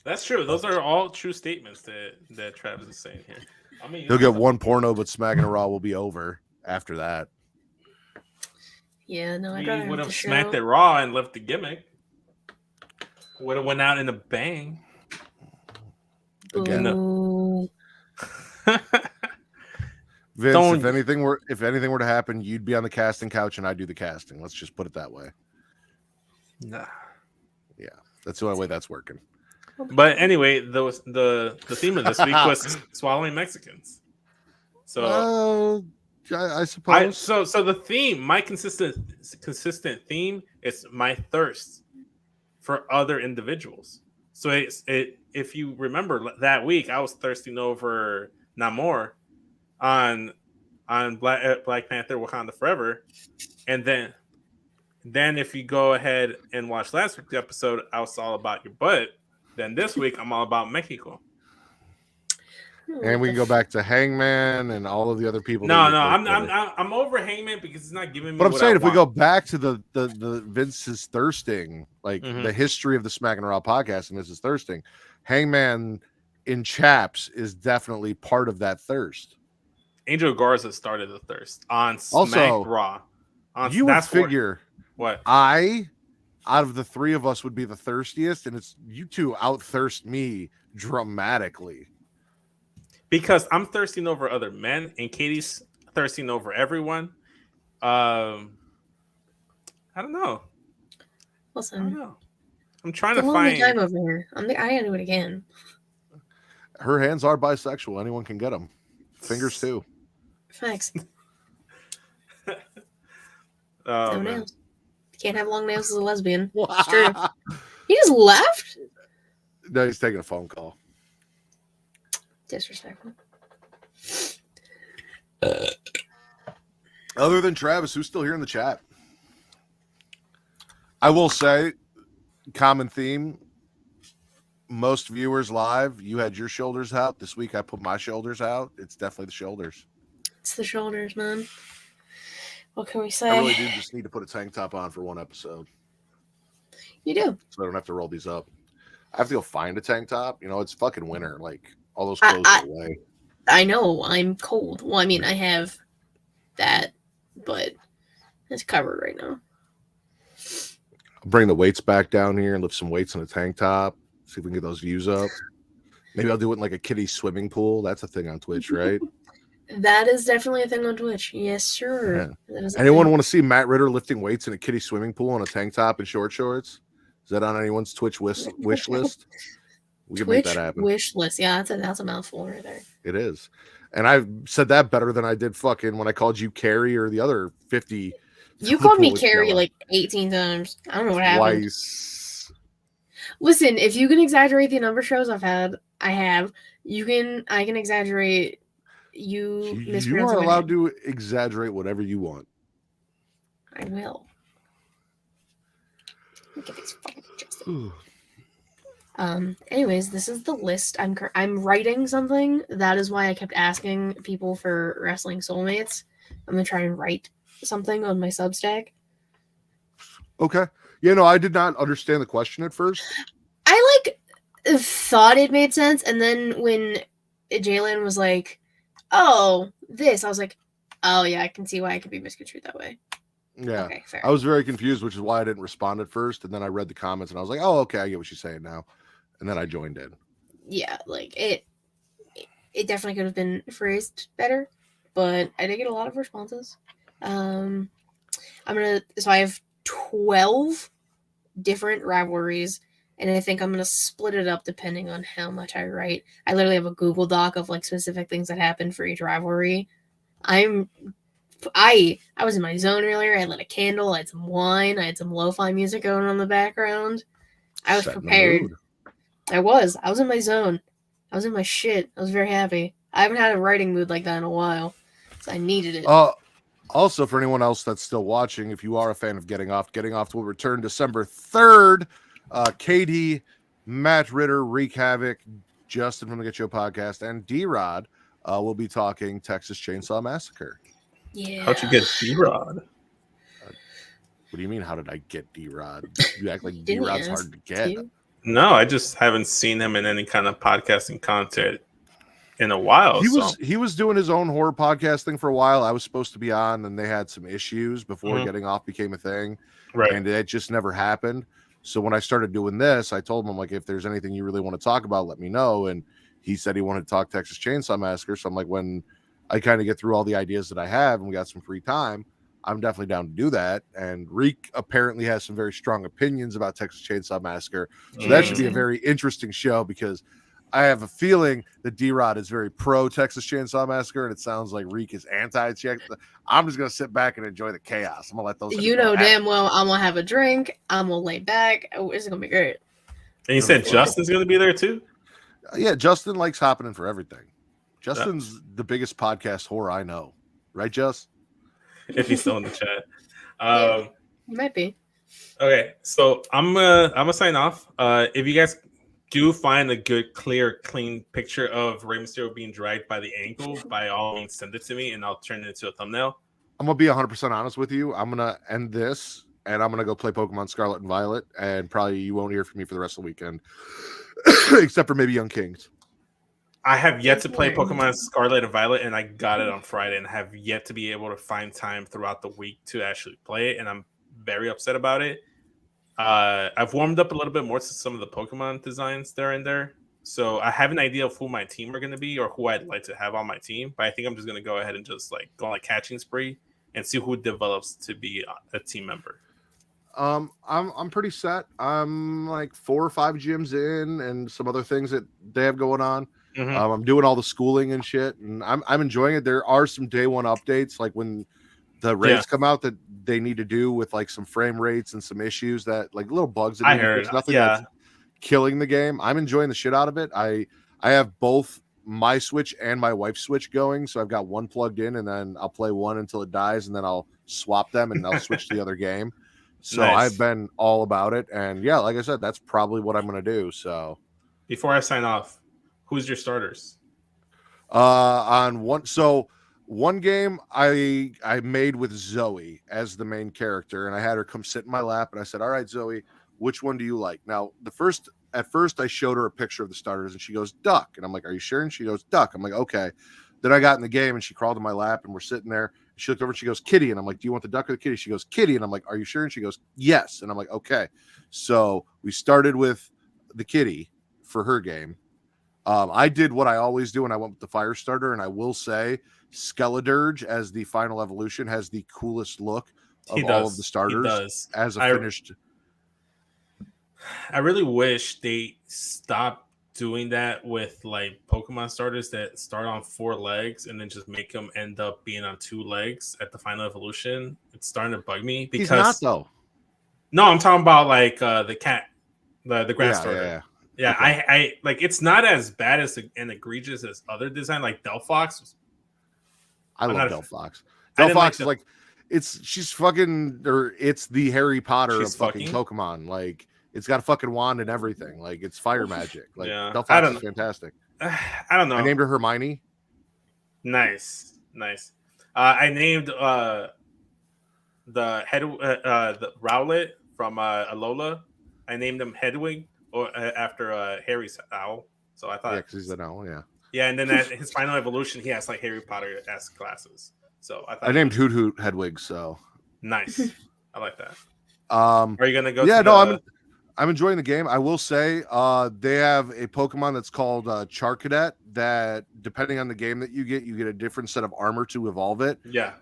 That's true. Those are all true statements that Travis is saying here. I mean, He'll get one porno, but Smackin It Raw will be over after that. Yeah, no, I we would have smacked it raw and left the gimmick. Would have went out in a bang. Again. Vince, if anything were to happen, you'd be on the casting couch and I'd do the casting. Let's just put it that way. Nah. Yeah, that's the only way that's working. But anyway, the theme of this week was swallowing Mexicans. So I suppose. So the theme, my consistent theme is my thirst for other individuals. So if you remember that week, I was thirsting over Namor on Black Panther Wakanda Forever, and then if you go ahead and watch last week's episode, I was all about your butt. Then this week I'm all about Mexico. And we can go back to Hangman and all of the other people. No, I'm over Hangman because it's not giving me. But I'm saying, if we want. go back to the Vince's thirsting, like the history of the Smackin' It Raw podcast and Vince's thirsting, Hangman in chaps is definitely part of that thirst. Angel Garza started the thirst on Also, Smack Raw. You would figure what out of the three of us would be the thirstiest, and it's you two out thirst me dramatically. Because I'm thirsting over other men, and Katie's thirsting over everyone. I don't know. Listen, I don't know. I'm trying to find find. time over here. I gotta do it again. Her hands are bisexual. Anyone can get them. Fingers too. Thanks. Oh, no man. nails. You can't have long nails as a lesbian. It's true. He just left? No, he's taking a phone call. Disrespectful. Other than Travis, who's still here in the chat? I will say, common theme. Most viewers live, you had your shoulders out. This week I put my shoulders out. It's definitely the shoulders. It's the shoulders, man. What can we say? I really do just need to put a tank top on for one episode. You do. So I don't have to roll these up. I have to go find a tank top. You know, it's fucking winter. Like, all those clothes are away. I know. I'm cold. Well, I mean, I have that, but it's covered right now. I'll bring the weights back down here and lift some weights in a tank top. See if we can get those views up. Maybe I'll do it in like a kiddie swimming pool. That's a thing on Twitch, right? That is definitely a thing on Twitch. Yes, sure. Yeah. Anyone want to see Matt Ritter lifting weights in a kiddie swimming pool on a tank top and short shorts? Is that on anyone's Twitch wish list? We can make that happen. Wish list. Yeah, that's a mouthful right there. It is. And I've said that better than I did fucking when I called you Carrie or the other 50. You called me Carrie like 18 times. I don't know what happened. Twice. Listen, if you can exaggerate the number of shows I have, I can exaggerate you are allowed to exaggerate whatever you want. I will. Look at these fucking adjusted. Anyways, this is the list. I'm writing something. That is why I kept asking people for wrestling soulmates. I'm gonna try and write something on my Substack. Okay. Yeah, no, I did not understand the question at first. I thought it made sense, and then when Jalen was like, "Oh, this," I was like, "Oh yeah, I can see why it could be misconstrued that way." Yeah. Okay, fair. I was very confused, which is why I didn't respond at first, and then I read the comments and I was like, "Oh, okay, I get what she's saying now." And then I joined in. Yeah, like it definitely could have been phrased better, but I did get a lot of responses. So I have 12 different rivalries, and I think I'm gonna split it up depending on how much I write. I literally have a Google Doc of like specific things that happened for each rivalry. I was in my zone earlier. I lit a candle. I had some wine. I had some lo-fi music going on in the background. I was prepared. I was in my zone. I was in my shit. I was very happy. I haven't had a writing mood like that in a while, so I needed it. Also, for anyone else that's still watching, if you are a fan of Getting Off will return December 3rd. KD, Matt Ritter, Wreak Havoc, Justin from the Get Show podcast, and D-Rod will be talking Texas Chainsaw Massacre. Yeah. How'd you get D-Rod? What do you mean, how did I get D-Rod? You act like D-Rod's hard to get. No, I just haven't seen him in any kind of podcasting content in a while. He was doing his own horror podcast thing for a while. I was supposed to be on, and they had some issues before Getting Off became a thing. Right. And it just never happened. So when I started doing this, I told him, I'm like, if there's anything you really want to talk about, let me know. And he said he wanted to talk Texas Chainsaw Massacre. So I'm like, when I kind of get through all the ideas that I have and we got some free time, I'm definitely down to do that. And Reek apparently has some very strong opinions about Texas Chainsaw Massacre. So that should be a very interesting show, because I have a feeling that D-Rod is very pro Texas Chainsaw Massacre, and it sounds like Reek is anti. I'm just gonna sit back and enjoy the chaos. I'm gonna let those. You know damn well I'm gonna have a drink. I'm gonna lay back. Oh, it's gonna be great. And you said Justin's gonna be there too? Yeah, Justin likes hopping in for everything. Justin's the biggest podcast whore I know, right, Just? If he's still in the chat. Yeah, he might be. Okay, so I'm gonna sign off. If you guys do find a good, clear, clean picture of Rey Mysterio being dragged by the ankle, by all means send it to me and I'll turn it into a thumbnail. I'm gonna be 100% honest with you. I'm gonna end this and I'm gonna go play Pokemon Scarlet and Violet, and probably you won't hear from me for the rest of the weekend, except for maybe Young Kings. I have yet to play Pokemon Scarlet and Violet, and I got it on Friday, and have yet to be able to find time throughout the week to actually play it, and I'm very upset about it. I've warmed up a little bit more to some of the Pokemon designs there and there, so I have an idea of who my team are going to be or who I'd like to have on my team, but I think I'm just going to go ahead and just like go on a catching spree and see who develops to be a team member. I'm pretty set. I'm like 4 or 5 gyms in, and some other things that they have going on. Mm-hmm. I'm doing all the schooling and shit, and I'm enjoying it. There are some day one updates, like when the rates come out, that they need to do with like some frame rates and some issues that like little bugs. That I heard nothing that's killing the game. I'm enjoying the shit out of it. I have both my Switch and my wife's Switch going, so I've got one plugged in, and then I'll play one until it dies, and then I'll swap them and I'll switch to the other game. So nice. I've been all about it, and yeah, like I said, that's probably what I'm gonna do. So before I sign off, who's your starters? On one game I made with Zoe as the main character, and I had her come sit in my lap, and I said, "All right, Zoe, which one do you like?" Now, at first I showed her a picture of the starters, and she goes, "Duck," and I'm like, "Are you sure?" And she goes, "Duck." I'm like, "Okay." Then I got in the game, and she crawled in my lap, and we're sitting there. She looked over, and she goes, "Kitty," and I'm like, "Do you want the duck or the kitty?" She goes, "Kitty," and I'm like, "Are you sure?" And she goes, "Yes," and I'm like, "Okay." So we started with the kitty for her game. I did what I always do, and I went with the fire starter. And I will say, Skeledirge as the final evolution has the coolest look of all of the starters as a finished. I really wish they stopped doing that with like Pokemon starters that start on 4 legs and then just make them end up being on 2 legs at the final evolution. It's starting to bug me because he's not though. No, I'm talking about like the cat, the grass starter. Yeah, okay. I like it's not as bad as and egregious as other design like Delphox. I love Delphox. Delphox is like she's fucking, or it's the Harry Potter of fucking Pokemon. Like it's got a fucking wand and everything. Like it's fire magic. Like Delphox is fantastic. I don't know. I named her Hermione. Nice. I named the Rowlet from Alola. I named him Hedwig. Or after Harry's owl, so I thought because he's an owl, yeah. And then at his final evolution, he has like Harry Potter-esque glasses. So I named Hoot Hoot Hedwig. So nice, I like that. Are you gonna go? Yeah, no, I'm enjoying the game. I will say, they have a Pokemon that's called Charcadet. That depending on the game that you get a different set of armor to evolve it. Yeah.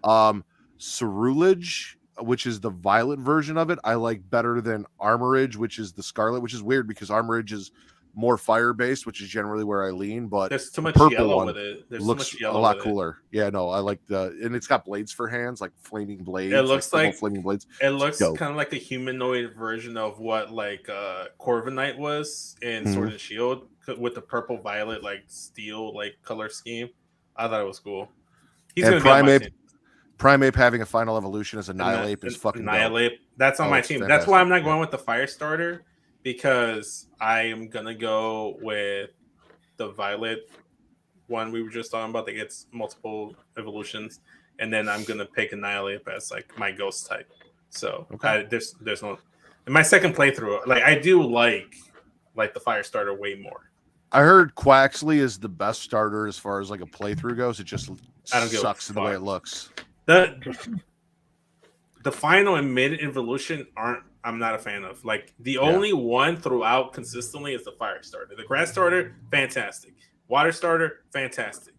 Cerulege, which is the violet version of it, I like better than Armorage, which is the scarlet, which is weird because Armorage is more fire based, which is generally where I lean. But there's too much purple yellow one with it. There's looks too much yellow a lot cooler. Yeah, no, I like and it's got blades for hands, like flaming blades. It looks like flaming blades. It looks kind of like a humanoid version of what like Corviknight was in Sword and Shield with the purple violet like steel like color scheme. I thought it was cool. He's gonna be on my team. Primeape having a final evolution as Annihilape is fucking Annihilape. Dope. That's on my team. Fantastic. That's why I'm not going with the fire starter, because I am gonna go with the violet one we were just talking about that gets multiple evolutions, and then I'm gonna pick Annihilape as like my ghost type. So there's no in my second playthrough. Like I do like the fire starter way more. I heard Quaxley is the best starter as far as like a playthrough goes. It just sucks in the way it looks. The final and mid evolution I'm not a fan of. Like the only one throughout consistently is the fire starter. The grass starter, fantastic. Water starter, fantastic.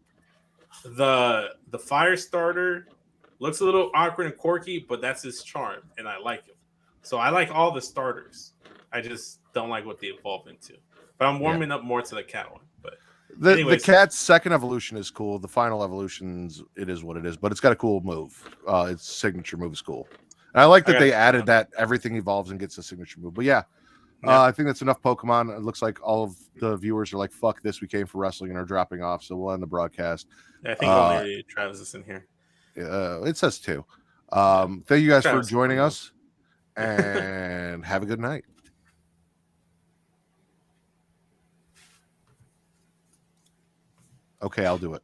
The fire starter looks a little awkward and quirky, but that's his charm, and I like him. So I like all the starters. I just don't like what they evolve into. But I'm warming up more to the cat one. But The anyways. cat's second evolution is cool. The final evolution's it is what it is, but it's got a cool move. Its signature move is cool. And I like that they added that everything evolves and gets a signature move. But yeah. I think that's enough Pokemon. It looks like all of the viewers are like, fuck this, we came for wrestling and are dropping off. So we'll end the broadcast. Yeah, I think only Travis is in here. It says 2. Thank you guys for joining us and have a good night. Okay, I'll do it.